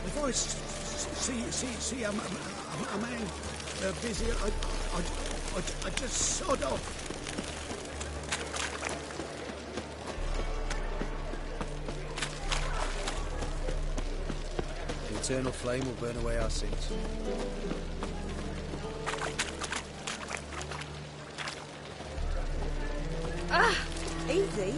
If I see a man busy, I just sod off. The eternal flame will burn away our sins. Ah, easy.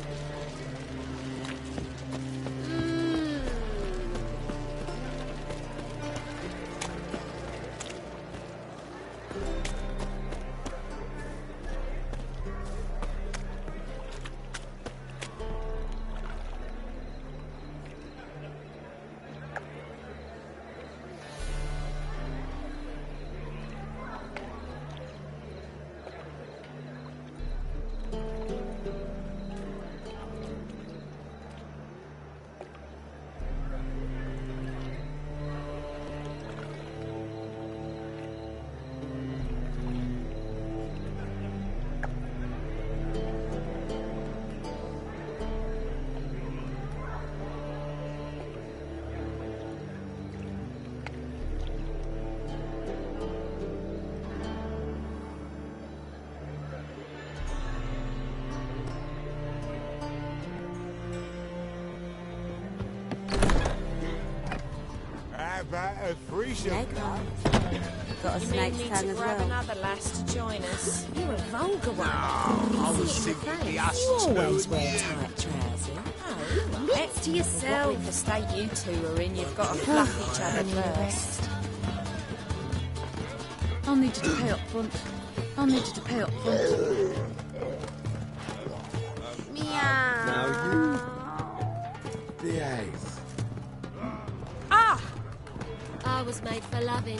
About a threesome. Got a snake's Need tongue to as grab well. another lass to join us. You're a vulgar one. I was thinking the us You always two. wear tight trousers. Oh, next to What yourself. with the state you two are in, you've got to fluff each other first. I'll need you to pay up front. I'll need you to pay up front. Now you behave. Ah! I was made for loving.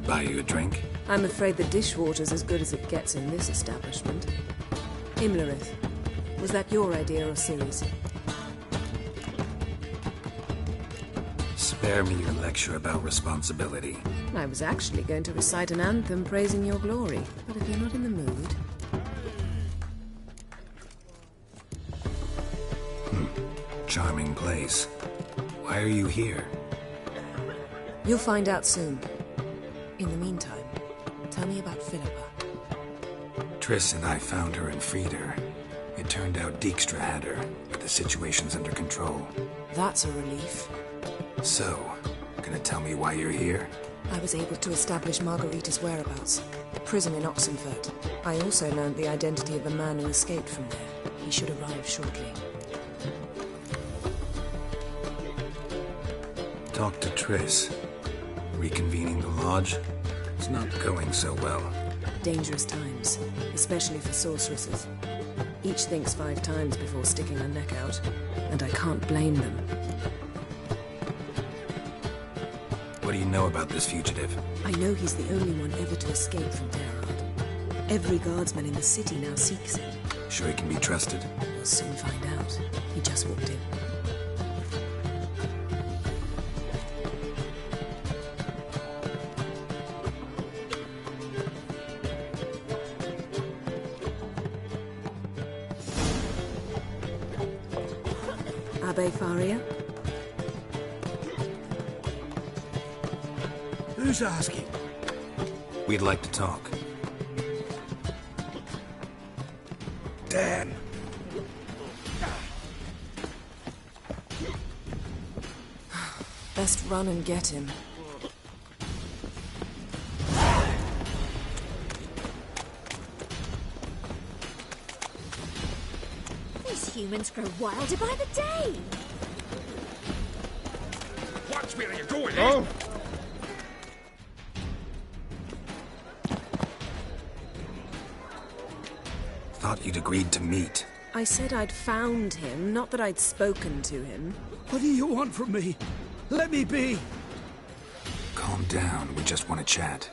Buy you a drink? I'm afraid the dishwater's as good as it gets in this establishment. Imlerith, was that your idea or Ciri's? Spare me your lecture about responsibility. I was actually going to recite an anthem praising your glory, but if you're not in the mood... Charming place. Why are you here? You'll find out soon. In the meantime, tell me about Philippa. Triss and I found her and freed her. It turned out Dijkstra had her, but the situation's under control. That's a relief. So, gonna tell me why you're here? I was able to establish Margarita's whereabouts. Prison in Oxenfurt. I also learned the identity of a man who escaped from there. He should arrive shortly. Talk to Triss. Reconvening the lodge? It's not going so well. Dangerous times, especially for sorceresses. Each thinks 5 times before sticking her neck out, and I can't blame them. What do you know about this fugitive? I know he's the only one ever to escape from Terrard. Every guardsman in the city now seeks him. Sure he can be trusted? We'll soon find out. He just walked in. Abbe Faria, Who's asking? We'd like to talk. Dan. Best run and get him. These humans grow wilder by the day. Watch where you're going, Oh. Thought you'd agreed to meet. I said I'd found him, not that I'd spoken to him. What do you want from me? Let me be. Calm down, we just want to chat.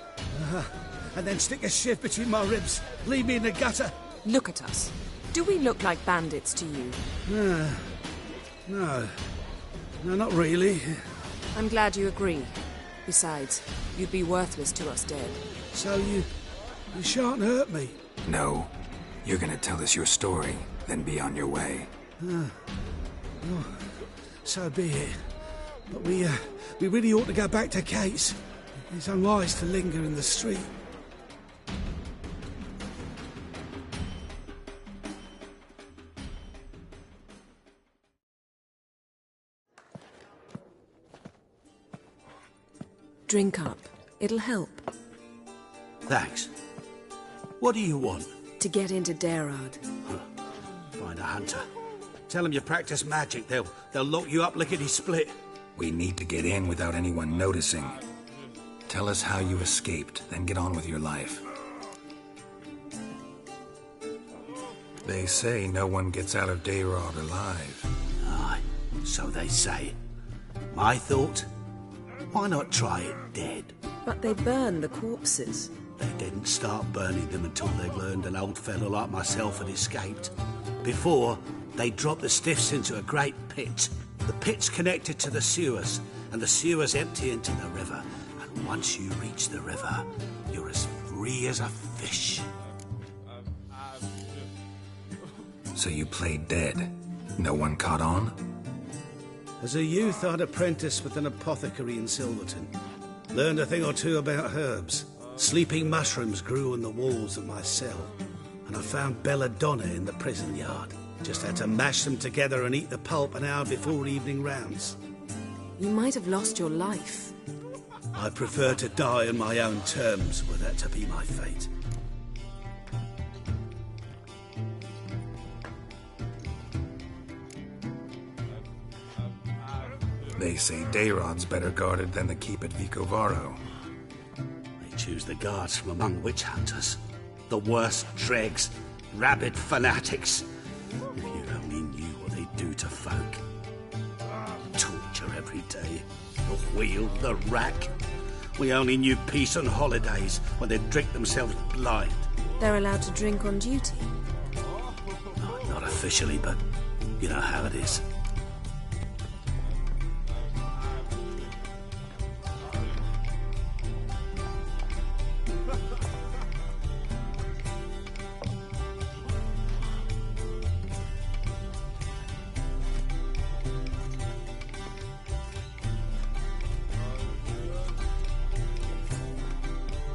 And then stick a shiv between my ribs. Leave me in the gutter. Look at us. Do we look like bandits to you? No. No, not really. I'm glad you agree. Besides, you'd be worthless to us dead. So you shan't hurt me. No. You're gonna tell us your story, then be on your way. Oh, so be it. But we really ought to go back to Kate's. It's unwise to linger in the street. Drink up. It'll help. Thanks. What do you want? To get into Darad. Find a hunter. Tell them you practice magic. They'll lock you up lickety-split. We need to get in without anyone noticing. Tell us how you escaped, then get on with your life. They say no one gets out of Darad alive. Aye, so they say. My thought? Why not try it dead? But they burn the corpses. They didn't start burning them until they'd learned an old fellow like myself had escaped. Before, they dropped the stiffs into a great pit. The pit's connected to the sewers, and the sewers empty into the river. And once you reach the river, you're as free as a fish. So you played dead? No one caught on? As a youth, I'd apprenticed with an apothecary in Silverton. Learned a thing or two about herbs. Sleeping mushrooms grew on the walls of my cell. And I found belladonna in the prison yard. Just had to mash them together and eat the pulp an hour before evening rounds. You might have lost your life. I prefer to die on my own terms, were that to be my fate. They say Darod's better guarded than the keep at Vicovaro. They choose the guards from among witch hunters. The worst dregs, rabid fanatics. If you only knew what they do to folk. Torture every day. The wheel, the rack. We only knew peace on holidays when they'd drink themselves blind. They're allowed to drink on duty? Not officially, but you know how it is.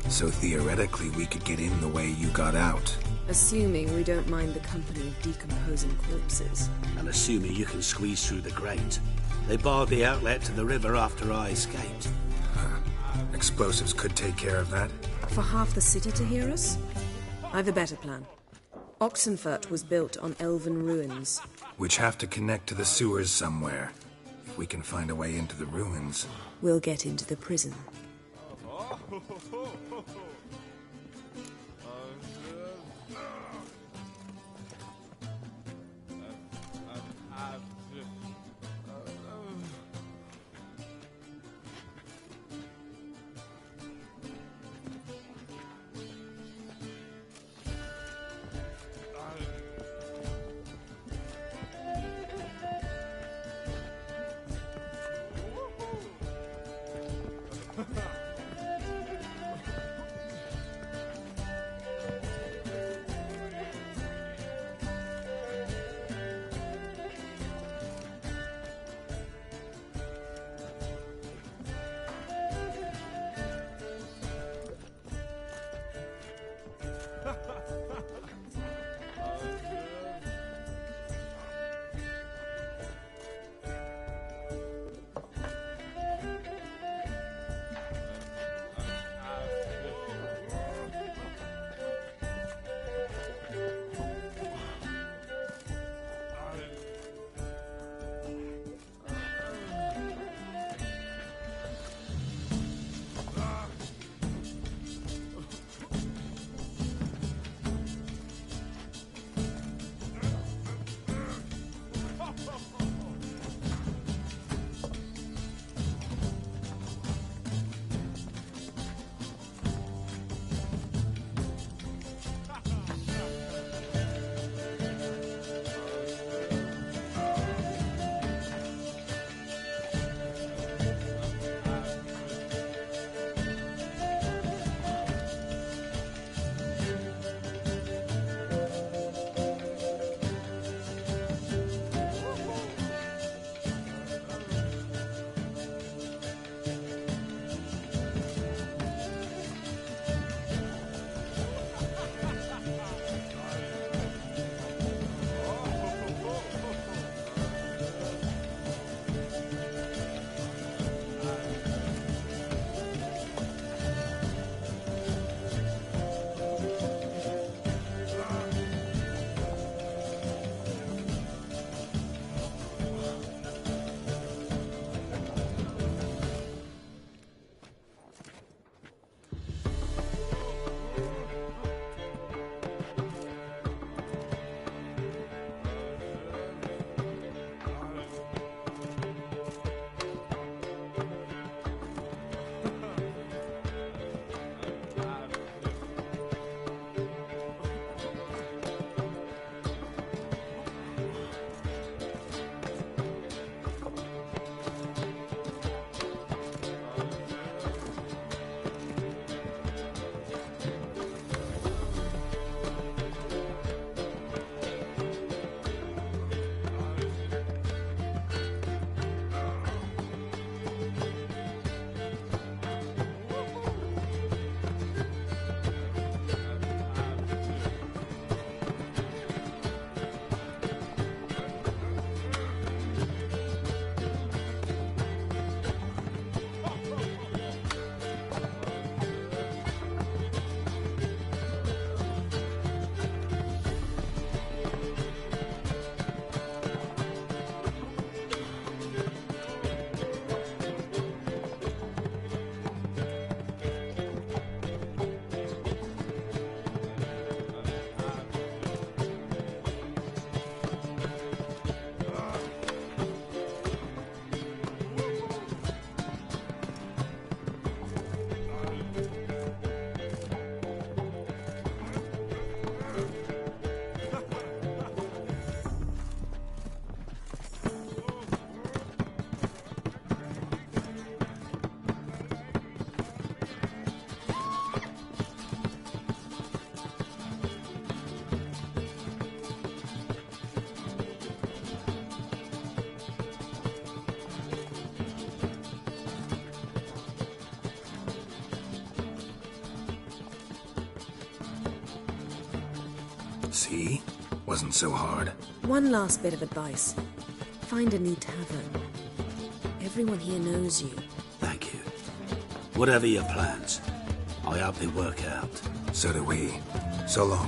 So theoretically, we could get in the way you got out. Assuming we don't mind the company of decomposing corpses. And assuming you can squeeze through the grate. They barred the outlet to the river after I escaped. Explosives could take care of that. For half the city to hear us? I've a better plan. Oxenfurt was built on elven ruins. Which have to connect to the sewers somewhere. If we can find a way into the ruins. We'll get into the prison. See? Wasn't so hard. One last bit of advice. Find a new tavern. Everyone here knows you. Thank you. Whatever your plans, I hope they work out. So do we. So long.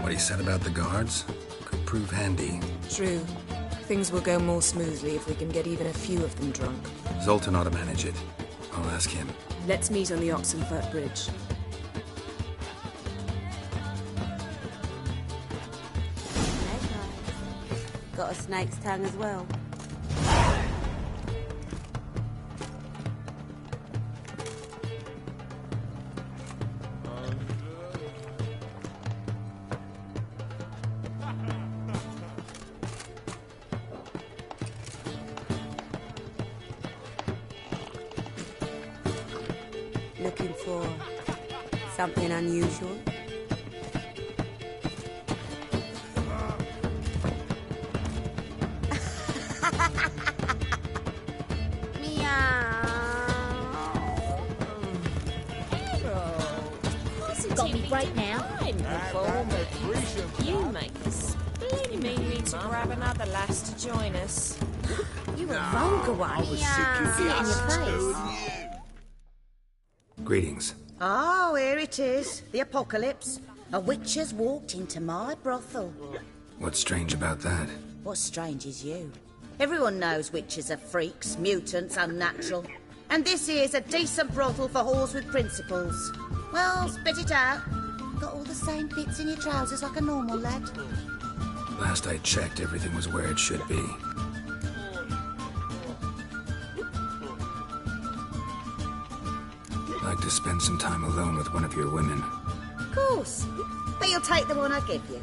What he said about the guards could prove handy. True. Things will go more smoothly if we can get even a few of them drunk. Zoltan ought to manage it. I'll ask him. Let's meet on the Oxenfurt Bridge. Got a snake's tongue as well. Looking for something unusual? Got me right now. You make a splendid. You mean you need to grab another lass to join us? You were wrong, Gawaii. See it in your face. Greetings. Oh, here it is. The apocalypse. A witch has walked into my brothel. What's strange about that? What's strange is you. Everyone knows witches are freaks, mutants, unnatural. And this here's a decent brothel for whores with principles. Well, spit it out. Got all the same bits in your trousers like a normal lad. Last I checked, everything was where it should be. I'd like to spend some time alone with one of your women. Of course. But you'll take the one I give you.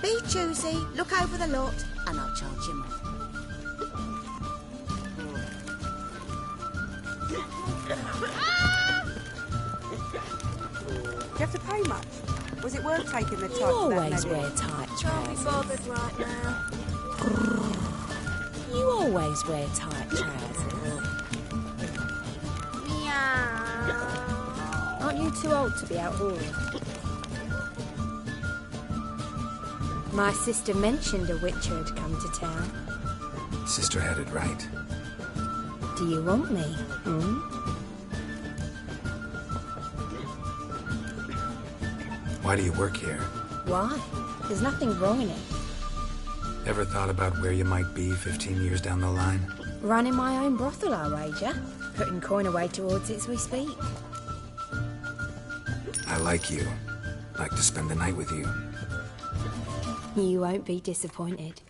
Be choosy, look over the lot, and I'll charge you more. Do you have to pay much? Was it worth taking the time? You always wear tight trousers. Can't be bothered right now. You always wear tight trousers. Aren't you too old to be out whoring? My sister mentioned a witcher had come to town. Sister had it right. Do you want me? Why do you work here? Why? There's nothing wrong in it. Ever thought about where you might be 15 years down the line? Running my own brothel, I wager. Putting coin away towards it as we speak. I like you. Like to spend the night with you. You won't be disappointed.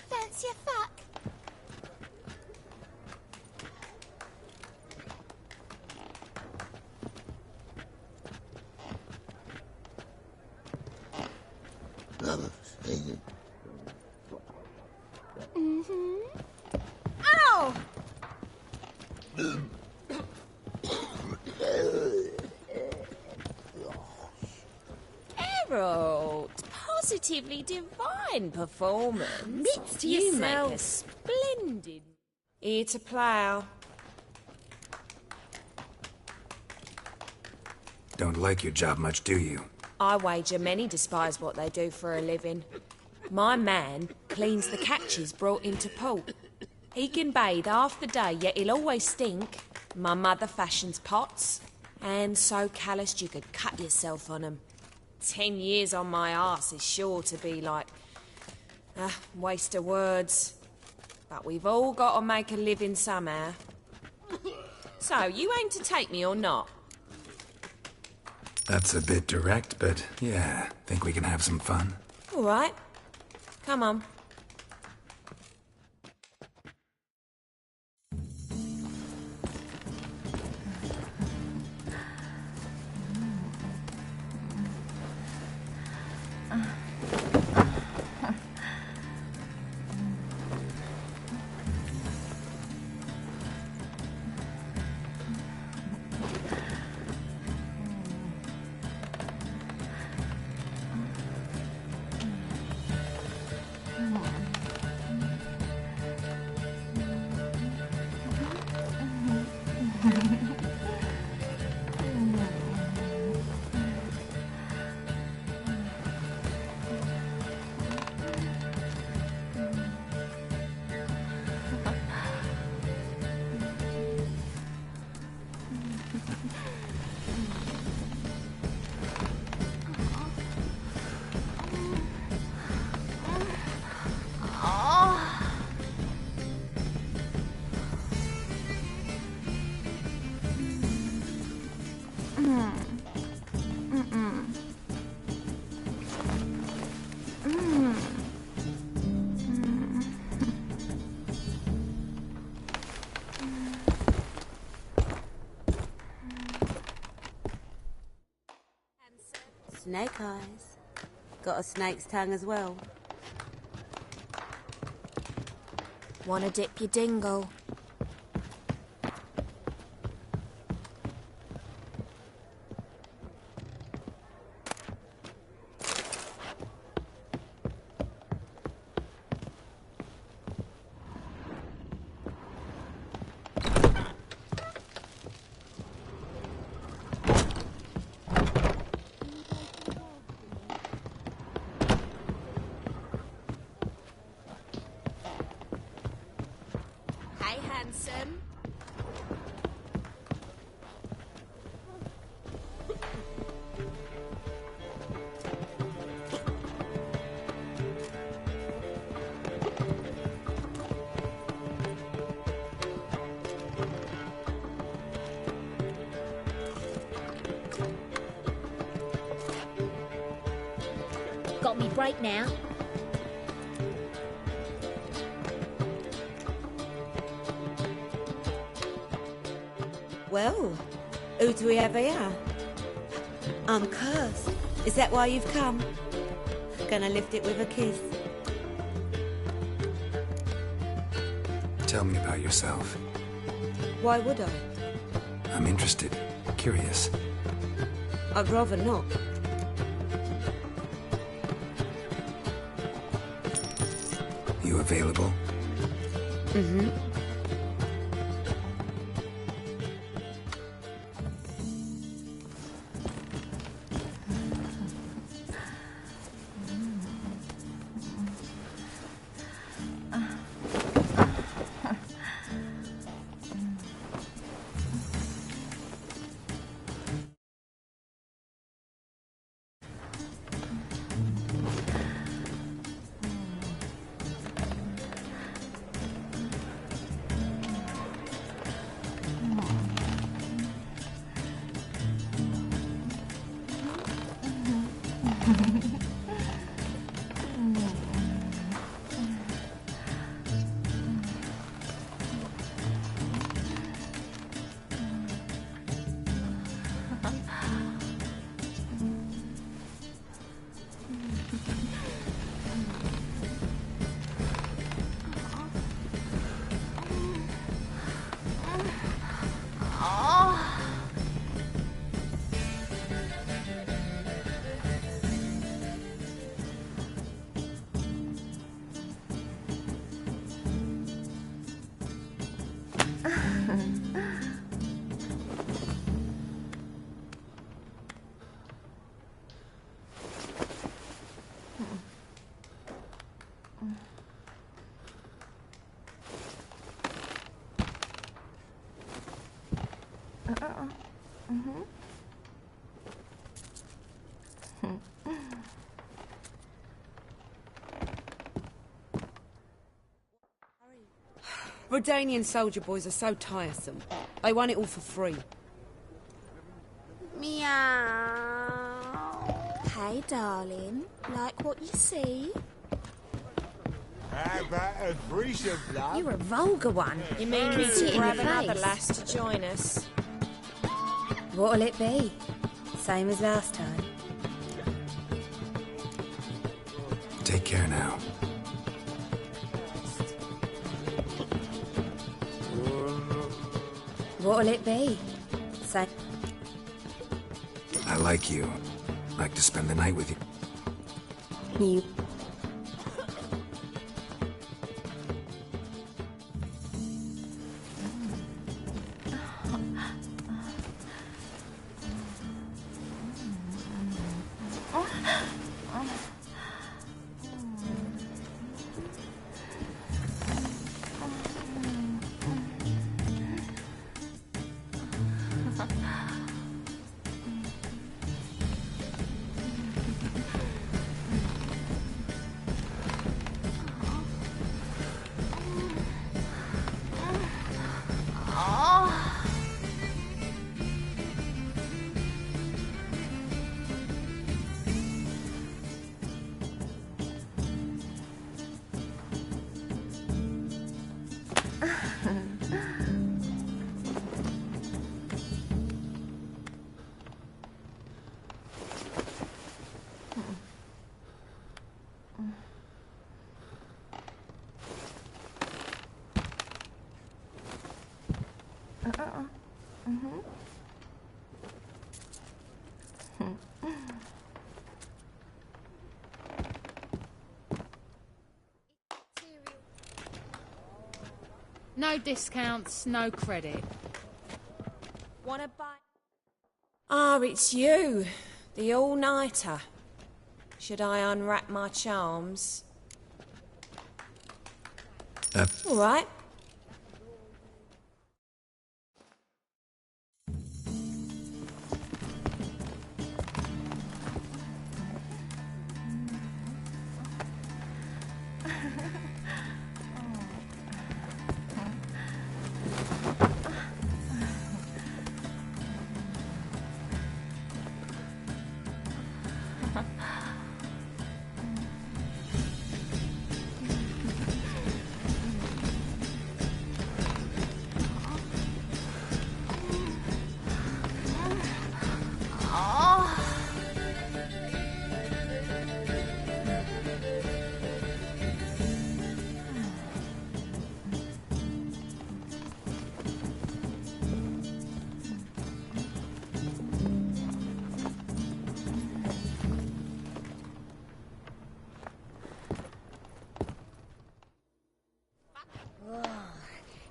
Fancy a fuck? Ow! Harold, positively divine. fine performance. Admit to You yourself. make a splendid... Here to plough. Don't like your job much, do you? I wager many despise what they do for a living. My man cleans the catches brought into port. He can bathe half the day, yet he'll always stink. My mother fashions pots, and so calloused you could cut yourself on 'em. 10 years on my arse is sure to be like... waste of words. But we've all got to make a living somehow. So, you aim to take me or not? That's a bit direct, but yeah, think we can have some fun. All right. Come on. Snake eyes. Got a snake's tongue as well. Wanna dip your dingle? Hey, handsome. Got me break now. Well, who do we have here? I'm cursed. Is that why you've come? Gonna lift it with a kiss? Tell me about yourself. Why would I? I'm interested, curious. I'd rather not. You available? Mm-hmm. Redanian soldier boys are so tiresome. They want it all for free. Meow. Hey, darling. Like what you see? How about a threesome, love? You're a vulgar one. You mean Can we see it could in grab your another face. lass to join us? What'll it be? Same as last time. Take care now. What'll it be? Same. I like you. Like to spend the night with you. You. No discounts, no credit. Wanna buy? Ah, it's you. The all-nighter. Should I unwrap my charms? All right.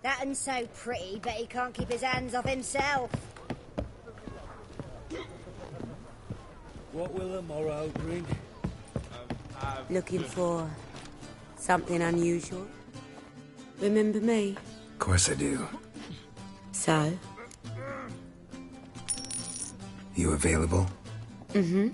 That un's so pretty, but he can't keep his hands off himself. What will the morrow bring? Looking for something unusual? Remember me? Of course I do. So? You available? Mm-hmm.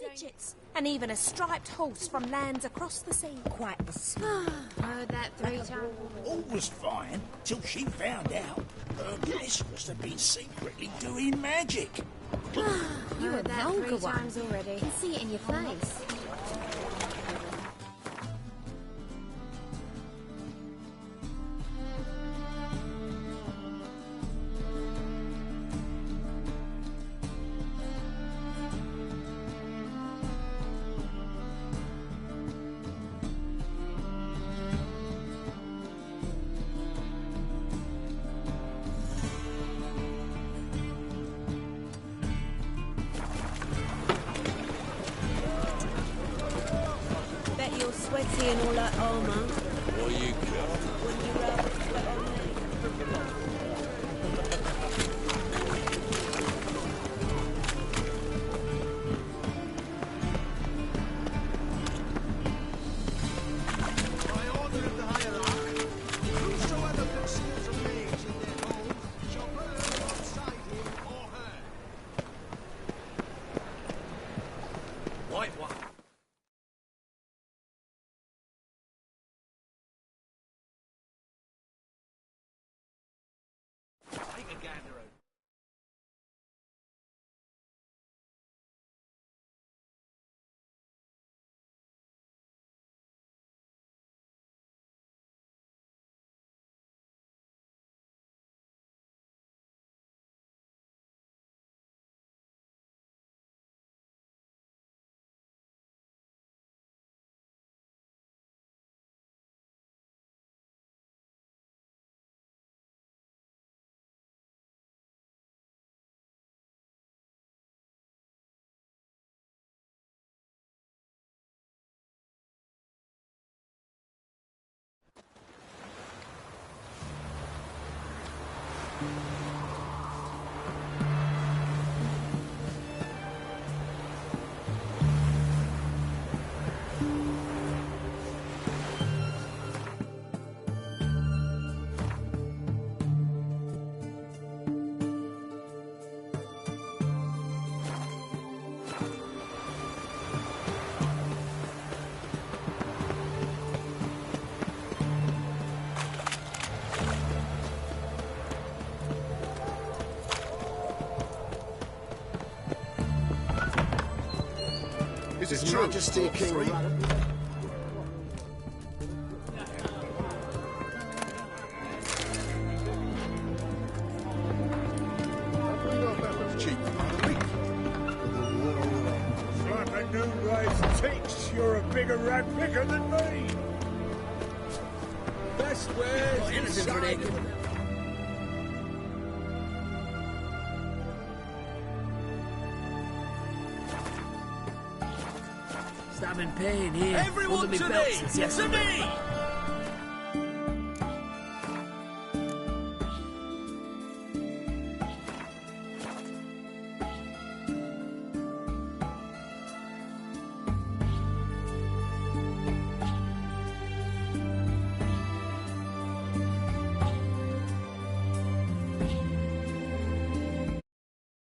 Midgets, and even a striped horse from lands across the sea. Quite the smell. Heard that 3 times. All was fine till she found out her mistress had been secretly doing magic. You were that vulgar 3 one. times already. I can see it in your face. Bet you're sweaty in all that armour. What you got? When you rather sweat on me. By order of the hierarch, whosoever conceals a mage in their home shall burn alongside him or her. White one. Take a gander over. Is it true? Majesty, King. Cheap by the week. Like a new race ticks, you're a bigger rat picker than me. Best wares innocent for Stabbing pain here. Everyone Under me to belt me! since To yesterday. me!